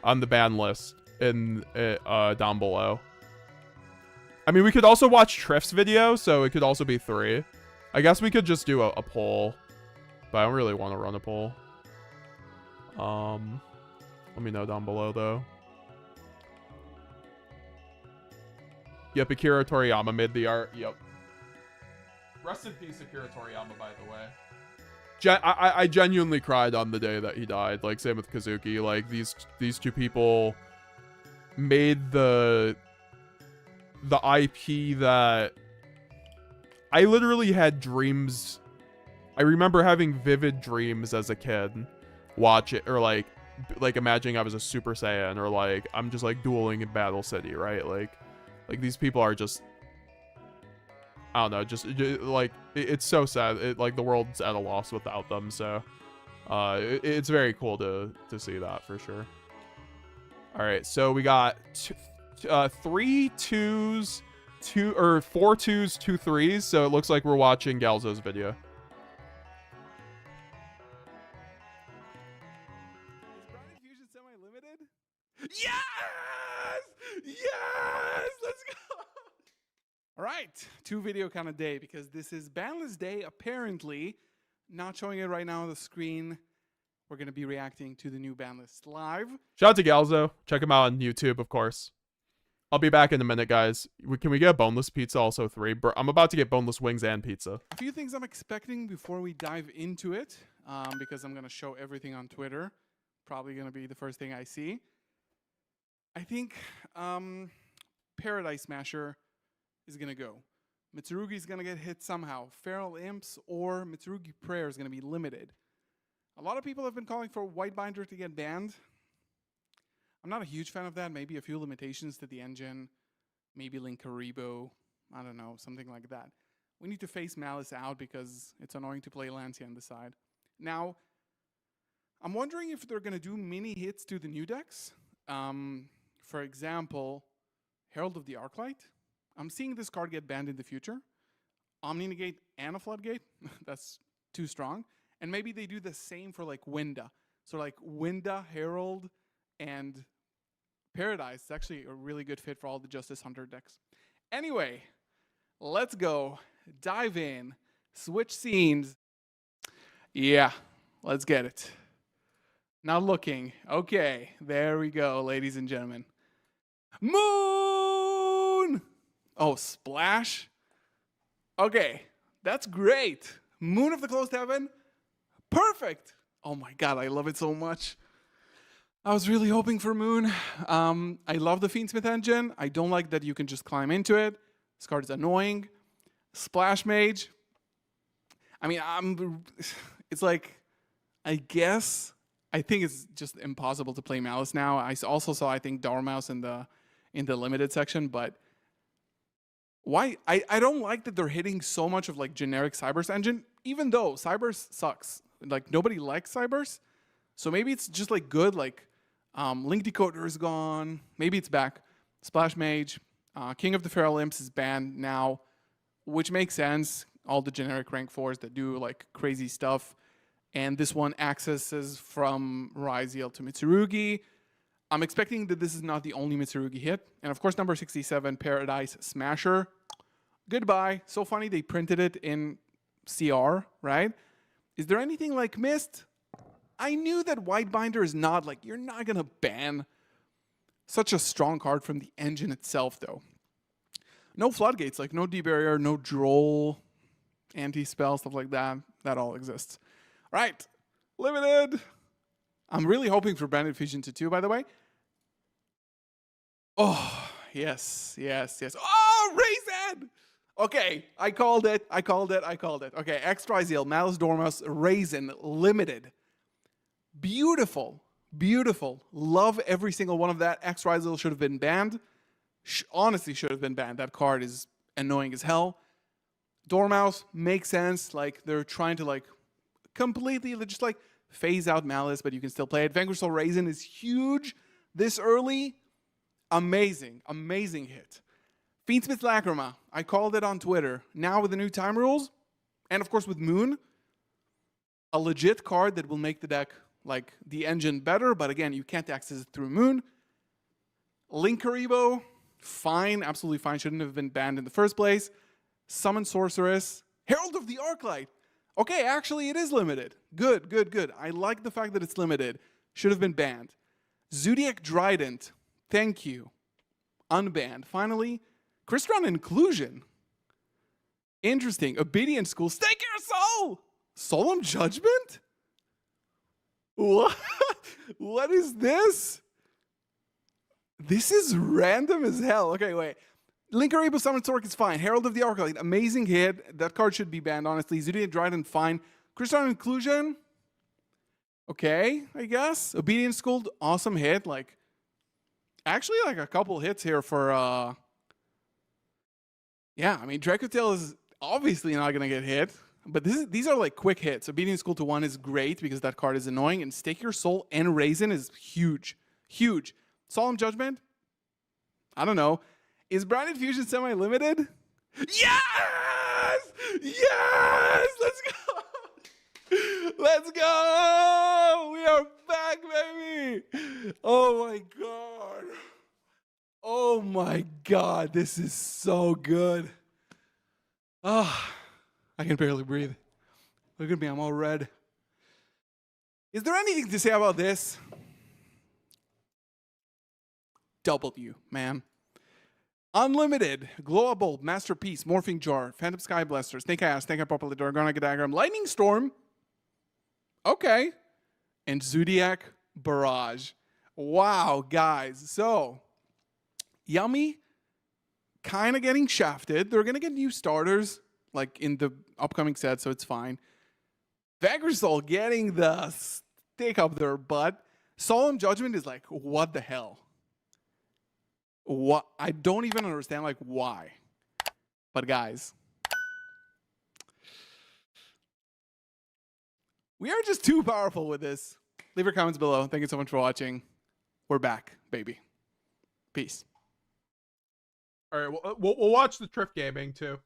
on the ban list in down below. I mean, we could also watch Triff's video, so it could also be 3. I guess we could just do a poll, but I don't really want to run a poll. Let me know down below though. Yep, Akira Toriyama made the art. Yep. Rest in peace, Akira Toriyama, by the way. I genuinely cried on the day that he died. Like, same with Kazuki. Like, these two people made the IP that I literally had dreams. I remember having vivid dreams as a kid. Watch it, or like imagining I was a Super Saiyan, or like I'm just like dueling in Battle City, right? Like these people are just, I don't know, just like it's so sad. Like the world's at a loss without them. So it's very cool to see that for sure. All right, so we got 3 2s, 4 2s, 2 3s. So it looks like we're watching Galzo's video. Yes! Yes! Let's go! All right, 2 video kind of day because this is BANLIST day, apparently. Not showing it right now on the screen. We're going to be reacting to the new BANLIST live. Shout out to Galzo. Check him out on YouTube, of course. I'll be back in a minute, guys. Can we get a boneless pizza, also 3? I'm about to get boneless wings and pizza. A few things I'm expecting before we dive into it, because I'm going to show everything on Twitter. Probably going to be the first thing I see. I think Paradise Smasher is going to go. Mitsurugi is going to get hit somehow. Feral Imps or Mitsurugi Prayer is going to be limited. A lot of people have been calling for White Binder to get banned. I'm not a huge fan of that. Maybe a few limitations to the engine. Maybe Link Karibo. I don't know, something like that. We need to phase Malice out because it's annoying to play Lancia on the side. Now, I'm wondering if they're going to do mini hits to the new decks. For example, Herald of the Arclight. I'm seeing this card get banned in the future. Omni Negate and a Floodgate. That's too strong. And maybe they do the same for like Winda. So like Winda, Herald, and Paradise is actually a really good fit for all the Justice Hunter decks. Anyway, let's go. Dive in. Switch scenes. Yeah, let's get it. Not looking. Okay, there we go, ladies and gentlemen. Moon! Oh, Splash? Okay, that's great. Moon of the Closed Heaven? Perfect! Oh my god, I love it so much. I was really hoping for Moon. I love the Fiendsmith engine. I don't like that you can just climb into it. This card is annoying. Splash Mage. I mean, it's like, I think it's just impossible to play Malice now. I also saw, I think, Dormouse in the limited section, but why? I don't like that they're hitting so much of like generic Cyberse engine, even though Cyberse sucks. Like nobody likes Cyberse, so maybe it's just like good. Like Link Decoder is gone. Maybe it's back. Splash Mage, King of the Feral Imps is banned now, which makes sense. All the generic rank 4s that do like crazy stuff. And this one accesses from RYZEAL to Mitsurugi. I'm expecting that this is not the only Mitsurugi hit. And of course, number 67, Paradise Smasher. Goodbye. So funny they printed it in CR, right? Is there anything like Mist? I knew that White Binder is not like, you're not going to ban such a strong card from the engine itself, though. No Floodgates, like no D-Barrier, no Droll, Anti-Spell, stuff like that. That all exists. Right, limited. I'm really hoping for Bandit Fusion to 2, by the way. Oh, yes. Oh, RYZEAL! Okay, I called it. Okay, RYZEAL, Malice Dormouse, RYZEAL, limited. Beautiful. Love every single one of that. RYZEAL should have been banned. Honestly, should have been banned. That card is annoying as hell. Dormouse makes sense. Like, they're trying to, like, completely just like phase out Malice, but you can still play it. Vanquish Soul RYZEAL is huge this early. Amazing hit. Fiendsmith Lacrima, I called it on Twitter. Now with the new time rules, and of course with Moon, a legit card that will make the deck, like the engine better, but again, you can't access it through Moon. Link Karibo, fine, absolutely fine, shouldn't have been banned in the first place. Summon Sorceress, Herald of the Arclight. Okay, actually it is limited. Good, good, good. I like the fact that it's limited. Should have been banned. Zodiac Trident. Thank you. Unbanned. Finally, Crystron Inclusion. Interesting. Obedient School. Stake your soul! Solemn Judgment? What? What is this? This is random as hell. Okay, wait. Linkarable Summon Torque is fine. Herald of the Arclight, amazing hit. That card should be banned, honestly. Zodiac Trident, fine. Crystal Inclusion, okay, I guess. Obedient School, awesome hit. Like, actually, like a couple hits here for, yeah, I mean, Dracotail is obviously not going to get hit. But these are like quick hits. Obedient School to 1 is great because that card is annoying. And Stake Your Soul and Raisin is huge. Huge. Solemn Judgment? I don't know. Is Branded Fusion semi-limited? Yes! Yes! Let's go! Let's go! We are back, baby! Oh my god. Oh my god. This is so good. Ah. I can barely breathe. Look at me, I'm all red. Is there anything to say about this? W, man. Unlimited, Glow Up Bulb, Masterpiece, Morphing Jar, Phantom Sky Blaster, Snake Eye, Snake Eye Populator, Garnet Diagram, Lightning Storm. Okay. And Zodiac Barrage. Wow, guys. So, Yummy kind of getting shafted. They're going to get new starters like in the upcoming set, so it's fine. Vagrisol getting the stick up their butt. Solemn Judgment is like, what the hell? What? I don't even understand, like, why. But guys, we are just too powerful with this. Leave your comments below. Thank you so much for watching. We're back, baby. Peace. All right, we'll watch the Trift Gaming too.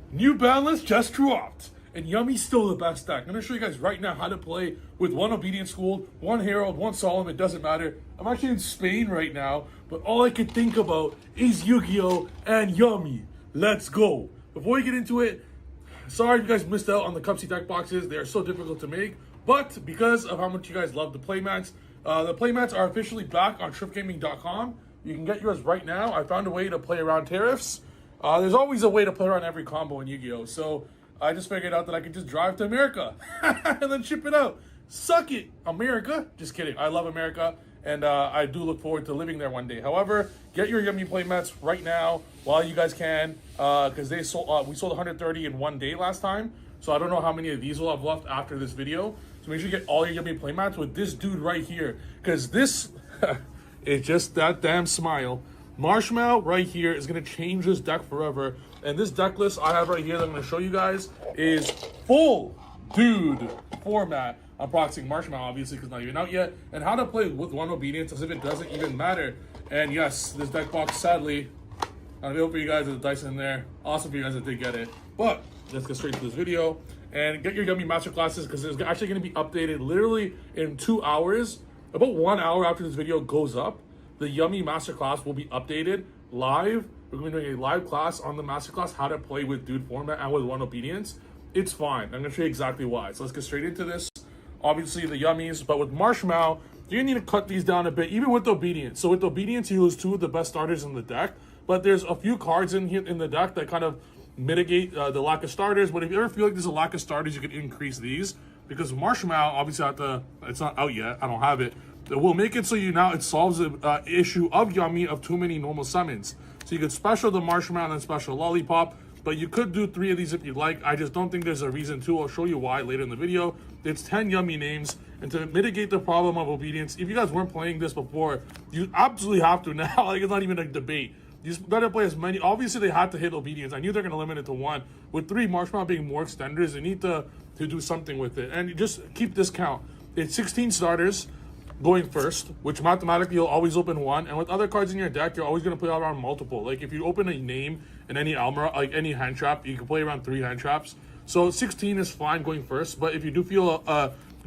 New BANLIST just dropped, and Yummy's still the best deck. I'm going to show you guys right now how to play with 1 Obedient School, 1 Herald, 1 Solemn, it doesn't matter. I'm actually in Spain right now, but all I could think about is Yu-Gi-Oh! And Yummy. Let's go. Before we get into it, sorry if you guys missed out on the Cupsy deck boxes. They are so difficult to make, but because of how much you guys love the playmats are officially back on triftgaming.com. You can get yours right now. I found a way to play around tariffs. There's always a way to play around every combo in Yu-Gi-Oh! So I just figured out that I could just drive to America and then ship it out. Suck it, America. Just kidding. I love America, and I do look forward to living there one day. However, get your Yummy playmats right now while you guys can, because they sold. We sold 130 in one day last time, so I don't know how many of these will have left after this video. So make sure you get all your Yummy playmats with this dude right here, because this is just that damn smile. Marshmallow right here is going to change this deck forever. And this deck list I have right here that I'm going to show you guys is full dude format. I'm proxying Marshmallow, obviously, because it's not even out yet. And how to play with 1 Obedience as if it doesn't even matter. And yes, this deck box, sadly, unavailable for you guys with the dice in there. Awesome for you guys that did get it. But let's get straight to this video. And get your Yummy masterclasses, because it's actually going to be updated literally in 2 hours. About 1 hour after this video goes up, the Yummy masterclass will be updated live. We're going to be doing a live class on the masterclass, how to play with dude format and with 1 Obedience. It's fine. I'm going to show you exactly why. So let's get straight into this. Obviously the Yummies, but with Marshmallow, you're going to need to cut these down a bit, even with Obedience. So with Obedience, you lose 2 of the best starters in the deck, but there's a few cards in here in the deck that kind of mitigate the lack of starters. But if you ever feel like there's a lack of starters, you can increase these, because Marshmallow, obviously it's not out yet. I don't have it. We'll make it so it solves the issue of Yummy of too many normal summons. So you could special the Marshmallow and special Lollipop, but you could do 3 of these if you'd like. I just don't think there's a reason to. I'll show you why later in the video. It's 10 Yummy names, and to mitigate the problem of Obedience, if you guys weren't playing this before, you absolutely have to now. Like, it's not even a debate. You just gotta play as many. Obviously, they had to hit Obedience. I knew they're gonna limit it to 1. With 3 Marshmallow being more extenders, they need to do something with it. And just keep this count. It's 16 starters going first, which mathematically you'll always open 1, and with other cards in your deck, you're always going to play around multiple. Like if you open a name in any Almera, like any hand trap, you can play around 3 hand traps. So 16 is fine going first, but if you do feel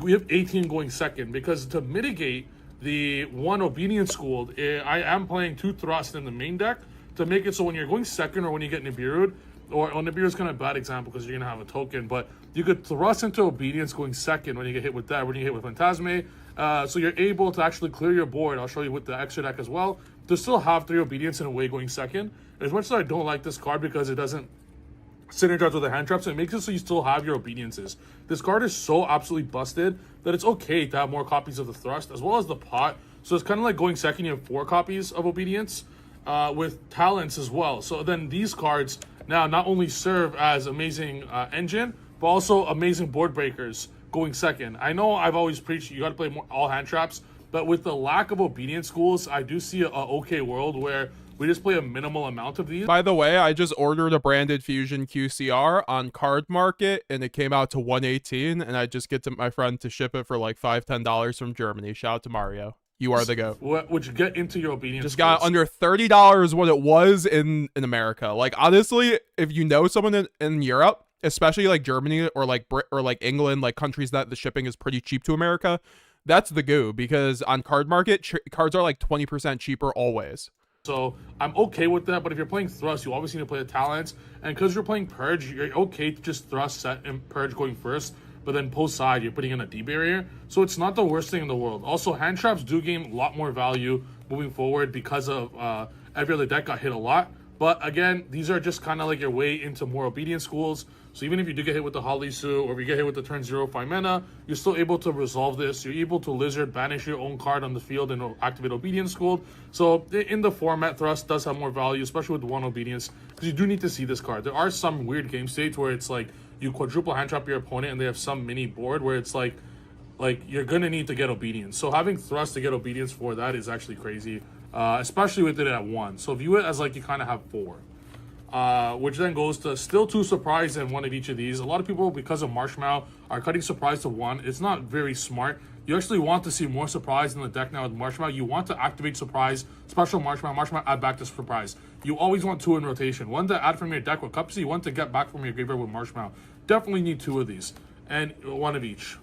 we have 18 going second, because to mitigate the 1 Obedience Schooled, I am playing 2 Thrust in the main deck to make it so when you're going second or when you get Nibiru'd, or Nibiru is kind of a bad example because you're going to have a token, but you could thrust into Obedience going second when you get hit with that, when you hit with Phantasme. So you're able to actually clear your board. I'll show you with the extra deck as well, to still have 3 Obedience in a way going second. As much as I don't like this card because it doesn't synergize with the hand traps, it makes it so you still have your Obediences. This card is so absolutely busted that it's okay to have more copies of the Thrust as well as the Pot. So it's kind of like going second, you have 4 copies of Obedience with Talents as well. So then these cards now not only serve as amazing engine, but also amazing board breakers going second. I know I've always preached you got to play more all hand traps, but with the lack of Obedience Schools, I do see a okay world where we just play a minimal amount of these. By the way, I just ordered a branded Fusion QCR on Card Market, and it came out to $118, and I just get to my friend to ship it for like $5-10 from Germany. Shout out to Mario. You are the GOAT. Would you get into your Obedience Just Schools? got under $30 what it was in America. Like, honestly, if you know someone in Europe, especially like Germany or like England, like countries that the shipping is pretty cheap to America, that's the go, because on Card Market, cards are like 20% cheaper always. So I'm okay with that, but if you're playing Thrust, you obviously need to play the Talents, and because you're playing Purge, you're okay to just Thrust, Set, and Purge going first, but then post side, you're putting in a D-Barrier, so it's not the worst thing in the world. Also, hand traps do gain a lot more value moving forward because of every other deck got hit a lot, but again, these are just kind of like your way into more Obedience Schools. So even if you do get hit with the Halisu, or if you get hit with the turn 0 5 mana, you're still able to resolve this. You're able to Lizard, banish your own card on the field, and activate Obedience School. So in the format, Thrust does have more value, especially with 1 Obedience, because you do need to see this card. There are some weird game states where it's like you quadruple hand trap your opponent, and they have some mini board where it's like you're gonna need to get Obedience. So having Thrust to get Obedience for that is actually crazy, especially with it at 1. So view it as like you kind of have 4. Which then goes to still 2 Surprise in one of each of these. A lot of people, because of Marshmallow, are cutting Surprise to 1. It's not very smart. You actually want to see more Surprise in the deck now with Marshmallow. You want to activate Surprise, special Marshmallow, add back to Surprise. You always want 2 in rotation. 1 to add from your deck with Cupsy, 1 to get back from your graveyard with Marshmallow. Definitely need 2 of these, and 1 of each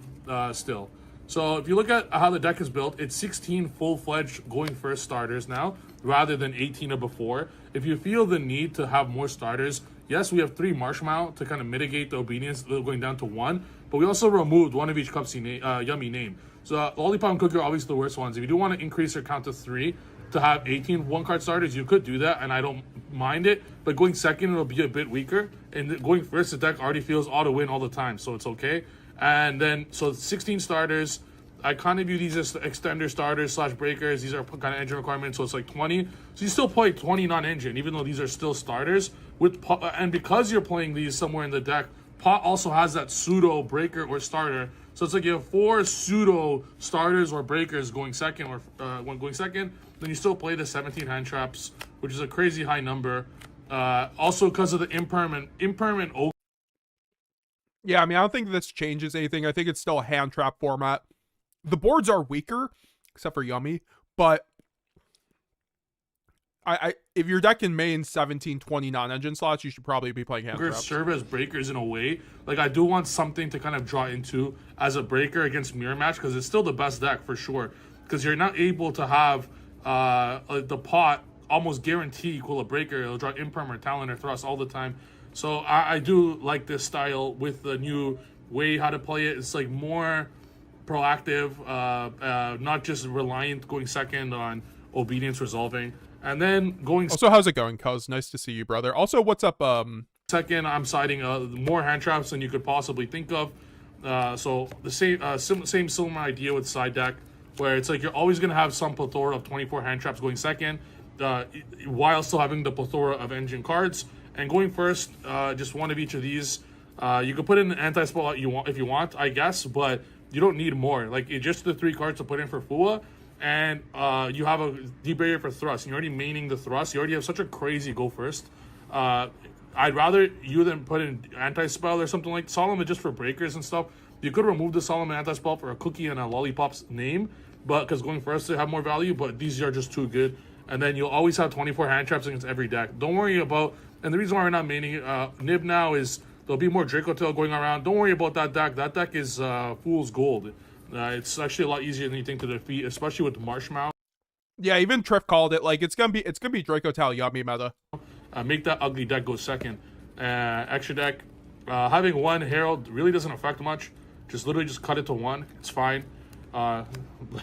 still. So if you look at how the deck is built, it's 16 full-fledged going first starters now, rather than 18 of before. If you feel the need to have more starters, yes, we have 3 Marshmallow to kind of mitigate the Obedience going down to 1, but we also removed 1 of each Cupsy Yummy name. So Lollipop and Cookie are obviously the worst ones. If you do want to increase your count to 3 to have 18 one-card starters, you could do that, and I don't mind it, but going second, it'll be a bit weaker, and going first, the deck already feels auto-win all the time, so it's okay. And then, so 16 starters. I kind of view these as extender starters / breakers. These are kind of engine requirements, so it's like 20. So you still play 20 non-engine, even though these are still starters. And because you're playing these somewhere in the deck, Pot also has that pseudo breaker or starter. So it's like you have 4 pseudo starters or breakers going second, or when going second. Then you still play the 17 hand traps, which is a crazy high number. Also because of the impermanent. Yeah, I mean, I don't think this changes anything. I think it's still a hand trap format. The boards are weaker, except for Yummy, but if your deck can main 17, 20 non-engine slots, you should probably be playing hand traps. Serve as breakers in a way. Like, I do want something to kind of draw into as a breaker against Mirror Match, because it's still the best deck for sure. Because you're not able to have the Pot almost guarantee equal a breaker. It'll draw Imperm or Talent or Thrust all the time. So I do like this style with the new way how to play it. It's like more proactive, not just reliant going second on Obedience resolving. And then going... Also, how's it going, Cuz? Nice to see you, brother. Also, what's up? Second, I'm siding more hand traps than you could possibly think of. So the same similar idea with side deck, where it's like you're always going to have some plethora of 24 hand traps going second, while still having the plethora of engine cards. And going first, just 1 of each of these. You could put in an anti-spell if you want, I guess, but you don't need more. Like, it's just the 3 cards to put in for Fua, and you have a D-Barrier for Thrust. And you're already maining the Thrust. You already have such a crazy go first. I'd rather you than put in anti-spell or something like Solomon just for breakers and stuff. You could remove the Solomon anti-spell for a Cookie and a Lollipop's name, but because going first they have more value, but these are just too good. And then you'll always have 24 hand traps against every deck. Don't worry about... And the reason why we're not maining Nib now is there'll be more Draco Tail going around. Don't worry about that deck. That deck is fool's gold. It's actually a lot easier than you think to defeat, especially with Marshmallow. Yeah, even Triff called it. Like, it's gonna be Draco Tal Yummy meta. Make that ugly deck go second. Extra deck, having one Herald really doesn't affect much. Literally just cut it to one. It's fine.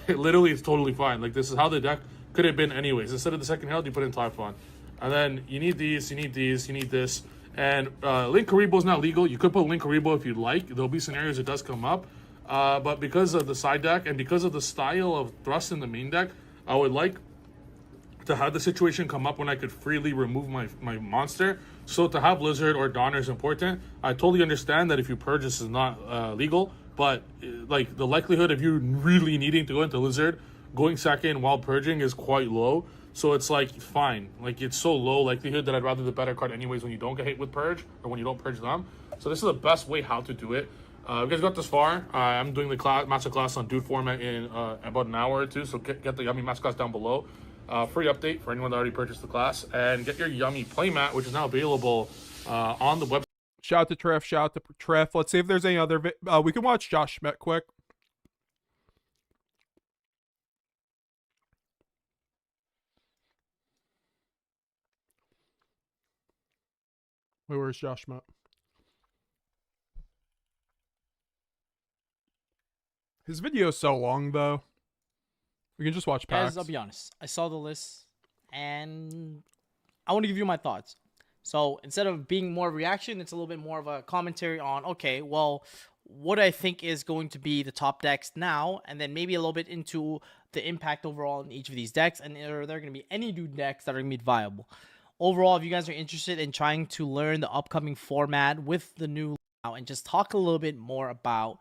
Literally, it's totally fine. Like, this is how the deck could have been anyways. Instead of the second Herald, you put in Typhon. And then you need these, you need these, you need this. And Link Karibo is not legal. You could put Link Karibo if you'd like. There'll be scenarios it does come up. But because of the side deck and because of the style of thrust in the main deck, I would like to have the situation come up when I could freely remove my monster. So to have Lizard or Donner is important. I totally understand that if you purge, this is not legal. But like the likelihood of you really needing to go into Lizard, going second while purging is quite low. So it's like, fine. Like, it's so low likelihood that I'd rather the better card anyways when you don't get hit with purge or when you don't purge them. So this is the best way how to do it. You guys got this far. I'm doing the master class on Dude format in about an hour or two. So get the Yummy master class down below. Free update for anyone that already purchased the class. And get your Yummy playmat, which is now available on the website. Shout out to Treff. Shout out to Treff. Let's see if there's any other... we can watch Josh Schmidt quick. Wait, where's Josh Schmidt? His video is so long, though. We can just watch packs. Guys, I'll be honest. I saw the list, and I want to give you my thoughts. So instead of being more reaction, it's a little bit more of a commentary on, okay, well, what I think is going to be the top decks now, and then maybe a little bit into the impact overall in each of these decks, and are there going to be any new decks that are going to be viable? Overall, if you guys are interested in trying to learn the upcoming format with the new now and just talk a little bit more about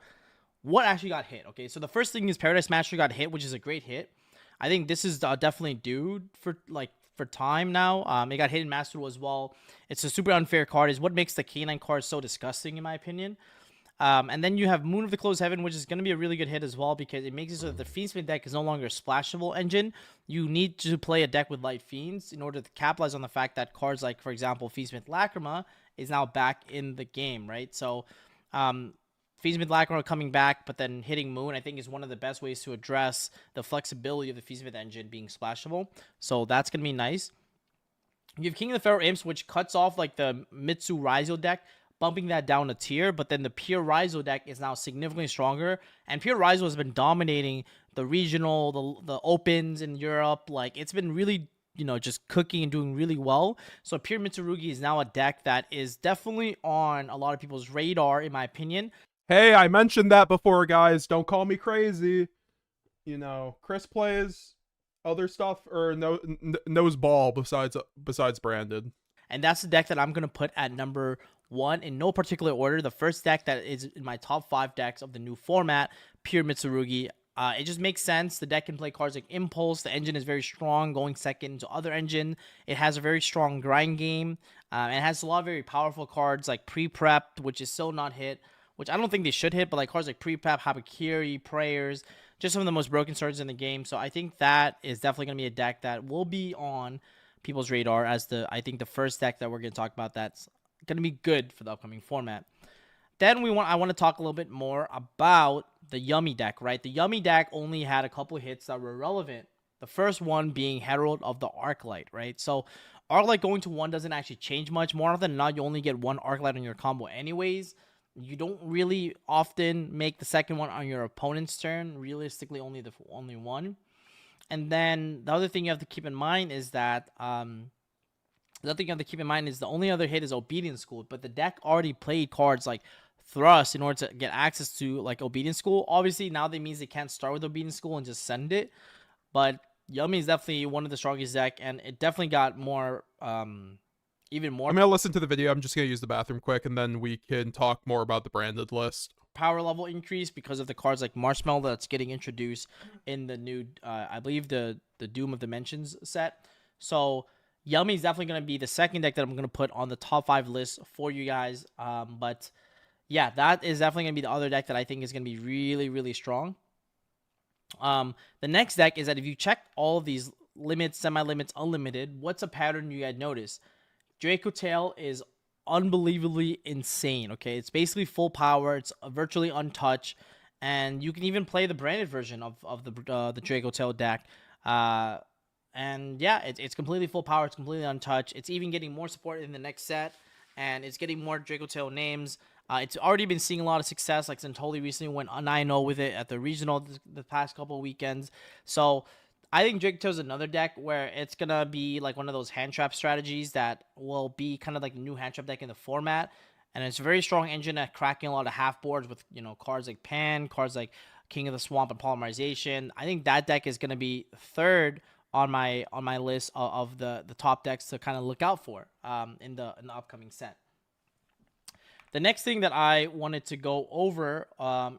what actually got hit. Okay, so the first thing is Paradise Master got hit, which is a great hit. I think this is definitely due for time now. It got hit in Master as well. It's a super unfair card. Is what makes the K9 card so disgusting in my opinion. And then you have Moon of the Closed Heaven, which is going to be a really good hit as well because it makes it so that the Fiendsmith deck is no longer a splashable engine. You need to play a deck with Light Fiends in order to capitalize on the fact that cards like, for example, Fiendsmith Lacrima is now back in the game, right? So, Fiendsmith Lacrima coming back, but then hitting Moon, I think is one of the best ways to address the flexibility of the Fiendsmith engine being splashable. So that's going to be nice. You have King of the Pharaoh Imps, which cuts off like the Mitsu RYZEAL deck, bumping that down a tier, but then the pure RYZEAL deck is now significantly stronger, and pure RYZEAL has been dominating the regional, the opens in Europe. Like, it's been really, you know, just cooking and doing really well. So pure Mitsurugi is now a deck that is definitely on a lot of people's radar, in my opinion. Hey, I mentioned that before, guys. Don't call me crazy. You know, Chris plays other stuff or knows ball besides Branded. And that's the deck that I'm going to put at number 1 in no particular order. The first deck that is in my top 5 decks of the new format, pure Mitsurugi. It just makes sense. The deck can play cards like Impulse. The engine is very strong, going second to other engine. It has a very strong grind game. It has a lot of very powerful cards like Pre-Prep, which is still not hit, which I don't think they should hit, but like cards like Pre-Prep, Habakiri, Prayers, just some of the most broken cards in the game. So I think that is definitely going to be a deck that will be on people's radar as I think the first deck that we're going to talk about that's going to be good for the upcoming format. Then I want to talk a little bit more about the Yummy deck, right? The Yummy deck only had a couple hits that were relevant. The first one being Herald of the Arclight, right? So Arclight going to 1 doesn't actually change much. More often than not, you only get 1 Arclight on your combo anyways. You don't really often make the second one on your opponent's turn. Realistically, only one. And then the other thing you have to keep in mind is that the only other hit is Obedience School, but the deck already played cards like Thrust in order to get access to like Obedience School. Obviously, now that means they can't start with Obedience School and just send it. But Yummy is definitely one of the strongest deck, and it definitely got more even more. I'm going to listen to the video. I'm just going to use the bathroom quick, and then we can talk more about the Branded list. Power level increase because of the cards like Marshmallow that's getting introduced in the new, I believe, the Doom of Dimensions set. So Yummy is definitely going to be the second deck that I'm going to put on the top 5 list for you guys. But yeah, that is definitely going to be the other deck that I think is going to be really, really strong. The next deck is that if you check all of these limits, semi-limits, unlimited, what's a pattern you guys notice? Draco Tail is unbelievably insane, okay? It's basically full power. It's virtually untouched. and you can even play the branded version of the Draco Tail deck. And yeah, it's completely full power. It's completely untouched. It's even getting more support in the next set, and it's getting more Draco Tail names. It's already been seeing a lot of success. Like Zentoli recently went 9-0 with it at the regional the past couple of weekends. So I think Draco Tail is another deck where it's gonna be like one of those hand trap strategies that will be kind of like the new hand trap deck in the format. And it's a very strong engine at cracking a lot of half boards with, you know, cards like Pan, cards like King of the Swamp and Polymerization. I think that deck is gonna be third on my list of the top decks to kind of look out for in the upcoming set. The next thing that I wanted to go over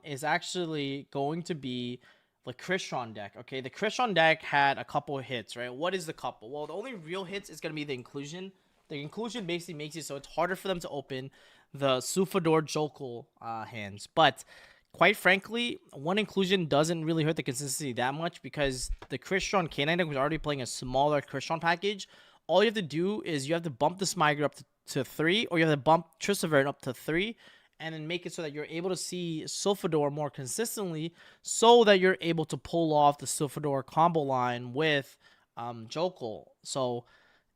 is actually going to be the Crystron deck. Okay, the Crystron deck had a couple of hits, right? What is the couple? Well, the only real hits is going to be the inclusion. The inclusion basically makes it so it's harder for them to open the Sufador Jokul hands. But quite frankly, one inclusion doesn't really hurt the consistency that much because the Crystron K9 deck was already playing a smaller Crystron package. All you have to do is you have to bump the Smyger up to 3, or you have to bump Trisavert up to 3, and then make it so that you're able to see Sylphador more consistently so that you're able to pull off the Sylphador combo line with Jokul. So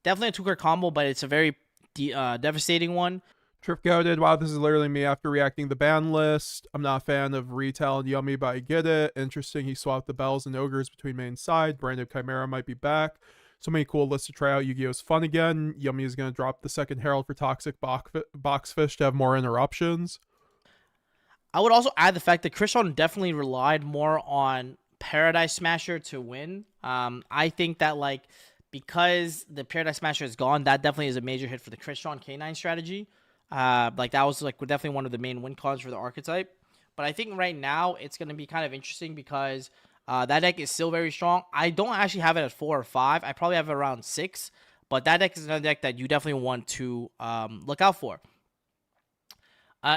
definitely a 2-card combo, but it's a very devastating one. Trip Goated, wow, this is literally me after reacting the ban list. I'm not a fan of Retail and Yummy, but I get it. Interesting, he swapped the Bells and Ogres between main and side. Branded Chimera might be back. So many cool lists to try out. Yu-Gi-Oh's fun again. Yummy is going to drop the second Herald for Toxic Boxfish to have more interruptions. I would also add the fact that Crystron definitely relied more on Paradise Smasher to win. I think that, like, because the Paradise Smasher is gone, that definitely is a major hit for the Crystron K9 strategy. Like, that was like definitely one of the main win cons for the archetype. But I think right now it's going to be kind of interesting because that deck is still very strong. I don't actually have it at 4 or 5. I probably have it around 6. But that deck is another deck that you definitely want to look out for.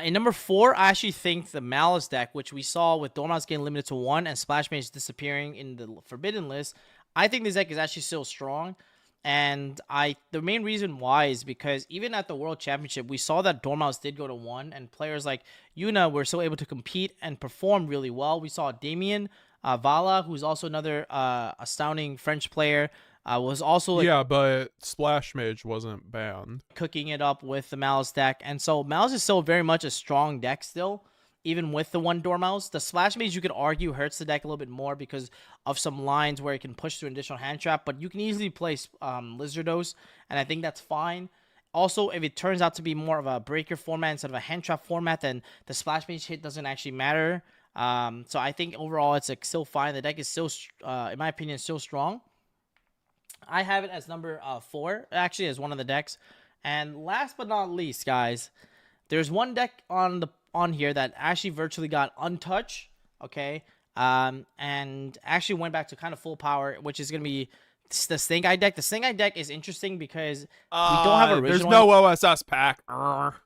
In number 4, I actually think the Malice deck, which we saw with Dormouse getting limited to 1 and Splash Mage disappearing in the Forbidden list, I think this deck is actually still strong. And the main reason why is because even at the World Championship, we saw that Dormouse did go to 1, and players like Yuna were still able to compete and perform really well. We saw Damien Vala, who's also another astounding French player, was also like, yeah, but Splash Mage wasn't banned, cooking it up with the Malice deck. And so Malice is still very much a strong deck still, even with the 1 Dormouse. The Splash Mage, you could argue, hurts the deck a little bit more because of some lines where it can push through an additional hand trap, but you can easily play Lizardos, and I think that's fine. Also, if it turns out to be more of a breaker format instead of a hand trap format, then the Splash Mage hit doesn't actually matter. So I think overall it's like still fine. The deck is still, in my opinion, still strong. I have it as number 4, actually, as one of the decks. And last but not least, guys, there's one deck on here that actually virtually got untouched, okay, and actually went back to kind of full power, which is gonna be the Snake Eye deck. The Snake Eye deck is interesting because we don't have original. There's no OSS pack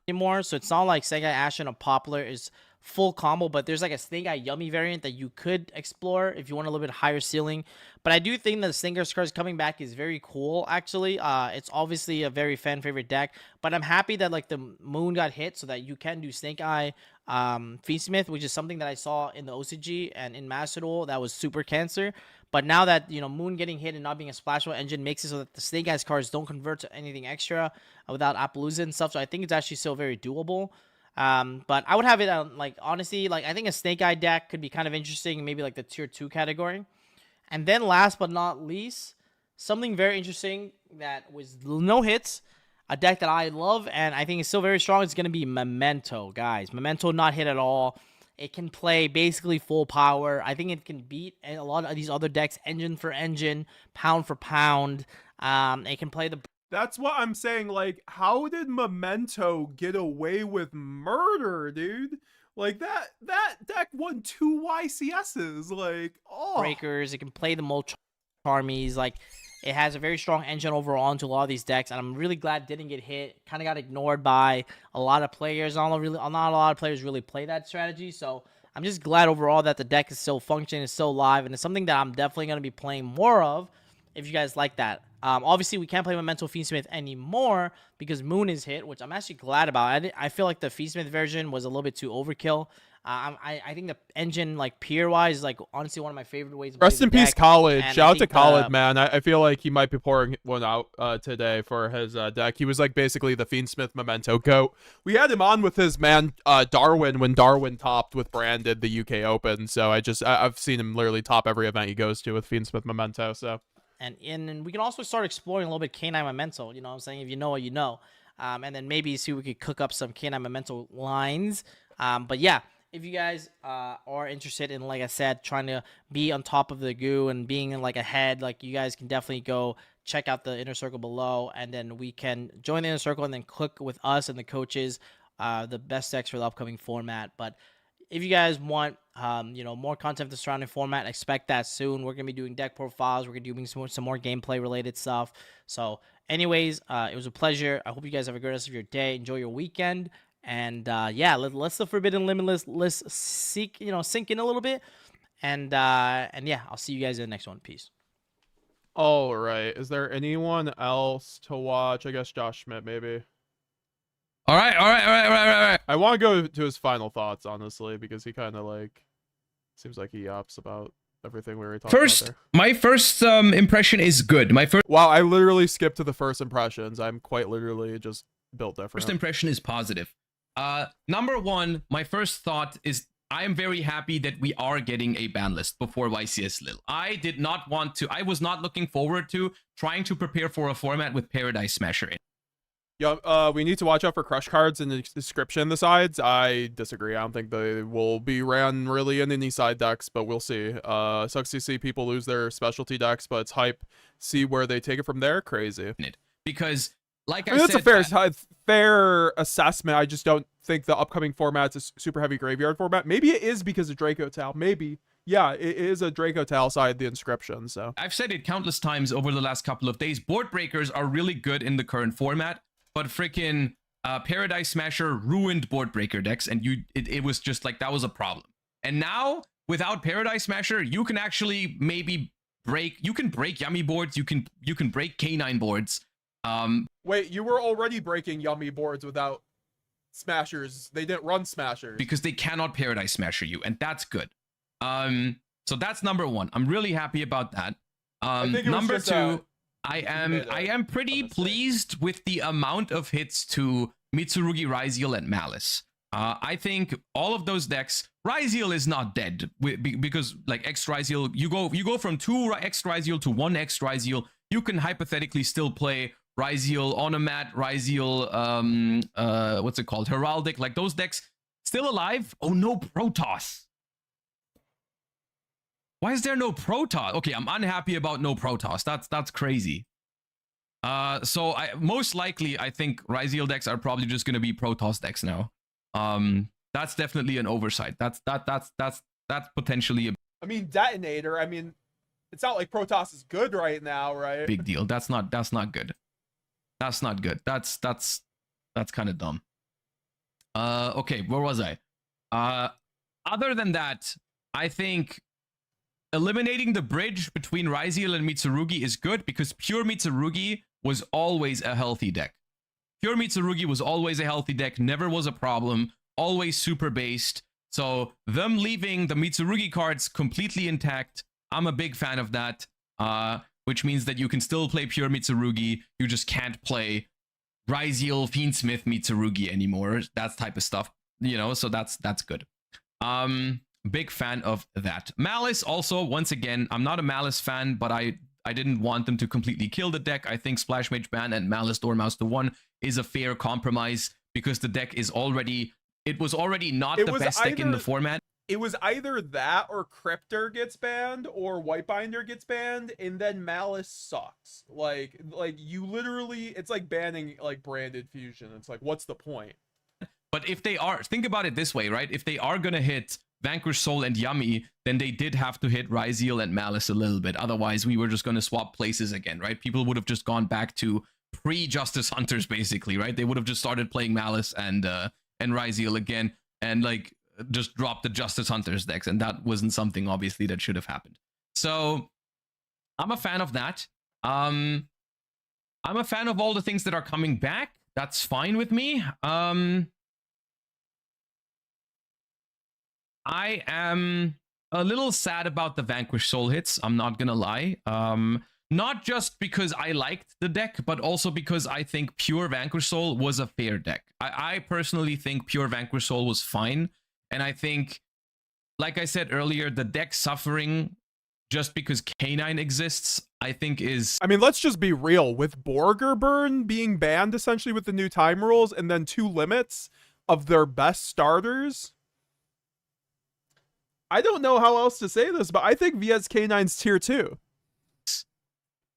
anymore, so it's not like Snake Eye Ashen or Poplar is full combo, but there's like a Snake Eye Yummy variant that you could explore if you want a little bit higher ceiling. But I do think that the Stinker's cards coming back is very cool, actually. It's obviously a very fan favorite deck, but I'm happy that like the Moon got hit so that you can do Snake Eye Fiendsmith, which is something that I saw in the OCG and in Master Duel that was super cancer. But now that, you know, Moon getting hit and not being a splashable engine makes it so that the Snake Eyes cards don't convert to anything extra without Appaloosa and stuff. So I think it's actually still very doable. But I would have it on, like, honestly, like, I think a Snake Eye deck could be kind of interesting, maybe like the tier 2 category. And then last but not least, something very interesting that was no hits, a deck that I love and I think is still very strong, is going to be Memento, guys. Memento not hit at all. It can play basically full power. I think it can beat a lot of these other decks, engine for engine, pound for pound. It can play the... That's what I'm saying. Like, how did Memento get away with murder, dude? Like, that deck won 2 YCSs. Like, oh. Breakers. It can play the Molch Armies. Like, it has a very strong engine overall into a lot of these decks, and I'm really glad it didn't get hit. Kind of got ignored by a lot of players. Not a lot of players really play that strategy, so I'm just glad overall that the deck is still functioning, is still live, and it's something that I'm definitely going to be playing more of if you guys like that. Obviously, we can't play Memento Fiendsmith anymore because Moon is hit, which I'm actually glad about. I feel like the Fiendsmith version was a little bit too overkill. I think the engine, like peer-wise, is like honestly one of my favorite ways to play Rest the in peace, deck. Khaled. And Shout I out to think Khaled, man. I feel like he might be pouring one out today for his deck. He was like basically the Fiendsmith Memento GOAT. We had him on with his man Darwin when Darwin topped with Branded the UK Open. So I've seen him literally top every event he goes to with Fiendsmith Memento. So. And we can also start exploring a little bit K9 Memento. You know what I'm saying? If you know what you know. And then maybe see if we could cook up some K9 Memento lines. But yeah, if you guys are interested in, like I said, trying to be on top of the goo and being in like ahead, like you guys can definitely go check out the inner circle below, and then we can join the inner circle and then click with us and the coaches the best decks for the upcoming format. But if you guys want more content of the surrounding format, expect that soon. We're gonna be doing deck profiles. We're gonna be doing some more gameplay related stuff. So anyways, it was a pleasure. I hope you guys have a great rest of your day. Enjoy your weekend. And yeah, let's the Forbidden Limitless list sink in a little bit. And yeah, I'll see you guys in the next one. Peace. All right. Is there anyone else to watch? I guess Josh Schmidt, maybe. All right. I want to go to his final thoughts, honestly, because he kind of like seems like he yaps about everything we were talking about there. My first impression is good. Wow, I literally skipped to the first impressions. I'm quite literally just built different. First impression is positive. Number one, my first thought is I am very happy that we are getting a ban list before YCS Lil. I was not looking forward to trying to prepare for a format with Paradise Smasher in. Yeah, we need to watch out for crush cards in the description in the sides. I disagree. I don't think they will be ran really in any side decks, but we'll see. Sucks to see people lose their specialty decks, but it's hype. See where they take it from there. Crazy. Because, like I mean, that's a fair assessment. I just don't think the upcoming format's a super heavy graveyard format. Maybe it is because of Draco Tal. Maybe. Yeah, it is a Draco Tal side, the inscription, so. I've said it countless times over the last couple of days. Board breakers are really good in the current format. But freaking Paradise Smasher ruined board breaker decks, and it was just like that was a problem. And now without Paradise Smasher, you can actually maybe break Yummy boards. You can break K9 boards. Wait, you were already breaking Yummy boards without Smashers. They didn't run Smashers because they cannot Paradise Smasher you, and that's good. So that's number one. I'm really happy about that. Number two. I am pretty pleased with the amount of hits to Mitsurugi, RYZEAL, and MALISS. I think all of those decks, RYZEAL is not dead because like X RYZEAL, you go from 2 X RYZEAL to 1 X RYZEAL. You can hypothetically still play RYZEAL on a mat, RYZEAL, what's it called, Heraldic, like those decks still alive. Oh no, Protoss. Why is there no Protoss? Okay, I'm unhappy about no Protoss. That's crazy. So most likely I think RYZEAL decks are probably just gonna be Protoss decks now. That's definitely an oversight. That's potentially a I mean, Detonator. I mean, it's not like Protoss is good right now, right? big deal. That's not good. That's not good. That's kind of dumb. Okay, where was I? Other than that, I think eliminating the bridge between RYZEAL and Mitsurugi is good because pure Mitsurugi was always a healthy deck. Pure Mitsurugi was always a healthy deck, never was a problem, always super based. So them leaving the Mitsurugi cards completely intact, I'm a big fan of that, which means that you can still play pure Mitsurugi, you just can't play RYZEAL, Fiendsmith, Mitsurugi anymore, that type of stuff, you know, so that's good. Big fan of that. MALISS also, once again, I'm not a MALISS fan, but I didn't want them to completely kill the deck. I think Splash Mage ban and MALISS Dormouse to 1 is a fair compromise because the deck is already, it was already not the best deck in the format. It was either that or Cryptor gets banned or Whitebinder gets banned, and then MALISS sucks. Like you literally, it's like banning like branded fusion. It's like, what's the point? But if they are, think about it this way, right? If they are gonna hit Vanquish Soul and Yummy, then they did have to hit RYZEAL and MALISS a little bit. Otherwise, we were just going to swap places again, right? People would have just gone back to pre-Justice Hunters, basically, right? They would have just started playing MALISS and RYZEAL again, and like just dropped the Justice Hunters decks, and that wasn't something obviously that should have happened. So I'm a fan of that. I'm a fan of all the things that are coming back. That's fine with me. I am a little sad about the Vanquish Soul hits. I'm not gonna lie. Not just because I liked the deck, but also because I think Pure Vanquish Soul was a fair deck. I personally think Pure Vanquish Soul was fine. And I think, like I said earlier, the deck suffering just because K9 exists, I think is... I mean, let's just be real. With Borger Burn being banned essentially with the new time rules and then 2 limits of their best starters, I don't know how else to say this, but I think VS K9's tier 2.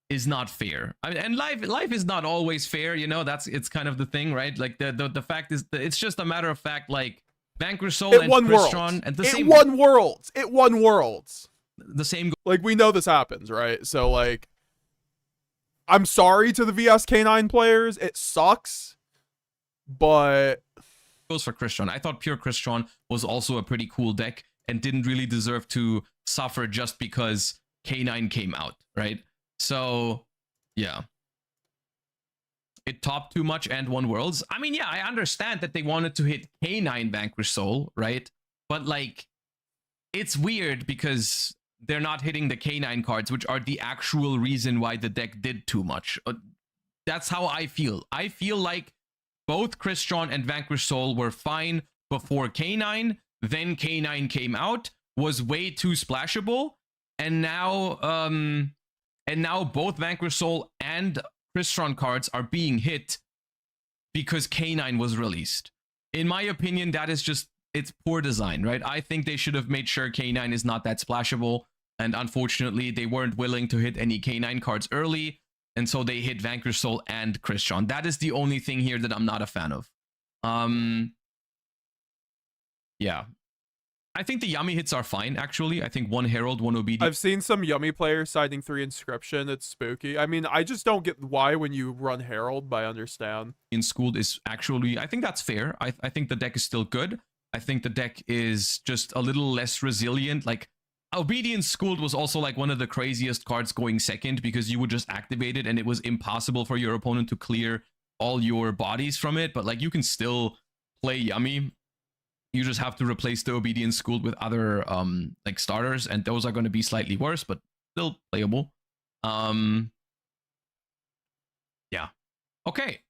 Is not fair. I mean, and life is not always fair, you know. It's kind of the thing, right? Like the fact is that it's just a matter of fact. Like Vanquish Soul and Crystron and the same. It won worlds. It won worlds. The same. Like we know this happens, right? So like, I'm sorry to the VS K9 players. It sucks, but goes for Crystron. I thought Pure Crystron was also a pretty cool deck and didn't really deserve to suffer just because K9 came out, right? So, yeah. It topped too much and won worlds. I mean, yeah, I understand that they wanted to hit K9 Vanquish Soul, right? But, like, it's weird because they're not hitting the K9 cards, which are the actual reason why the deck did too much. That's how I feel. I feel like both Crystron and Vanquish Soul were fine before K9. Then K9 came out, was way too splashable, and now both Vanquish Soul and Crystron cards are being hit because K9 was released. In my opinion, that is just, it's poor design, right? I think they should have made sure K9 is not that splashable, and unfortunately, they weren't willing to hit any K9 cards early, and so they hit Vanquish Soul and Crystron. That is the only thing here that I'm not a fan of. Yeah. I think the Yummy hits are fine, actually. I think 1 Herald, 1 Obedience. I've seen some Yummy players citing 3 Inscription. It's spooky. I mean, I just don't get why when you run Herald, but I understand. In Schooled is actually, I think that's fair. I think the deck is still good. I think the deck is just a little less resilient. Like, Obedience Schooled was also like one of the craziest cards going second because you would just activate it and it was impossible for your opponent to clear all your bodies from it. But like, you can still play Yummy. You just have to replace the Obedience Schooled with other like starters, and those are going to be slightly worse, but still playable. Yeah. Okay.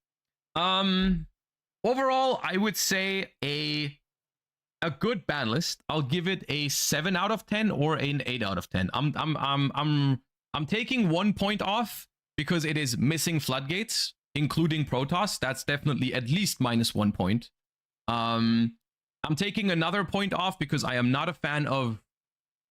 Overall, I would say a good ban list. I'll give it a 7 out of 10 or an 8 out of 10. I'm taking 1 point off because it is missing Floodgates, including Protoss. That's definitely at least -1 point. I'm taking another point off because I am not a fan of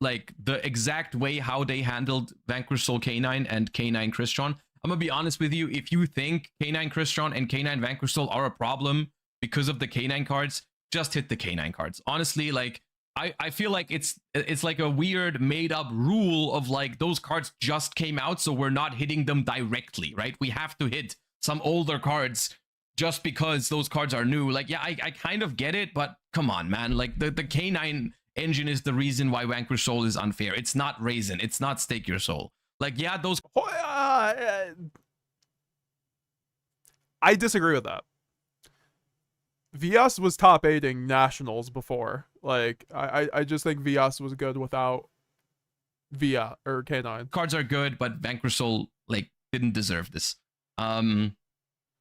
like the exact way how they handled Vanquish Soul K9 and K9 Crystron. I'm gonna be honest with you. If you think K9 Crystron and K9 Vanquish Soul are a problem because of the K9 cards, just hit the K9 cards. Honestly, like I feel like it's like a weird made up rule of like those cards just came out, so we're not hitting them directly, right? We have to hit some older cards just because those cards are new. Like, yeah, I kind of get it, but come on, man. Like, the K9 engine is the reason why Vanquish Soul is unfair. It's not Raisin. It's not Stake Your Soul. Like, yeah, those... I disagree with that. VS was top 8ing Nationals before. Like, I just think VS was good without Via or K9. Cards are good, but Vanquish Soul, like, didn't deserve this.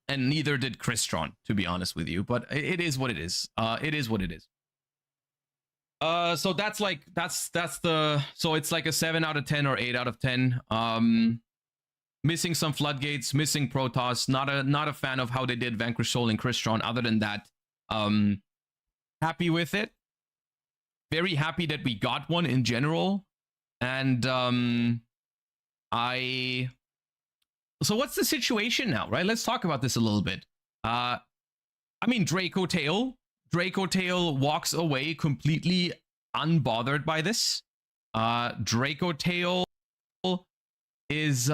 And neither did Crystron, to be honest with you. But it is what it is. It is what it is. So that's like so it's like a 7 out of 10 or 8 out of 10. Missing some Floodgates, missing Protoss. Not a fan of how they did Vanquish Soul and Crystron. Other than that, happy with it. Very happy that we got one in general. And so what's the situation now, right? Let's talk about this a little bit. I mean, Draco Tail walks away completely unbothered by this. Draco Tail is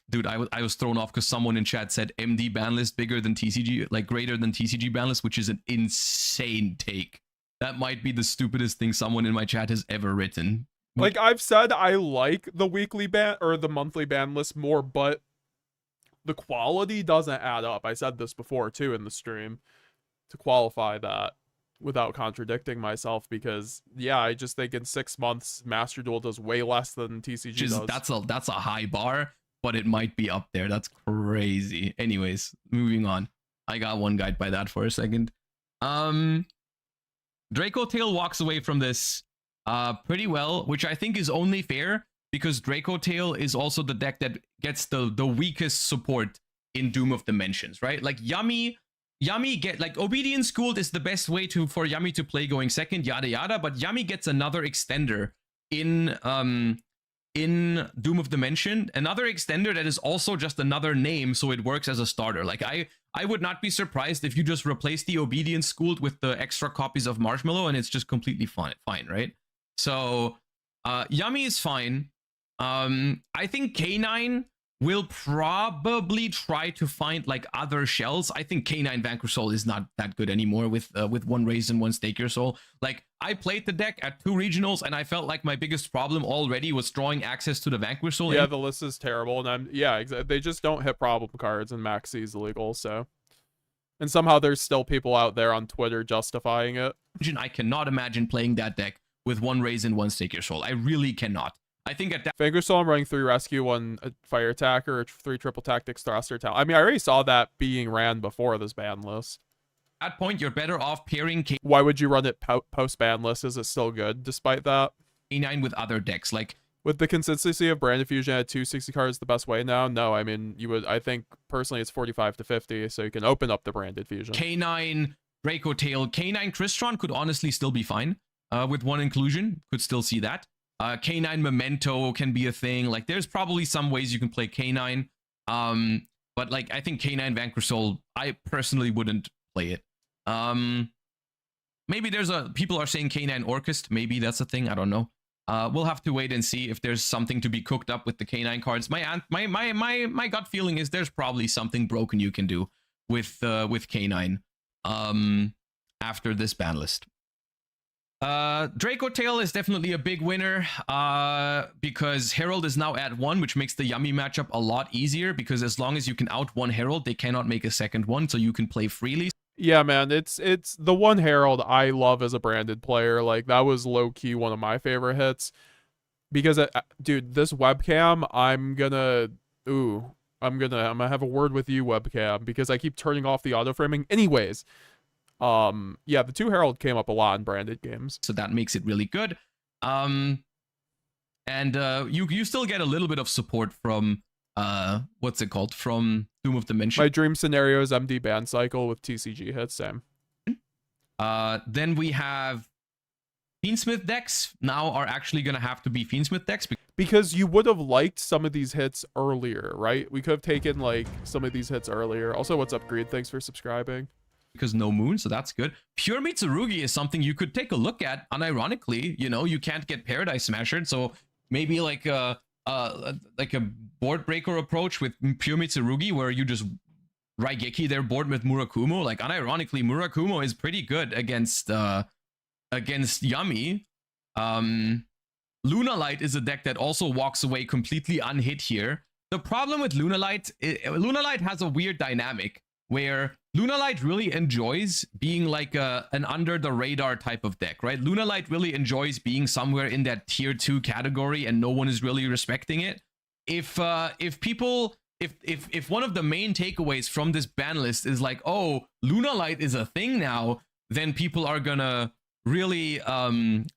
dude, I was thrown off because someone in chat said MD ban list bigger than TCG, like greater than TCG ban list, which is an insane take. That might be the stupidest thing someone in my chat has ever written. Like I've said, I like the weekly ban or the monthly ban list more, but the quality doesn't add up. I said this before too in the stream to qualify that without contradicting myself, because yeah, I just think in 6 months Master Duel does way less than TCG does. That's a high bar, but it might be up there. That's crazy. Anyways, moving on. I got one guide by that for a second. Draco Tail walks away from this pretty well, which I think is only fair because Draco Tail is also the deck that gets the weakest support in Doom of Dimensions, right? Like Yummy get like Obedience Schooled is the best way for Yummy to play going second, yada yada, but Yummy gets another extender in Doom of Dimension, another extender that is also just another name, so it works as a starter. Like I would not be surprised if you just replace the Obedience Schooled with the extra copies of Marshmallow and it's just completely fine, right? So Yummy is fine. I think K9 will probably try to find like other shells. I think K9 Vanquish Soul is not that good anymore with one Raise and one Stake Your Soul. Like I played the deck at 2 regionals and I felt like my biggest problem already was drawing access to the Vanquish Soul. Yeah, the list is terrible, and they just don't hit problem cards, and Max C is illegal. So, and somehow there's still people out there on Twitter justifying it. I cannot imagine playing that deck with one Raise and one Stake Your Soul. I really cannot. I think at that Vanquish Soul, I'm running 3 Rescue, 1 Fire Attacker, 3 Triple Tactics, Thruster Talent. I mean, I already saw that being ran before this ban list. At that point, you're better off pairing K9. Why would you run it post ban list? Is it still good despite that? K9 with other decks, like with the consistency of Branded Fusion at 260 cards the best way now? No, I mean you would. I think personally it's 45 to 50, so you can open up the Branded Fusion. K9 Draco Tail, K9 Crystron could honestly still be fine. With one inclusion, could still see that. K9 Memento can be a thing. Like there's probably some ways you can play K9. But like I think K9 Vanquish Soul, I personally wouldn't play it. Maybe people are saying K9 Orchest. Maybe that's a thing. I don't know. We'll have to wait and see if there's something to be cooked up with the K9 cards. My gut feeling is there's probably something broken you can do with K9 after this ban list. Draco Tail is definitely a big winner because Herald is now at 1, which makes the Yummy matchup a lot easier because as long as you can out one Herald, they cannot make a second one, so you can play freely. Yeah, man, it's the one Herald I love as a branded player. Like that was low key one of my favorite hits because dude, this webcam, I'm gonna have a word with you, webcam, because I keep turning off the auto framing. Anyways, yeah, the 2 Herald came up a lot in branded games, so that makes it really good. And you still get a little bit of support from what's it called, from Doom of Dimension. My dream scenario is MD ban cycle with TCG hits. Same. Then we have Fiendsmith decks now are actually gonna have to be Fiendsmith decks because you would have liked some of these hits earlier, right? We could have taken like some of these hits earlier. Also, what's up, Greed? Thanks for subscribing. Because no moon, so that's good. Pure Mitsurugi is something you could take a look at. Unironically, you know, you can't get Paradise Smashed, so maybe like a board breaker approach with Pure Mitsurugi where you just Raigeki their board with Murakumo. Like unironically, Murakumo is pretty good against Yummy. Lunalight is a deck that also walks away completely unhit here. The problem with Lunalight has a weird dynamic where Lunalight really enjoys being like an under the radar type of deck, right? Lunalight really enjoys being somewhere in that tier 2 category and no one is really respecting it. If one of the main takeaways from this ban list is like, oh, Lunalight is a thing now, then people are gonna really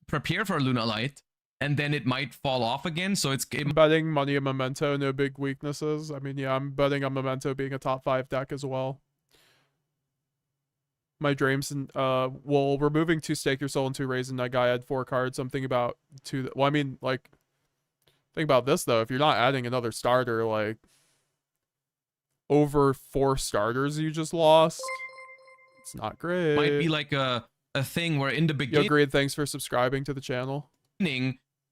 prepare for Lunalight and then it might fall off again. So I'm betting money and Memento, no big weaknesses. I mean, yeah, I'm betting on Memento being a top 5 deck as well. My dreams and well, removing 2 Stake Your Soul and 2 Raisin, that guy had 4 cards. I'm thinking about 2. Well, I mean, like, think about this though. If you're not adding another starter, like over 4 starters you just lost, it's not great. Might be like a thing where in the beginning. Yo, Greed, thanks for subscribing to the channel.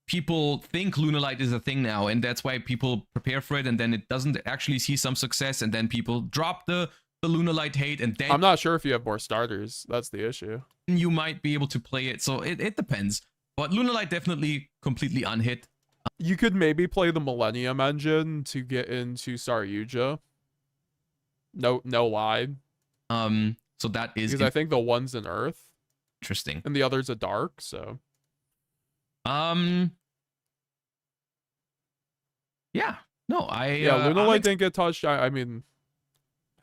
People think Lunalight is a thing now, and that's why people prepare for it, and then it doesn't actually see some success, and then people drop the Lunalight hate, and then I'm not sure if you have more starters. That's the issue. You might be able to play it, so it depends. But Lunalight definitely completely unhit. You could maybe play the Millennium Engine to get into Star Yugioh. No lie. So that is because I think the one's in Earth. Interesting. And the other's a dark, so. Yeah. No, Yeah, Lunalight didn't get touched. I mean,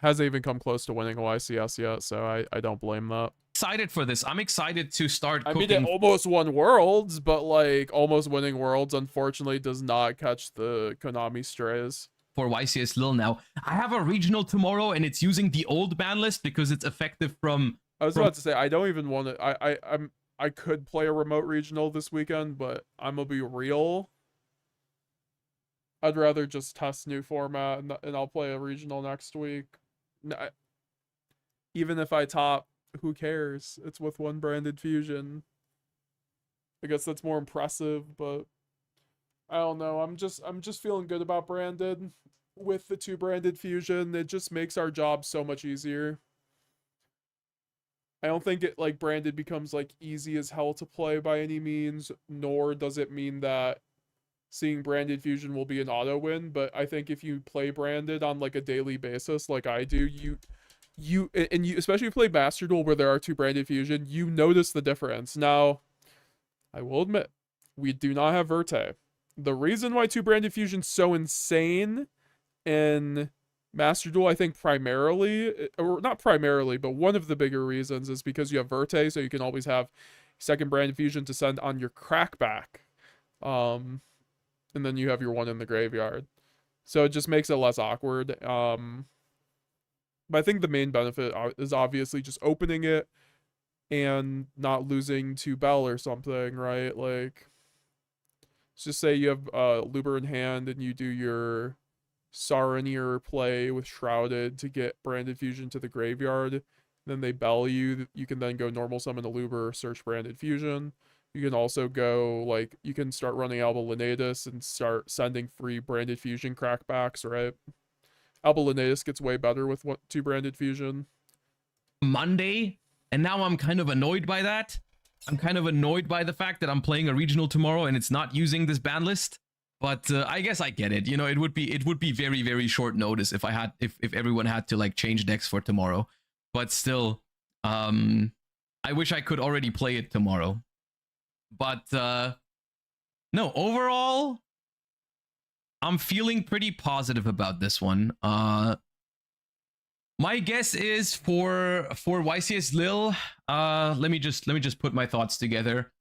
hasn't even come close to winning a YCS yet, so I don't blame that. Excited for this. I'm excited to start cooking. I mean, it almost won Worlds, but like almost winning Worlds, unfortunately, does not catch the Konami strays. For YCS Lil now. I have a regional tomorrow, and it's using the old ban list because it's effective from. I was about to say I don't even want to. I could play a remote regional this weekend, but I'm gonna be real. I'd rather just test new format, and I'll play a regional next week. Even if I top, who cares? It's with one branded fusion. I guess that's more impressive, but I don't know. I'm just feeling good about branded. With the 2 branded fusion, it just makes our job so much easier. I don't think it like branded becomes like easy as hell to play by any means, nor does it mean that seeing branded fusion will be an auto win, but I think if you play branded on like a daily basis like I do, you especially if you play Master Duel where there are 2 branded fusion, you notice the difference. Now, I will admit, we do not have Verte. The reason why 2 branded fusion's so insane in Master Duel, I think primarily, or not primarily, but one of the bigger reasons is because you have Verte, so you can always have 2nd branded fusion to send on your crackback. And then you have your 1 in the graveyard. So it just makes it less awkward. But I think the main benefit is obviously just opening it and not losing to Bell or something, right? Like, let's just say you have Luber in hand and you do your Saronir play with Shrouded to get Branded Fusion to the graveyard. Then they Bell you. You can then go normal summon a Luber, search Branded Fusion. You can also go, like, you can start running Alba Lenatus and start sending free Branded Fusion crackbacks, right? Alba Lenatus gets way better with 2 Branded Fusion. Monday, and now I'm kind of annoyed by that. I'm kind of annoyed by the fact that I'm playing a regional tomorrow and it's not using this ban list. But I guess I get it. You know, it would be very, very short notice if everyone had to like change decks for tomorrow. But still, I wish I could already play it tomorrow. But no, overall, I'm feeling pretty positive about this one. My guess is for YCS Lil, let me just put my thoughts together.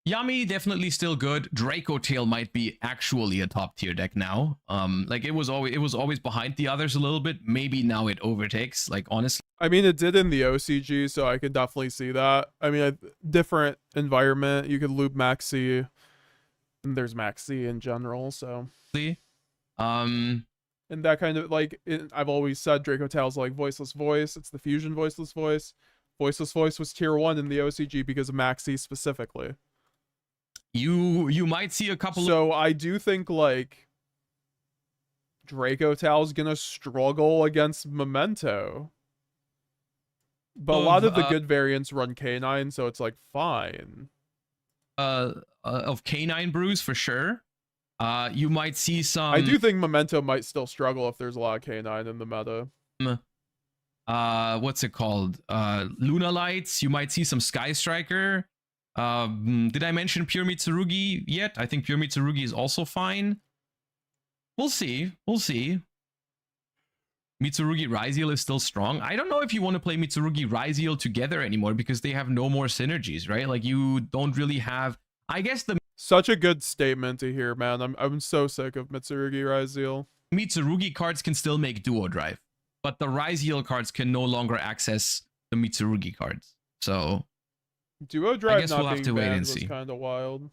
Yummy, definitely still good. Draco Tail might be actually a top tier deck now. Like it was always behind the others a little bit. Maybe now it overtakes, like honestly. I mean, it did in the OCG, so I could definitely see that. I mean, a different environment. You could loop Maxi, and there's Maxi in general, so. And that kind of, like, I've always said Draco Tail's like Voiceless Voice. It's the fusion Voiceless Voice. Voiceless Voice was tier 1 in the OCG because of Maxi specifically. You might see a couple. So I do think like Draco Tail's gonna struggle against Memento. But a lot of the good variants run K9, so it's like fine. Of K9 brews for sure. You might see some. I do think Memento might still struggle if there's a lot of K9 in the meta. What's it called? Luna Lights. You might see some Sky Striker. Did I mention Pure Mitsurugi yet? I think Pure Mitsurugi is also fine. We'll see. We'll see. Mitsurugi RYZEAL is still strong. I don't know if you want to play Mitsurugi RYZEAL together anymore because they have no more synergies, right? Like you don't really have. I guess the such a good statement to hear, man. I'm so sick of Mitsurugi RYZEAL. Mitsurugi cards can still make duo drive, but the RYZEAL cards can no longer access the Mitsurugi cards. So duo drive I guess not we'll have being to wait banned and was see. Kind of wild.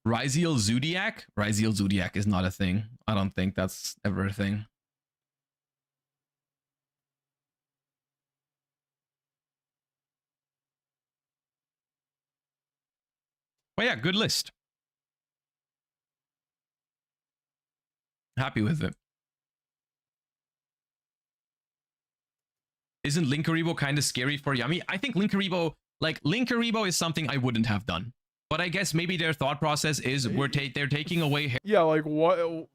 RYZEAL Zodiac? RYZEAL Zodiac is not a thing. I don't think that's ever a thing. But yeah, good list. Happy with it. Isn't Linkaribo kind of scary for Yummy? I think Linkaribo is something I wouldn't have done. But I guess maybe their thought process is they're taking away. Yeah, like what?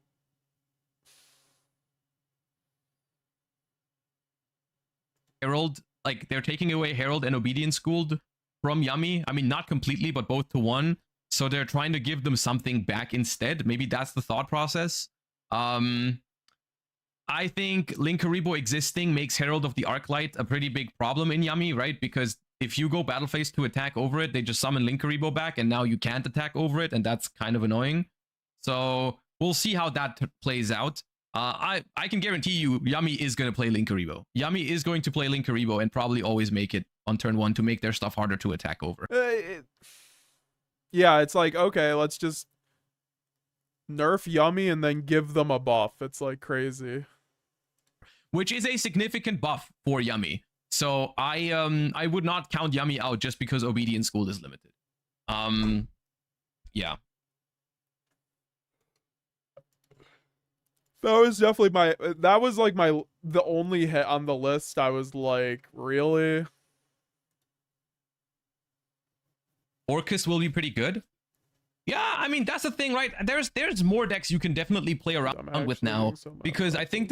Herald, like they're taking away Herald and Obedience Schooled from Yummy. I mean, not completely, but both to one. So they're trying to give them something back instead. Maybe that's the thought process. I think Linkuriboh existing makes Herald of the Arclight a pretty big problem in Yummy, right? Because if you go battle phase to attack over it, they just summon Linkuriboh back, and now you can't attack over it, and that's kind of annoying. So we'll see how that plays out. I can guarantee you, Yummy is going to play Linkuriboh. Yummy is going to play Linkuriboh and probably always make it on turn 1 to make their stuff harder to attack over. Yeah, it's like, okay, let's just nerf Yummy and then give them a buff. It's like crazy. Which is a significant buff for Yummy. So I would not count Yummy out just because Obedience School is limited. Yeah. That was definitely that was like the only hit on the list. I was like, really? Orcus will be pretty good. Yeah, I mean, that's the thing, right? There's more decks you can definitely play around with now, because I think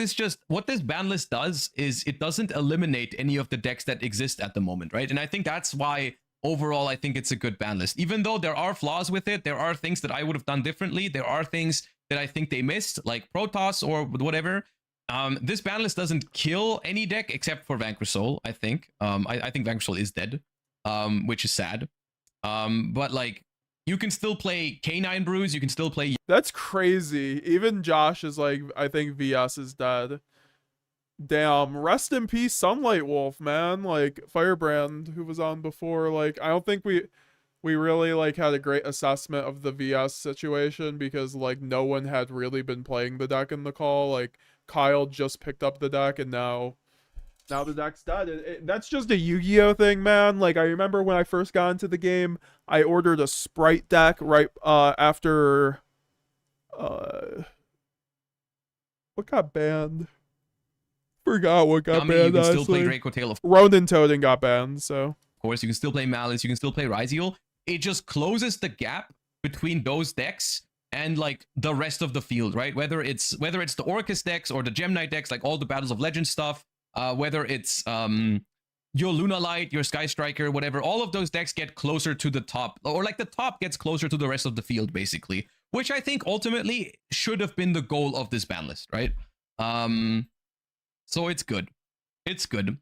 what this ban list does is it doesn't eliminate any of the decks that exist at the moment, right? And I think that's why overall I think it's a good ban list. Even though there are flaws with it, there are things that I would have done differently. There are things that I think they missed, like Protoss or whatever. This ban list doesn't kill any deck except for Vanquish Soul, I think. I think Vanquish Soul is dead, which is sad. But like, you can still play K9 Brews, you can still play... That's crazy. Even Josh is like, I think VS is dead. Damn, rest in peace Sunlight Wolf, man. Like, Firebrand, who was on before, like, I don't think we really, like, had a great assessment of the VS situation, because, like, no one had really been playing the deck in the call. Like, Kyle just picked up the deck, and now the deck's dead. That's just a Yu-Gi-Oh thing, man. Like, I remember when I first got into the game, I ordered a Sprite deck right after what got banned? Forgot what got banned. You can still play Draco Tail of Ronin Totem got banned, so of course you can still play Malice, you can still play RYZEAL. It just closes the gap between those decks and like the rest of the field, right? Whether it's the Orcus decks or the Gem Knight decks, like all the Battles of Legends stuff. Whether it's your Lunalight, your Sky Striker, whatever, all of those decks get closer to the top, or like the top gets closer to the rest of the field, basically, which I think ultimately should have been the goal of this ban list, right? So it's good. It's good.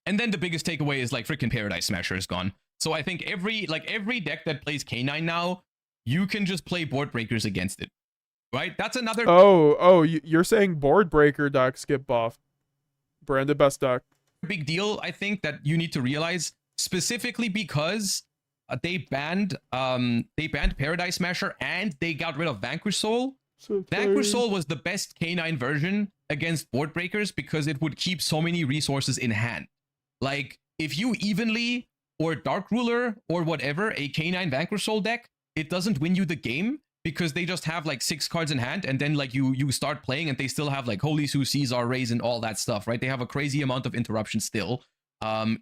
And then the biggest takeaway is like freaking Paradise Smasher is gone. So I think every deck that plays K9 now, you can just play board breakers against it. Right? That's another... Oh, you're saying board breaker decks get buffed. Branded best deck. Big deal, I think, that you need to realize, specifically because they banned Paradise Smasher and they got rid of Vanquish Soul. Vanquish Soul was the best K9 version against board breakers because it would keep so many resources in hand. Like, if you evenly or Dark Ruler or whatever a K9 Vanquish Soul deck, it doesn't win you the game, because they just have like 6 cards in hand, and then like you start playing and they still have like Holy Sue, Caesar, Raise, and all that stuff, right? They have a crazy amount of interruption still,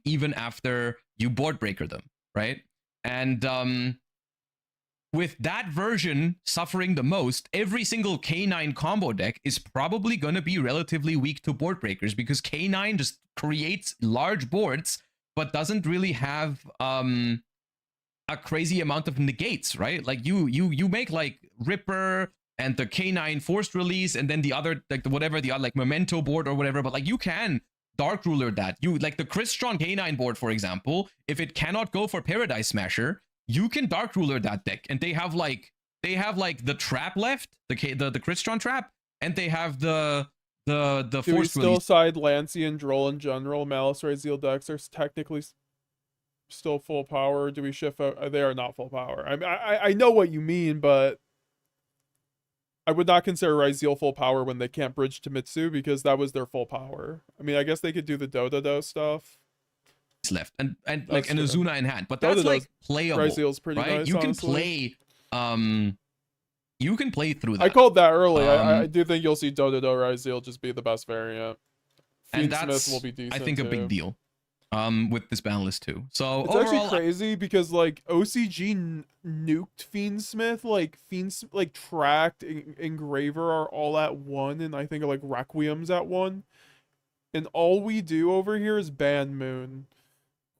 even after you board breaker them, right? And with that version suffering the most, every single K9 combo deck is probably going to be relatively weak to board breakers, because K9 just creates large boards but doesn't really have a crazy amount of negates, right? Like you make like Ripper and the K9 forced release, and then the other, like whatever the other, like Memento board or whatever, but like you can Dark Ruler that. You like the Crystron K9 board, for example, if it cannot go for Paradise Smasher, you can Dark Ruler that deck, and they have like the trap left, the Crystron trap, and they have the forced release. Do we still side Lancey and Droll in general? Malice RYZEAL decks are technically still full power. Do we shift out? They are not full power. I know what you mean, but I would not consider RYZEAL full power when they can't bridge to Mitsu, because that was their full power. I mean, I guess they could do the Dodo stuff. It's left and like an Azuna in hand, but that's like playable. RYZEAL's pretty right? nice. You can honestly. play. You can play through that. I called that early. I do think you'll see Dodo RYZEAL just be the best variant. And Fiend Smith will be decent. I think a big too. deal. with this ban list too. So It's overall, actually crazy because like OCG nuked Fiendsmith, like like Tract, Engraver are all at 1, and I think like Requiem's at 1. And all we do over here is ban Moon.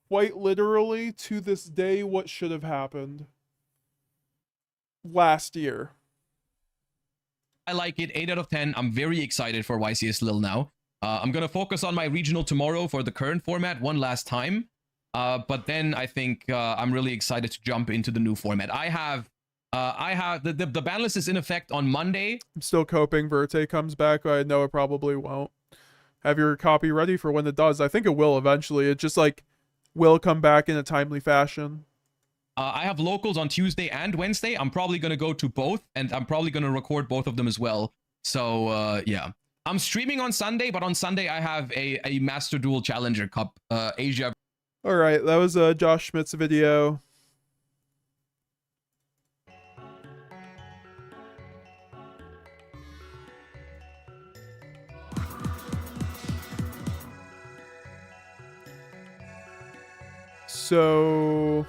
Quite literally, to this day, what should have happened last year. I like it. 8 out of 10. I'm very excited for YCS Lil now. I'm going to focus on my regional tomorrow for the current format one last time. But then I think I'm really excited to jump into the new format. I have the ban list is in effect on Monday. I'm still coping. Verte comes back. I know it probably won't. Have your copy ready for when it does. I think it will eventually. It just like will come back in a timely fashion. I have locals on Tuesday and Wednesday. I'm probably going to go to both, and I'm probably going to record both of them as well. So, yeah. I'm streaming on Sunday, but on Sunday I have a Master Duel Challenger Cup Asia. All right, that was Josh Schmidt's video. So,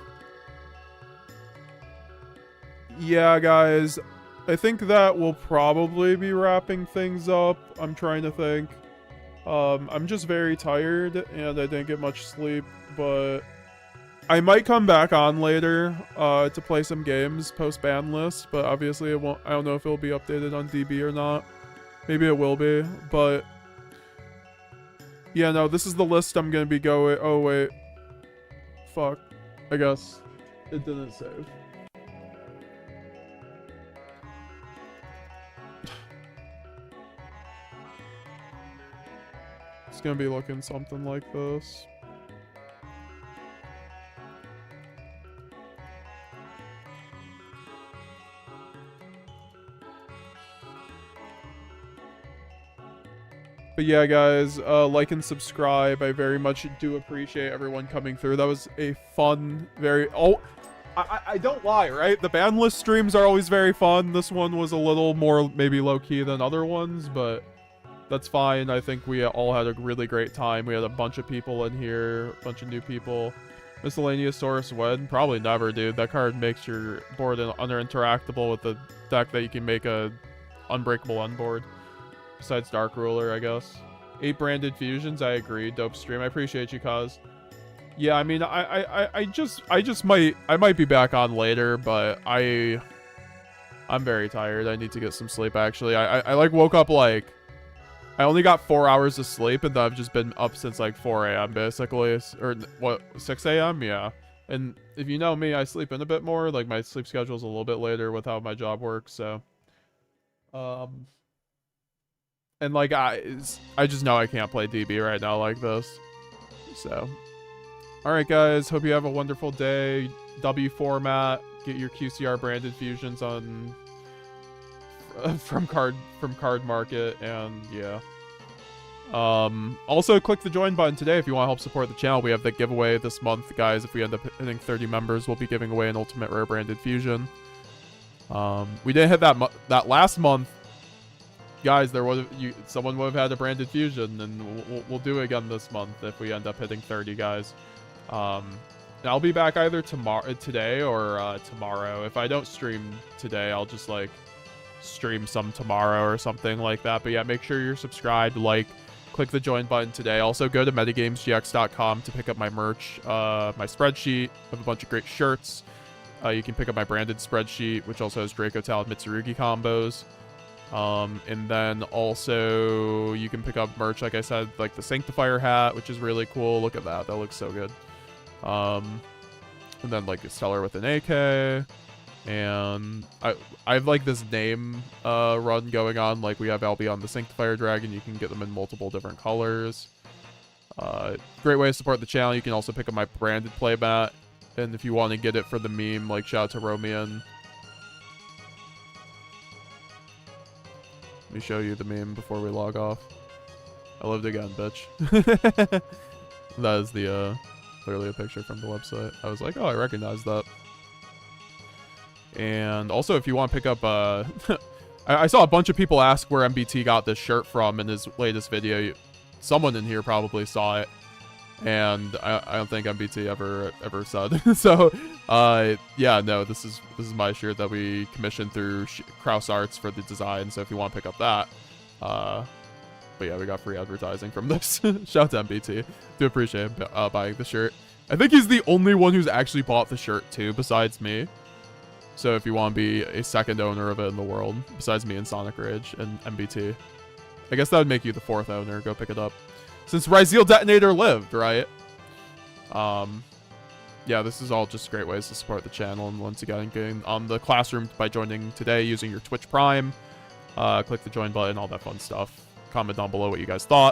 yeah, guys, I think that will probably be wrapping things up. I'm trying to think. I'm just very tired and I didn't get much sleep, but I might come back on later to play some games post ban list, but obviously it won't. I don't know if it'll be updated on DB or not. Maybe it will be, but yeah, no, this is the list I'm gonna be going. Oh wait. Fuck. I guess it didn't save. It's gonna be looking something like this. But yeah, guys, like and subscribe. I very much do appreciate everyone coming through. That was a fun, I don't lie, right? The ban list streams are always very fun. This one was a little more maybe low-key than other ones, but that's fine. I think we all had a really great time. We had a bunch of people in here, a bunch of new people. Miscellaneous Source win? Probably never, dude. That card makes your board under-interactable with the deck that you can make a unbreakable unboard. Besides Dark Ruler, I guess. 8 branded fusions, I agree. Dope stream. I appreciate you, Cause. Yeah, I mean, I might be back on later, but I'm very tired. I need to get some sleep, actually. I like woke up like, I only got 4 hours of sleep, and I've just been up since like 4 a.m. basically, or what, 6 a.m. Yeah. And if you know me, I sleep in a bit more. Like my sleep schedule is a little bit later with how my job works, so. And like I just know I can't play DB right now like this. So, all right, guys. Hope you have a wonderful day. W format. Get your QCR branded fusions on from card market, and yeah. Also click the join button today if you want to help support the channel. We have the giveaway this month, guys. If we end up hitting 30 members, we'll be giving away an ultimate rare branded fusion. We didn't hit that last month. Guys, someone would have had a branded fusion, and we'll do it again this month if we end up hitting 30, guys. And I'll be back either today or tomorrow. If I don't stream today, I'll just like stream some tomorrow or something like that. But yeah, make sure you're subscribed, click the join button today. Also go to metagamesgx.com to pick up my merch, my spreadsheet. I have a bunch of great shirts. You can pick up my branded spreadsheet, which also has Draco Talon Mitsurugi combos. And then also you can pick up merch, like I said, like the Sanctifier hat, which is really cool. Look at that. That looks so good. And then like a Stellar with an AK. And I have like this name run going on. Like we have Albion the Sanctifier Dragon. You can get them in multiple different colors. Great way to support the channel. You can also pick up my branded playmat. And if you want to get it for the meme, like shout out to Romian. Let me show you the meme before we log off. I lived again, bitch. That is the clearly a picture from the website. I was like, oh, I recognize that. And also, if you want to pick up, I saw a bunch of people ask where MBT got this shirt from in his latest video. Someone in here probably saw it. and I don't think MBT ever said. So, yeah, no, this is my shirt that we commissioned through Kraus Arts for the design. So if you want to pick up that, but yeah, we got free advertising from this. Shout out to MBT. Do appreciate him buying the shirt. I think he's the only one who's actually bought the shirt too, besides me. So if you want to be a second owner of it in the world, besides me and Sonic Rage and MBT, I guess that would make you the 4th owner. Go pick it up. Since RYZEAL Detonator lived, right? Yeah, this is all just great ways to support the channel. And once again, getting on the classroom by joining today using your Twitch Prime. Click the join button, all that fun stuff. Comment down below what you guys thought.